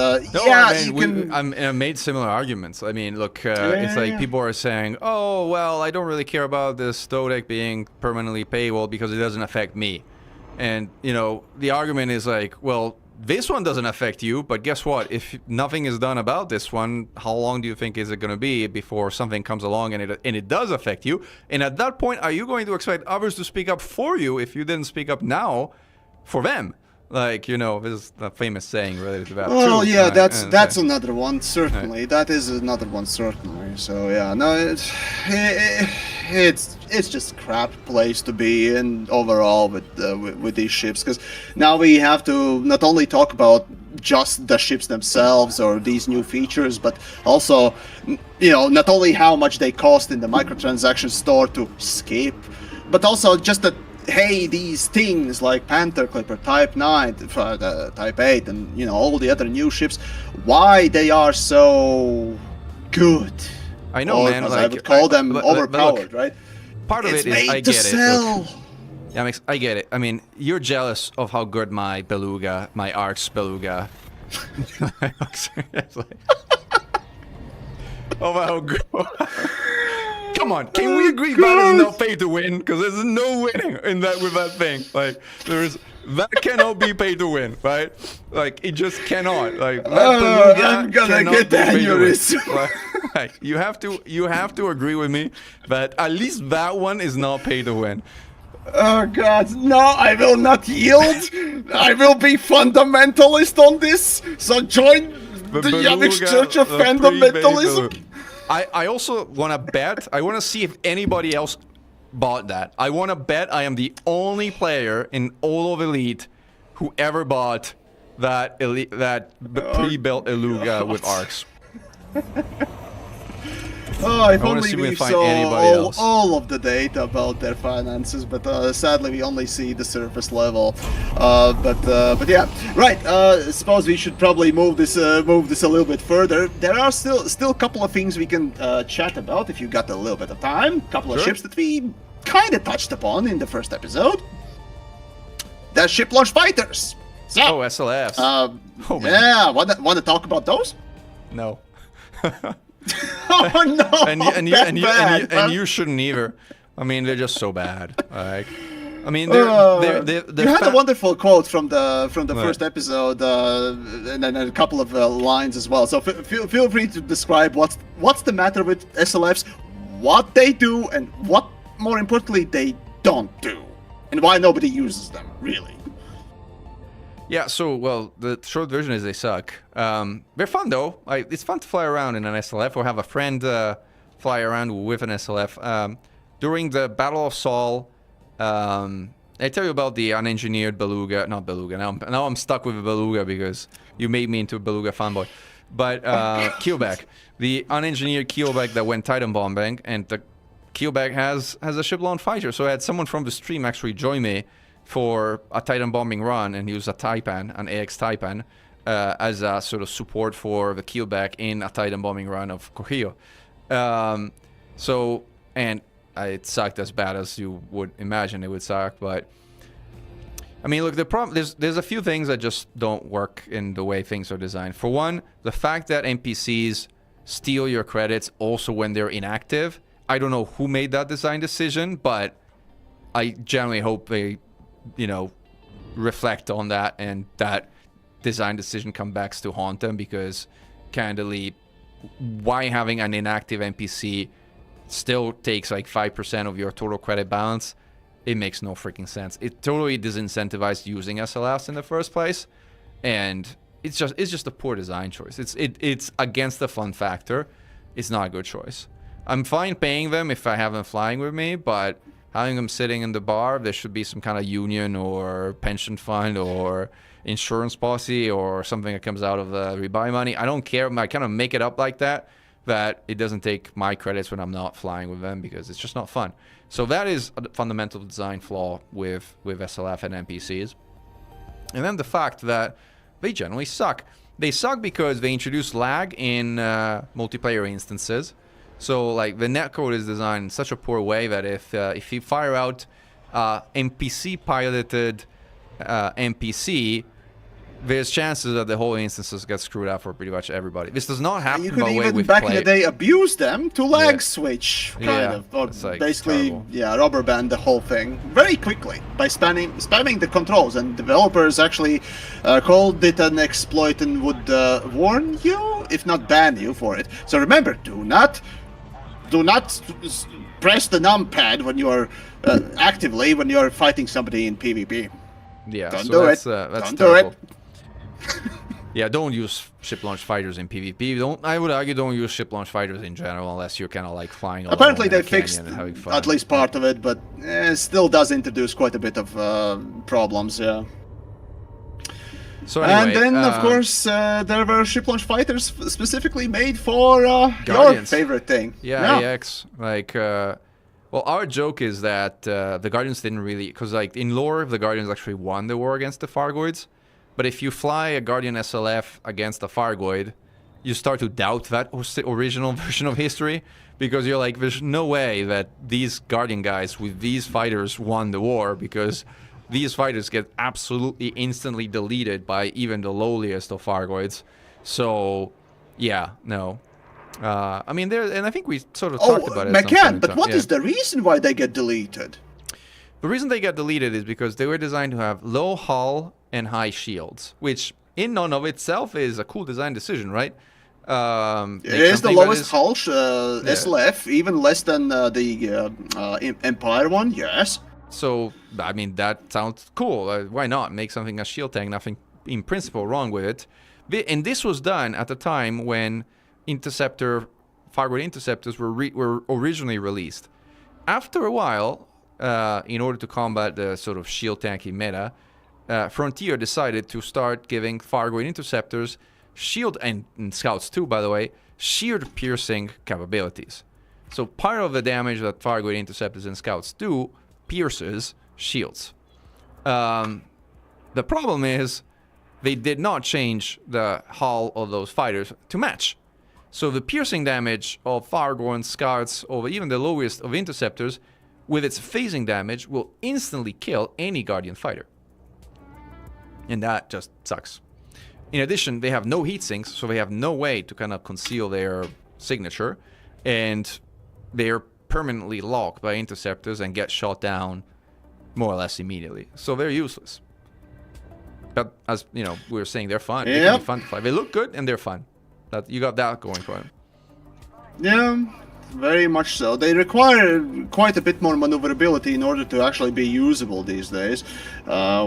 I made similar arguments. I mean, look, it's like people are saying, "Oh, well, I don't really care about this Stoic being permanently paywall because it doesn't affect me," and the argument is like, "Well, this one doesn't affect you, but guess what? If nothing is done about this one, how long do you think is it going to be before something comes along and it does affect you? And at that point, are you going to expect others to speak up for you if you didn't speak up now for them?" Like, this is a famous saying related to that.
Well,
too,
yeah,
right?
that's another one, certainly. Right. That is another one, certainly. So, yeah, no, it's just crap place to be in overall with these ships, because now we have to not only talk about just the ships themselves or these new features, but also, not only how much they cost in the microtransaction store to skip, but also just that, hey, these things like Panther Clipper, Type 9, Type 8, and all the other new ships, why they are so good.
I know, man.
Like, I would call them overpowered,
but look,
right?
Part of
it's
it is, I get
sell.
it. Yamiks, I get it. I mean, you're jealous of how good my Beluga, my Arcs Beluga. Oh, how good. Come on, can we agree that is not pay to win? Because there's no winning in that with that thing. Like, that cannot be pay to win, right? Like, it just cannot. Like,
I'm gonna get the aneurysm.
Like, you have to agree with me that at least that one is not pay to win.
Oh God, no! I will not yield. I will be fundamentalist on this. So join the Yamiks Church of Fundamentalism.
I also want to bet. I want to see if anybody else bought that. I want to bet I am the only player in all of Elite who ever bought that pre-built Beluga with arcs.
Oh, if only
see
we
find
saw
anybody else.
all of the data about their finances, but sadly we only see the surface level. But yeah, right. Suppose we should probably move this a little bit further. There are still a couple of things we can chat about if you got a little bit of time. Couple of ships that we kind of touched upon in the first episode. The ship launch fighters. So,
SLFs.
Yeah, want to talk about those?
No.
Oh no!
And you shouldn't either. I mean, they're just so bad. Like, I mean, they're
you had a wonderful quote from the first episode, and then a couple of lines as well. So feel free to describe what's the matter with SLFs, what they do, and what, more importantly, they don't do, and why nobody uses them really.
Yeah, so, well, the short version is they suck. They're fun, though. It's fun to fly around in an SLF or have a friend fly around with an SLF. During the Battle of Sol, I tell you about the unengineered Beluga. Not Beluga. Now I'm stuck with a Beluga because you made me into a Beluga fanboy. But Keelback. The unengineered Keelback that went Titan bombing, and the Keelback has a ship-launch fighter. So I had someone from the stream actually join me for a Titan bombing run, and use a Taipan, an AX Taipan, as a sort of support for the Keelback in a Titan bombing run of Correo. It sucked as bad as you would imagine it would suck, but I mean, look, the problem there's a few things that just don't work in the way things are designed. For one, the fact that NPCs steal your credits also when they're inactive. I don't know who made that design decision, but I generally hope they reflect on that and that design decision comes back to haunt them, because candidly, why having an inactive NPC still takes like 5% of your total credit balance it makes no freaking sense. It totally disincentivized using SLFs in the first place, and it's just a poor design choice. It's against the fun factor. It's not a good choice. I'm fine paying them if I have them flying with me, but having them sitting in the bar, there should be some kind of union or pension fund or insurance policy or something that comes out of the rebuy money. I don't care. I kind of make it up like that it doesn't take my credits when I'm not flying with them, because it's just not fun. So that is a fundamental design flaw with SLF and NPCs. And then the fact that they generally suck. They suck because they introduce lag in multiplayer instances. So like the netcode is designed in such a poor way that if you fire out NPC piloted NPC, there's chances that the whole instances get screwed up for pretty much everybody. This does not happen.
You could
by the way
even
we've
back
played.
in the day abuse them to lag switch, kind of, or
it's, like,
basically,
terrible.
rubber band the whole thing very quickly by spamming the controls. And developers actually called it an exploit and would warn you, if not ban you for it. So remember, do not press the numpad when you are actively when you are fighting somebody in PvP.
Yeah,
Don't
so
do
that's,
it.
That's
Don't
terrible.
do it.
Yeah, don't use ship launch fighters in PvP. I would argue don't use ship launch fighters in general unless you're kind of like flying alone
Apparently
in
they
a canyon
fixed
and having fun.
at least part of it, but still does introduce quite a bit of problems, yeah.
So anyway,
And then, of course, there were ship launch fighters specifically made for your
Guardians.
favorite thing.
Yeah, AX. Like, well, our joke is that the Guardians didn't really, because like in lore, the Guardians actually won the war against the Fargoids. But if you fly a Guardian SLF against a Fargoid, you start to doubt that original version of history, because you're like, there's no way that these Guardian guys with these fighters won the war, because these fighters get absolutely instantly deleted by even the lowliest of Fargoids. So, yeah, no. I mean, there, and I think we sort of talked about it.
Mechan, but what is the reason why they get deleted?
The reason they get deleted is because they were designed to have low hull and high shields, which in and of itself is a cool design decision, right?
It is the lowest hull SLF, even less than the Empire one, yes.
So, I mean, that sounds cool. Why not make something a shield tank? Nothing in principle wrong with it. And this was done at a time when Fargoid interceptors were originally released. After a while, in order to combat the sort of shield tanky meta, Frontier decided to start giving Fargoid interceptors shield, and scouts too, by the way, shield piercing capabilities. So part of the damage that Fargoid interceptors and scouts do pierces shields. The problem is they did not change the hull of those fighters to match. So the piercing damage of Fargoid scouts, or even the lowest of interceptors, with its phasing damage, will instantly kill any Guardian fighter. And that just sucks. In addition, they have no heat sinks, so they have no way to kind of conceal their signature, and they're permanently locked by interceptors and get shot down more or less immediately. So they're useless. But as you know, we were saying, they're fun. They can be fun to fly. They look good and they're fun. You got that going for them.
Yeah, very much so. They require quite a bit more maneuverability in order to actually be usable these days,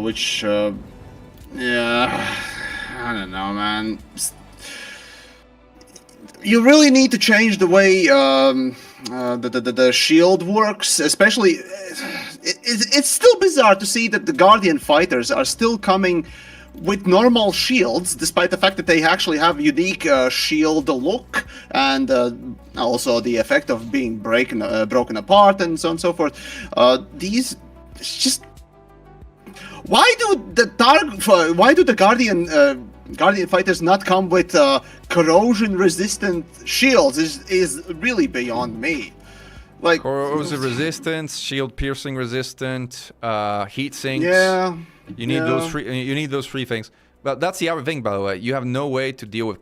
which, yeah, I don't know, man. You really need to change the way the shield works, especially. It's still bizarre to see that the Guardian fighters are still coming with normal shields, despite the fact that they actually have unique shield look, and also the effect of being broken apart and so on and so forth. These just why do the Guardian fighters not come with corrosion resistant shields is really beyond me. Like
corrosion resistance, shield piercing resistant, heat sinks.
Yeah.
You need those three things. But that's the other thing, by the way. You have no way to deal with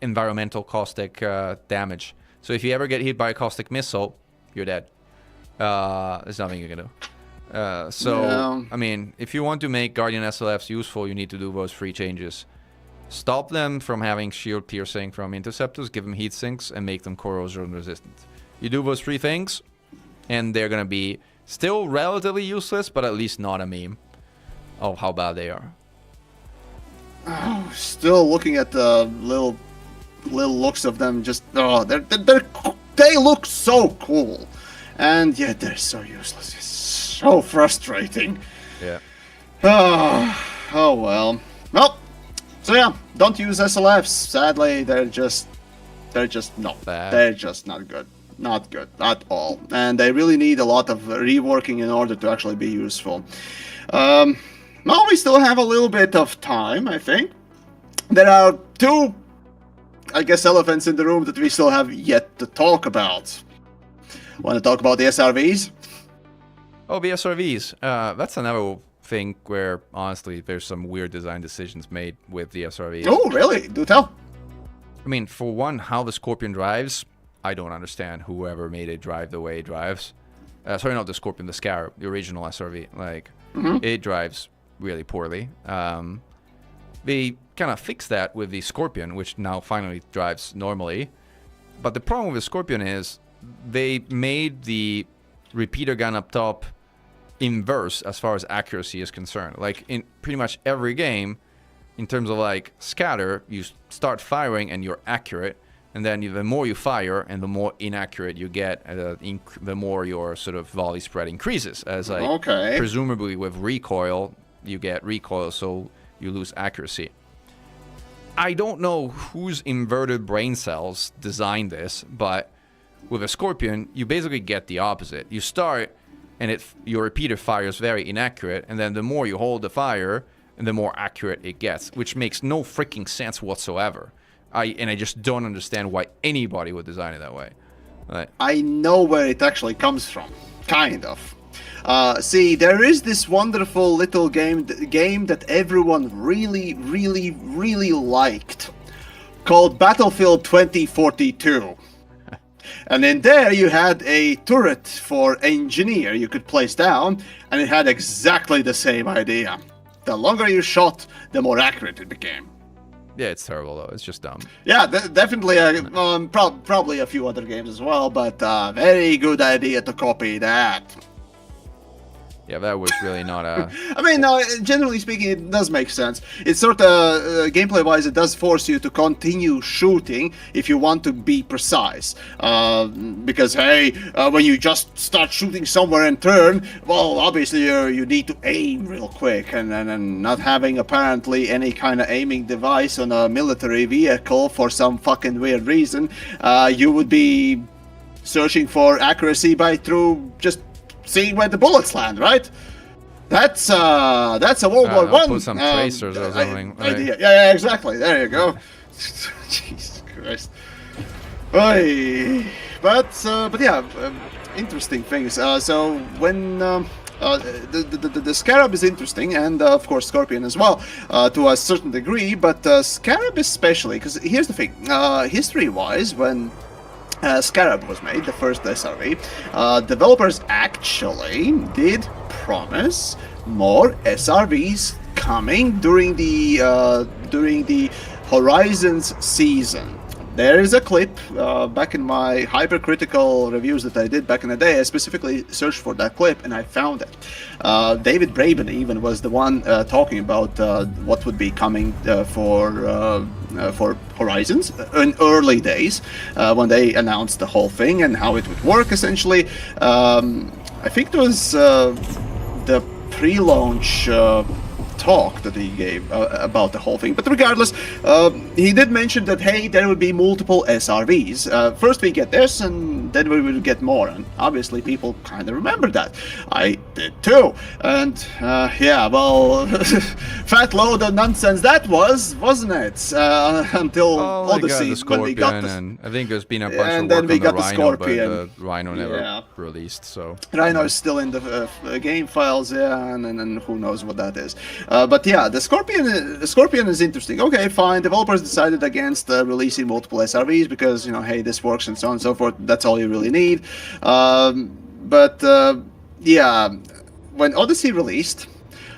environmental caustic damage. So if you ever get hit by a caustic missile, you're dead. There's nothing you can do. I mean, if you want to make Guardian SLFs useful, you need to do those three changes. Stop them from having shield piercing from interceptors, give them heat sinks, and make them corrosion resistant. You do those three things, and they're going to be Still relatively useless, but at least not a meme of how bad they are.
Still looking at the little looks of them, just they look so cool, and yet they're so useless. It's so frustrating.
Yeah.
Oh well. Well, so yeah, don't use SLFs. Sadly, they're just not
bad.
They're just not good. Not good at all. And they really need a lot of reworking in order to actually be useful. Well, we still have a little bit of time, I think. There are two, I guess, elephants in the room that we still have yet to talk about. Want to talk about the SRVs?
Oh, the SRVs. That's another thing where, honestly, there's some weird design decisions made with the SRVs.
Oh, really? Do tell.
I mean, for one, how the Scorpion drives, I don't understand whoever made it drive the way it drives. Sorry, not the Scorpion, the Scarab, the original SRV. Like, it drives really poorly. They kind of fixed that with the Scorpion, which now finally drives normally. But the problem with the Scorpion is they made the repeater gun up top inverse as far as accuracy is concerned. Like, in pretty much every game, in terms of like scatter, you start firing and you're accurate, and then the more you fire and the more inaccurate you get, the more your sort of volley spread increases. As like, presumably with recoil, you get recoil, so you lose accuracy. I don't know whose inverted brain cells designed this, but with a Scorpion, you basically get the opposite. You start, and your repeater fires very inaccurate, and then the more you hold the fire, and the more accurate it gets, which makes no freaking sense whatsoever. I just don't understand why anybody would design it that way. Right.
I know where it actually comes from, kind of. See, there is this wonderful little game that everyone really, really, really liked, called Battlefield 2042. And in there you had a turret for engineer you could place down, and it had exactly the same idea. The longer you shot, the more accurate it became.
Yeah, it's terrible though. It's just dumb.
Yeah, definitely. Probably a few other games as well, but very good idea to copy that.
Yeah, that was really not a...
I mean, generally speaking, it does make sense. It's sort of, gameplay-wise, it does force you to continue shooting if you want to be precise. Because, hey, when you just start shooting somewhere and turn, well, obviously you need to aim real quick. And not having, apparently, any kind of aiming device on a military vehicle for some fucking weird reason, you would be searching for accuracy through just seeing where the bullets land, right? That's a World War One.
Put some tracers or something.
Idea. Yeah, exactly. There you go. Jesus Christ. Oy. But yeah, interesting things. So when the Scarab is interesting, and of course Scorpion as well, to a certain degree. But Scarab especially, because here's the thing: history-wise, when Scarab was made, the first SRV, developers actually did promise more SRVs coming during the Horizons season. There is a clip back in my hypercritical reviews that I did back in the day. I specifically searched for that clip and I found it. David Braben even was the one talking about what would be coming for Horizons in early days when they announced the whole thing and how it would work essentially. I think it was the pre-launch talk that he gave about the whole thing. But regardless, he did mention that, hey, there will be multiple SRVs. First we get this, and then we will get more. And obviously people kind of remember that. I did too. And yeah, well, fat load of nonsense that was, wasn't it? Until Odyssey, when we got the
and I think there's been a bunch of
and
work
then we
on
got
the
the
Rhino,
Scorpion.
but the Rhino never released. So
Rhino is still in the game files, yeah, and who knows what that is. But yeah, the Scorpion is interesting. Okay, fine. Developers decided against releasing multiple SRVs because, you know, hey, this works and so on and so forth. That's all you really need. But yeah, when Odyssey released,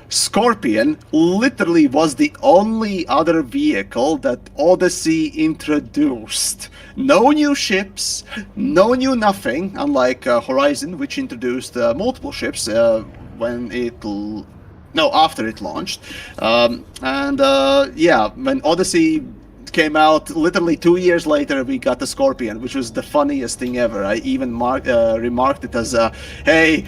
Scorpion literally was the only other vehicle that Odyssey introduced. no new ships, no new nothing, unlike Horizon, which introduced multiple ships when after it launched. Yeah, when Odyssey came out, literally 2 years later, we got the Scorpion, which was the funniest thing ever. I even remarked it as, hey,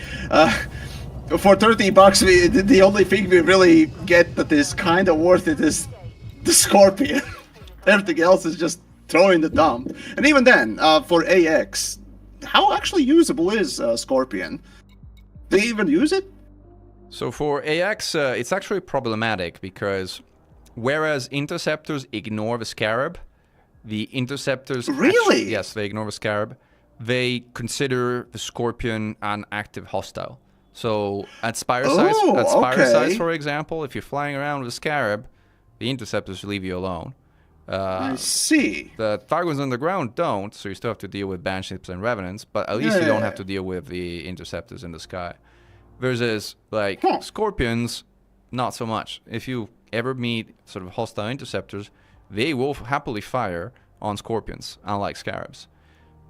for $30, the only thing we really get that is kind of worth it is the Scorpion. Everything else is just throw in the dump. And even then, for AX, how actually usable is Scorpion? Do you even use it?
So for AX, it's actually problematic because whereas interceptors ignore the Scarab, the interceptors...
Really?
Yes, they ignore the Scarab. They consider the Scorpion an active hostile. So at Spire size, for example, if you're flying around with a Scarab, the interceptors leave you alone.
I see.
The Targons on the ground don't, so you still have to deal with Banships and Revenants, but at least you don't have to deal with the interceptors in the sky. Versus, like, Scorpions, not so much. If you ever meet sort of hostile interceptors, they will happily fire on Scorpions, unlike Scarabs.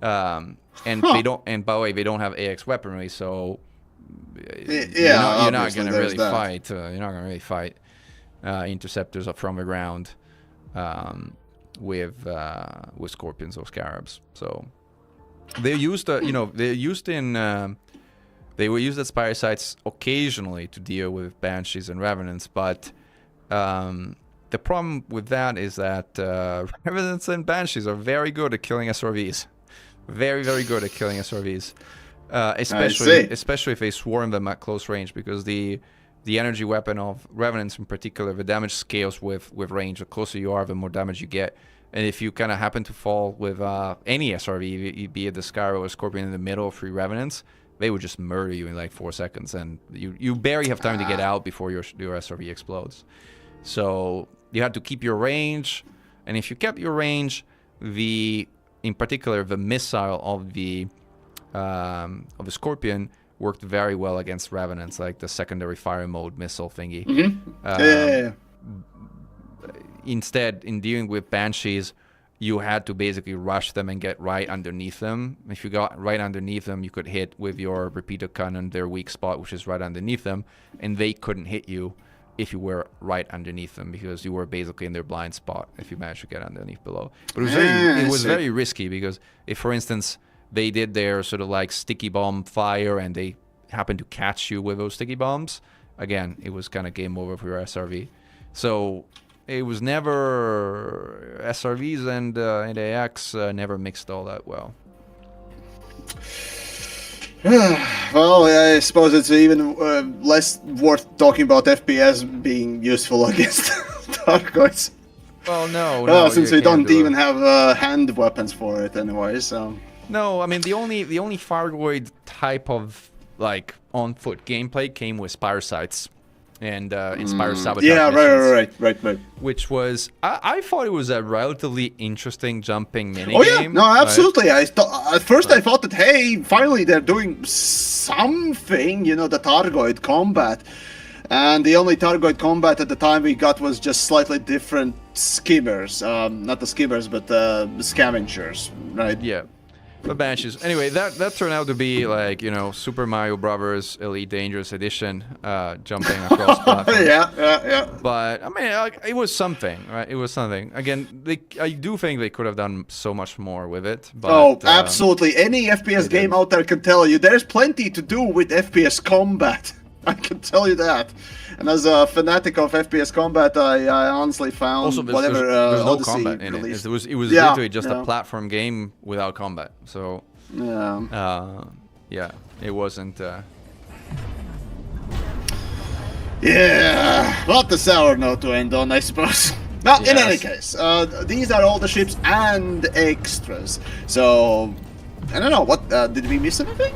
And they don't. And by the way, they don't have AX weaponry, so you're not gonna really fight. You're not gonna really fight interceptors up from the ground with Scorpions or Scarabs. So they're used. They're used in. They were used at Spire sites occasionally to deal with Banshees and Revenants, but the problem with that is that Revenants and Banshees are very good at killing SRVs. Very, very good at killing SRVs. Especially if they swarm them at close range, because the energy weapon of Revenants in particular, the damage scales with range. The closer you are, the more damage you get. And if you kind of happen to fall with any SRV, be it the Skyro or Scorpion in the middle of 3 Revenants, they would just murder you in like 4 seconds, and you barely have time to get out before your SRV explodes. So you had to keep your range, and if you kept your range, in particular the missile of the Scorpion worked very well against Revenants, like the secondary fire mode missile thingy. Instead, in dealing with Banshees, you had to basically rush them and get right underneath them. If you got right underneath them, you could hit with your repeater cannon their weak spot, which is right underneath them, and they couldn't hit you if you were right underneath them, because you were basically in their blind spot if you managed to get underneath below. But it was very risky, because if, for instance, they did their sort of like sticky bomb fire and they happened to catch you with those sticky bombs, again, it was kind of game over for your SRV. So it was never... SRVs and AX never mixed all that well.
Well, I suppose it's even less worth talking about FPS being useful against Targoids.
Well, no,
since we don't even have hand weapons for it anyway, so...
No, I mean, the only Thargoid type of, like, on-foot gameplay came with Spire sites and Inspire Sabotage missions. Right. Which was... I thought it was a relatively interesting jumping minigame.
Oh, yeah. No, absolutely. Right? At first I thought that, hey, finally they're doing something, the Thargoid combat. And the only Thargoid combat at the time we got was just slightly different skimmers. Not the skimmers, but the scavengers, right?
Yeah. The Banshees. Anyway, that turned out to be like, Super Mario Brothers Elite Dangerous Edition, jumping across platforms.
Yeah.
But, I mean, it was something, right? It was something. Again, I do think they could have done so much more with it. But,
absolutely. Any FPS game out there can tell you there's plenty to do with FPS combat. I can tell you that. And as a fanatic of FPS combat, I honestly found
also, there's no combat in it. It was literally just a platform game without combat. So it wasn't.
Not the sour note to end on, I suppose. Well, in any case, these are all the ships and extras. So I don't know. What did we miss anything?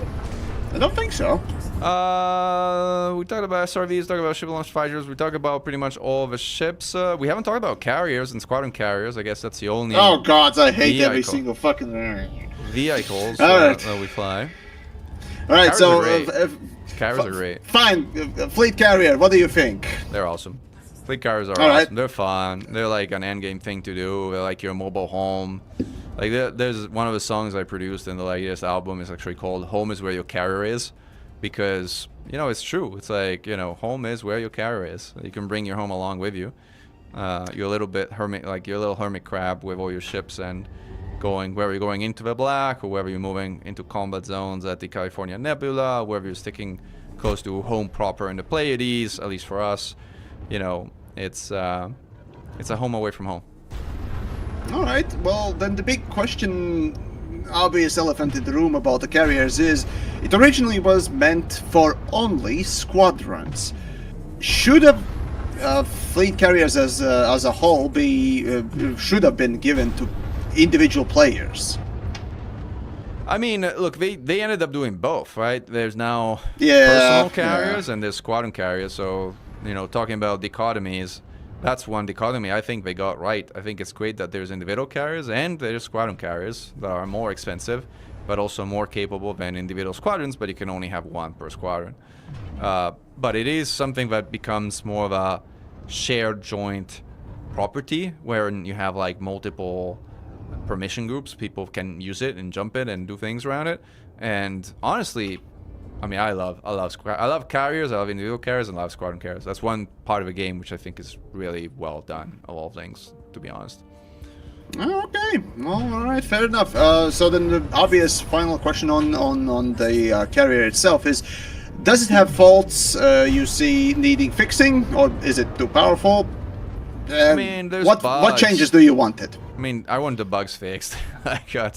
I don't think so.
We talked about SRVs, talked about ship launched fighters, we talked about pretty much all of the ships. We haven't talked about carriers and squadron carriers. I guess that's the only...
Oh gods, I hate every single fucking...
vehicles that we fly.
Alright, so...
Carriers are great.
Fine, fleet carrier, what do you think?
They're awesome. Fleet carriers are awesome. They're fun. They're like an endgame thing to do. They're like your mobile home. Like there's one of the songs I produced in the latest album is actually called "Home is Where Your Carrier Is," because it's true. It's like home is where your carrier is. You can bring your home along with you. You're a little bit hermit, like you're a little hermit crab with all your ships and whether you're going into the black or whether you're moving into combat zones at the California Nebula, whether you're sticking close to home proper in the Pleiades. At least for us, it's a home away from home.
All right. Well, then the big question, obvious elephant in the room about the carriers is, it originally was meant for only squadrons. Should have fleet carriers as a whole should have been given to individual players?
I mean, look, they ended up doing both, right? There's now
Yeah,
personal carriers and there's squadron carriers. So, talking about dichotomies, that's one dichotomy I think they got right. I think it's great that there's individual carriers and there's squadron carriers that are more expensive, but also more capable than individual squadrons, but you can only have one per squadron. But it is something that becomes more of a shared joint property, where you have like multiple permission groups. People can use it and jump it and do things around it. And honestly, I mean, I love carriers, I love individual carriers, and I love squadron carriers. That's one part of the game which I think is really well done, of all things, to be honest.
Okay, well, all right, fair enough. So then the obvious final question on the carrier itself is, does it have faults you see needing fixing, or is it too powerful?
I mean, there's
what
bugs.
changes do you want it?
I mean, I want the bugs fixed. I got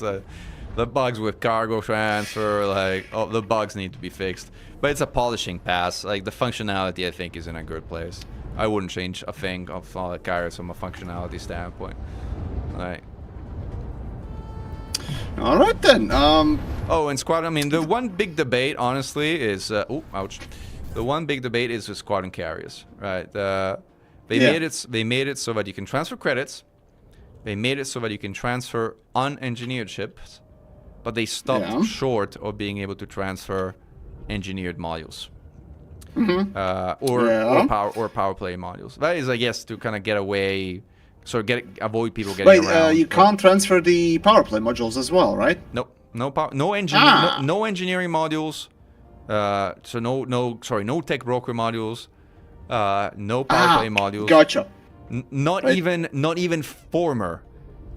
the bugs with cargo transfer, the bugs need to be fixed. But it's a polishing pass. Like, the functionality, I think, is in a good place. I wouldn't change a thing of all the carriers from a functionality standpoint. Right.
All right then.
Oh, and squadron. I mean, the one big debate, honestly, is ouch. The one big debate is with squadron carriers, right? They made it so that you can transfer credits. They made it so that you can transfer unengineered ships, but they stopped short of being able to transfer engineered modules. Or power play modules. That is, I guess, to kind of get away. So avoid people getting around.
You can't transfer the power play modules as well, right?
Nope. No engineering modules. No tech broker modules. No power play modules.
Gotcha.
Not even former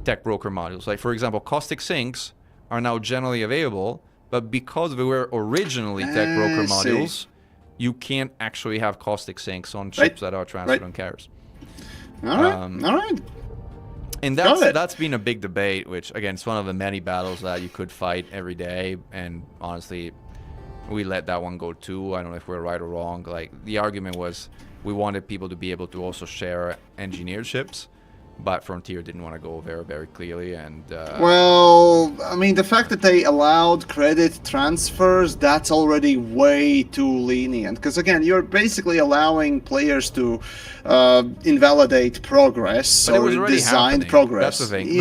tech broker modules. Like, for example, caustic sinks are now generally available, but because they were originally tech broker modules, you can't actually have caustic sinks on ships that are transferred on carriers.
All right.
And that's been a big debate, which, again, it's one of the many battles that you could fight every day. And honestly, we let that one go too. I don't know if we're right or wrong. Like, the argument was we wanted people to be able to also share engineered ships, but Frontier didn't want to go there very clearly. And
well, I mean, the fact that they allowed credit transfers, that's already way too lenient. Because again, you're basically allowing players to invalidate progress or designed progress.
That's the thing.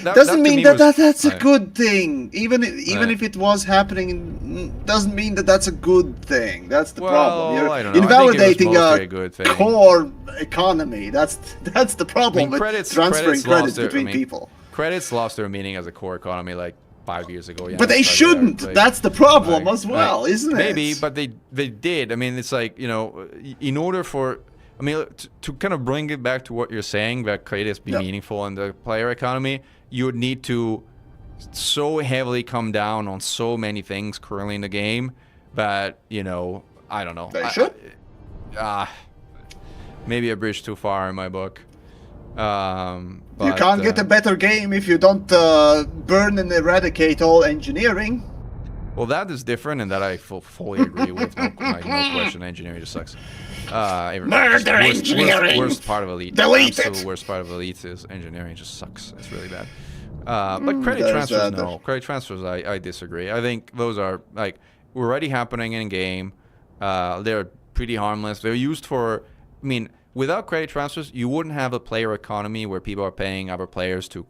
Doesn't mean that's a good thing. Even if it was happening, doesn't mean that that's a good thing. That's the problem. You're invalidating a good thing. Core economy. That's the problem with transferring credits between people.
Credits lost their meaning as a core economy like 5 years ago.
But they shouldn't. That's the problem as well, isn't it?
Maybe, but they did. I mean, it's like, in order for... I mean, to kind of bring it back to what you're saying, that credits be meaningful in the player economy, you would need to so heavily come down on so many things currently in the game that, I don't know.
They should.
Maybe a bridge too far in my book.
You can't get a better game if you don't burn and eradicate all engineering.
Well, that is different, and that I fully agree with. No question, engineering just sucks.
Murder engineering!
Worst part of Elite.
Delete
Absolute
it!
Worst part of Elite is engineering just sucks. It's really bad. But credit transfers, no. Credit transfers, I disagree. I think those are, already happening in-game. They're pretty harmless. They're used for... I mean, without credit transfers, you wouldn't have a player economy where people are paying other players to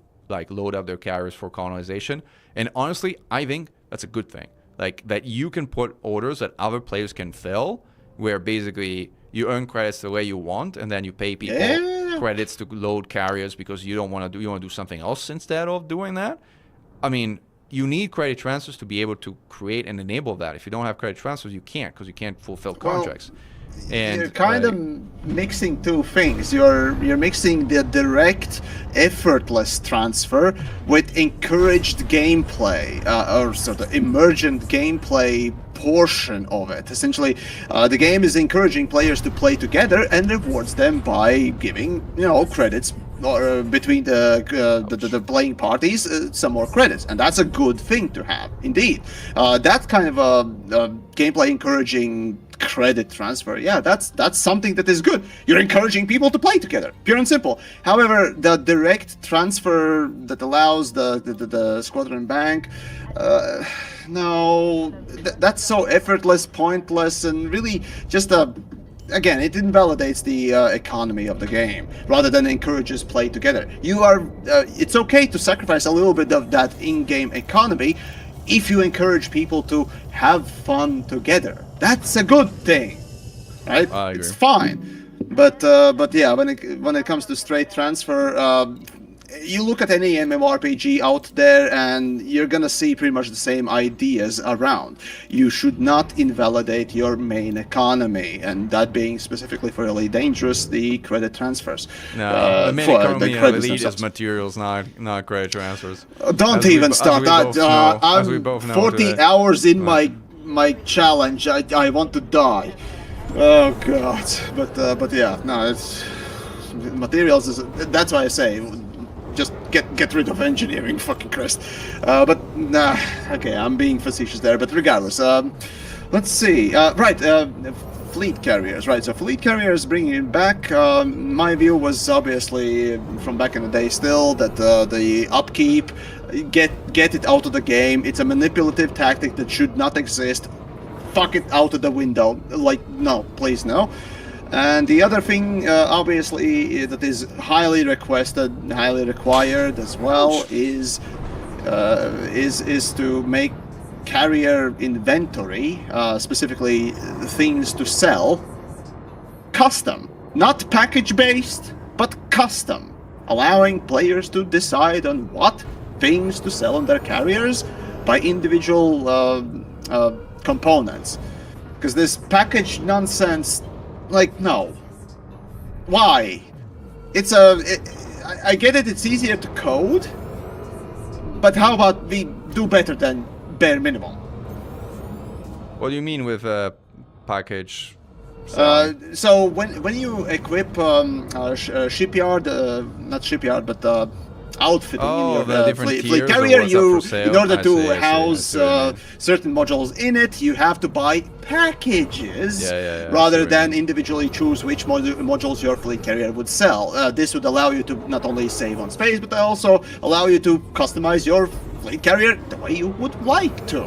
load up their carriers for colonization. And honestly, I think that's a good thing. That you can put orders that other players can fill, where basically you earn credits the way you want, and then you pay people credits to load carriers because you want to do something else instead of doing that. I mean, you need credit transfers to be able to create and enable that. If you don't have credit transfers, you can't, because you can't fulfill contracts. And
you're kind of mixing two things. You're mixing the direct, effortless transfer with encouraged gameplay, or sort of emergent gameplay portion of it. Essentially, the game is encouraging players to play together and rewards them by giving, credits or between the playing parties, some more credits, and that's a good thing to have, indeed. That kind of a gameplay encouraging credit transfer, yeah, that's something that is good. You're encouraging people to play together, pure and simple. However, the direct transfer that allows the squadron bank, no, that's so effortless, pointless, and really just again, it invalidates the economy of the game rather than encourages play together. It's okay to sacrifice a little bit of that in-game economy if you encourage people to have fun together. That's a good thing, right?
I agree.
It's fine, but yeah, when it comes to straight transfer, you look at any MMORPG out there and you're gonna see pretty much the same ideas around. You should not invalidate your main economy, and that being specifically for Elite Dangerous, the credit transfers.
No, the main economy of Elite is materials, not credit transfers.
Don't even start that. I'm 40 hours in my challenge. I want to die. Oh god. But yeah, no, it's materials that's why I say just get rid of engineering, fucking Christ. But nah, okay, I'm being facetious there. But regardless, let's see. Fleet carriers, right? So fleet carriers bringing it back. My view was obviously from back in the day still that the upkeep, get it out of the game. It's a manipulative tactic that should not exist. Fuck it out of the window. Like, no, please no. And the other thing, obviously, that is highly requested, highly required as well, is to make carrier inventory, specifically things to sell, custom, not package-based, but custom, allowing players to decide on what things to sell on their carriers by individual components. Because this package nonsense. Like, no. Why? I get it, it's easier to code, but how about we do better than bare minimum?
What do you mean with package?
So when you equip shipyard, not shipyard, but outfitting in your fleet carrier, in order to house certain modules in it, you have to buy packages rather than individually choose which modules your fleet carrier would sell. This would allow you to not only save on space, but also allow you to customize your fleet carrier the way you would like to,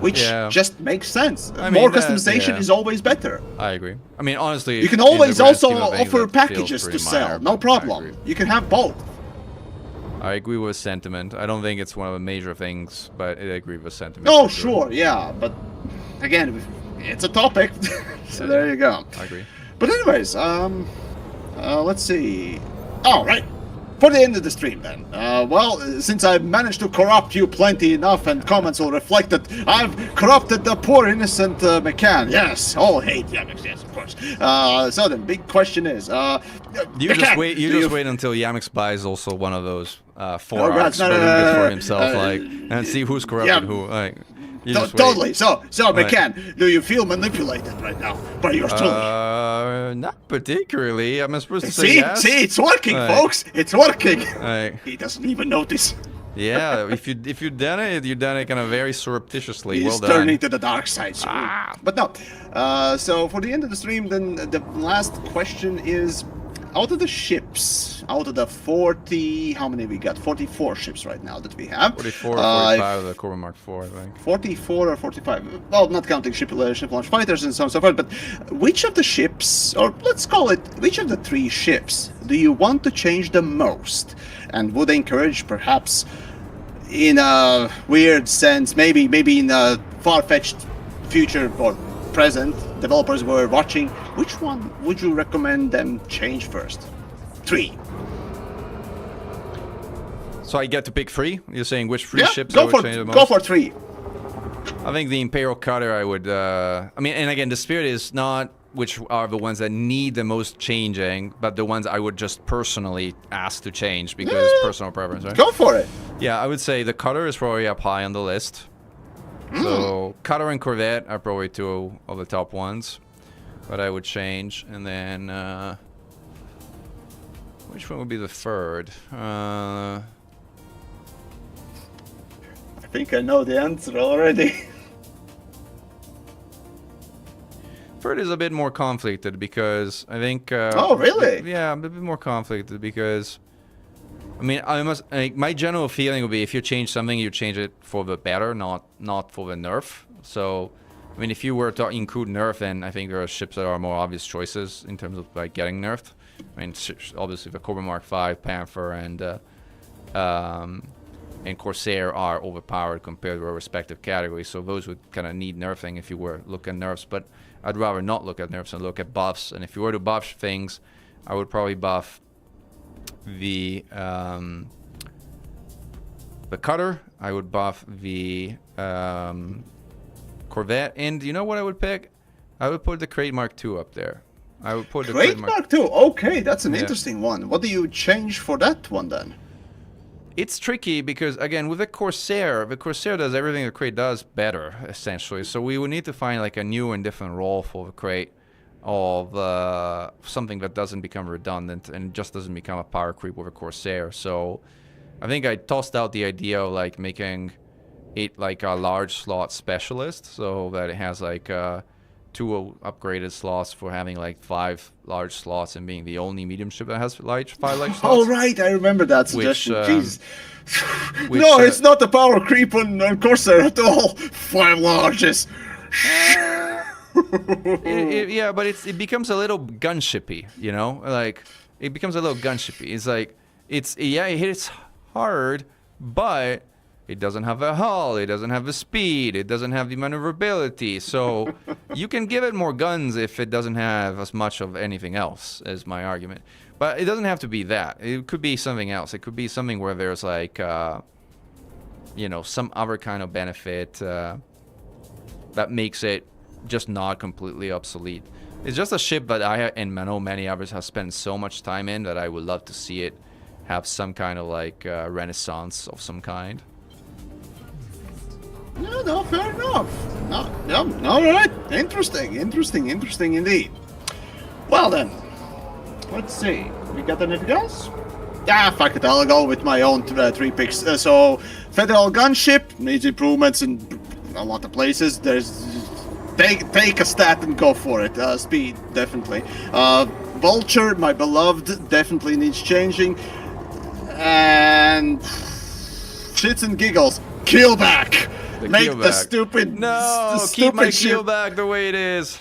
which just makes sense. More customization is always better.
I agree. I mean, honestly,
you can always also offer packages to sell, no problem. You can have both.
I agree with sentiment. I don't think it's one of the major things, but I agree with sentiment.
Oh, sure, yeah, but again, it's a topic, so there you go.
I agree.
But anyways, let's see. Oh, right. For the end of the stream, then. Well, since I've managed to corrupt you plenty enough, and comments will reflect that I've corrupted the poor innocent Mechan. Yes, all hate Yamiks, yes, of course. So the big question is,
you just wait until Yamiks buys also one of those 4 arcs for himself, and see who's corrupted who. Like,
totally. So Mechan, do you feel manipulated right now by yours truly?
Not particularly. I'm supposed to say yes.
See, it's working, folks. It's working. He doesn't even notice.
Yeah, if you done it, you done it kind of very surreptitiously.
He's turning to the dark side. But no. So for the end of the stream, then the last question is, out of the ships, out of the 40, how many we got? 44 ships right now that we have.
44 or 45 of the Corvette Mark IV, I think.
44 or 45. Well, not counting ship launch fighters and so on and so forth, but which of the ships, or let's call it, which of the 3 ships do you want to change the most? And would encourage, perhaps, in a weird sense, maybe in a far-fetched future or present, developers were watching, which one would you recommend them change first? 3.
So I get to pick 3? You're saying which 3
Yeah,
ships I would change the most?
go for 3.
I think the Imperial Cutter I would... I mean, and again, the Spirit is not which are the ones that need the most changing, but the ones I would just personally ask to change because personal preference, right?
Go for it.
Yeah, I would say the Cutter is probably up high on the list. So Cutter and Corvette are probably 2 of the top ones that I would change. And then... which one would be the 3rd?
I think I know the answer already.
3rd is a bit more conflicted because I think...
oh, really?
Yeah, a bit more conflicted because... I mean, my general feeling would be if you change something, you change it for the better, not for the nerf. So, I mean, if you were to include nerf, then I think there are ships that are more obvious choices in terms of like getting nerfed. I mean, obviously the Cobra Mark V, Panther, and Corsair are overpowered compared to their respective categories. So those would kind of need nerfing if you were looking at nerfs. But I'd rather not look at nerfs and look at buffs. And if you were to buff things, I would probably buff the Cutter. I would buff the Corvette. And you know what I would pick? I would put the Crate Mark II up there. I would put the
Crate Mark II. Okay, that's an
Yeah.
interesting one. What do you change for that one then?
It's tricky because, again, with the Corsair does everything the Crate does better, essentially. So we would need to find like a new and different role for the Crate of something that doesn't become redundant and just doesn't become a power creep with a Corsair. So I think I tossed out the idea of like making it like a large slot specialist so that it has like 2 upgraded slots for having like 5 large slots and being the only medium ship that has 5 large slots.
Oh, right, I remember that suggestion. Jeez.
which,
No, it's not a power creep on Corsair at all. 5 larges.
Yeah, but it becomes a little gunshipy, you know? Like, it becomes a little gunshipy. It's like, it hits hard, but it doesn't have a hull, it doesn't have the speed, it doesn't have the maneuverability. So you can give it more guns if it doesn't have as much of anything else, is my argument. But it doesn't have to be that. It could be something else. It could be something where there's like, you know, some other kind of benefit that makes it just not completely obsolete. It's just a ship that I and know many others have spent so much time in that I would love to see it have some kind of like renaissance of some kind.
No, fair enough. No, all right. Interesting indeed. Well then, let's see. We got anything else? Ah, fuck it. I'll go with my own 3 picks. So, Federal gunship needs improvements in a lot of places. Take a stat and go for it. Speed, definitely. Vulture, my beloved, definitely needs changing. And shits and giggles, keelback. Make the stupid
keep my
ship.
keelback the way it is.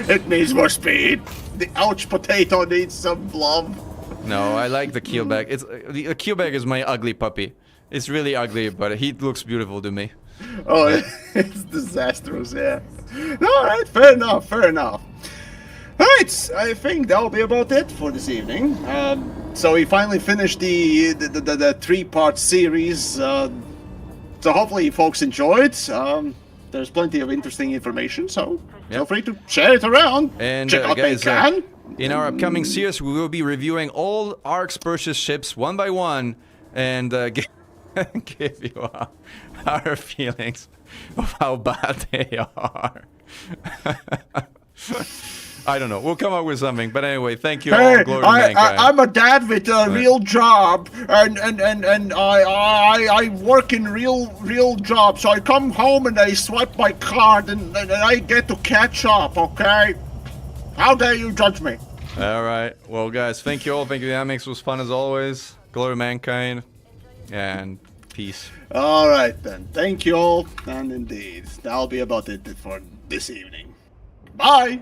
It needs more speed. The ouch potato needs some love.
No, I like the keelback. It's the keelback is my ugly puppy. It's really ugly, but he looks beautiful to me.
Oh, it's disastrous, yeah. All right, fair enough. All right, I think that'll be about it for this evening. So we finally finished the 3-part series. So hopefully you folks enjoyed. There's plenty of interesting information, so feel free to share it around.
And
check out
guys,
Mechan.
in our upcoming series, we will be reviewing all ARC's purchased ships one by one and give you our feelings of how bad they are. I don't know. We'll come up with something. But anyway, thank you all. Glory to mankind.
I'm a dad with a real job, and I work in real job. So I come home and I swipe my card, and I get to catch up. Okay? How dare you judge me?
All right. Well, guys, thank you all. Thank you. Yamiks was fun as always. Glory to mankind, and peace.
All right then. Thank you all, and indeed, that'll be about it for this evening. Bye.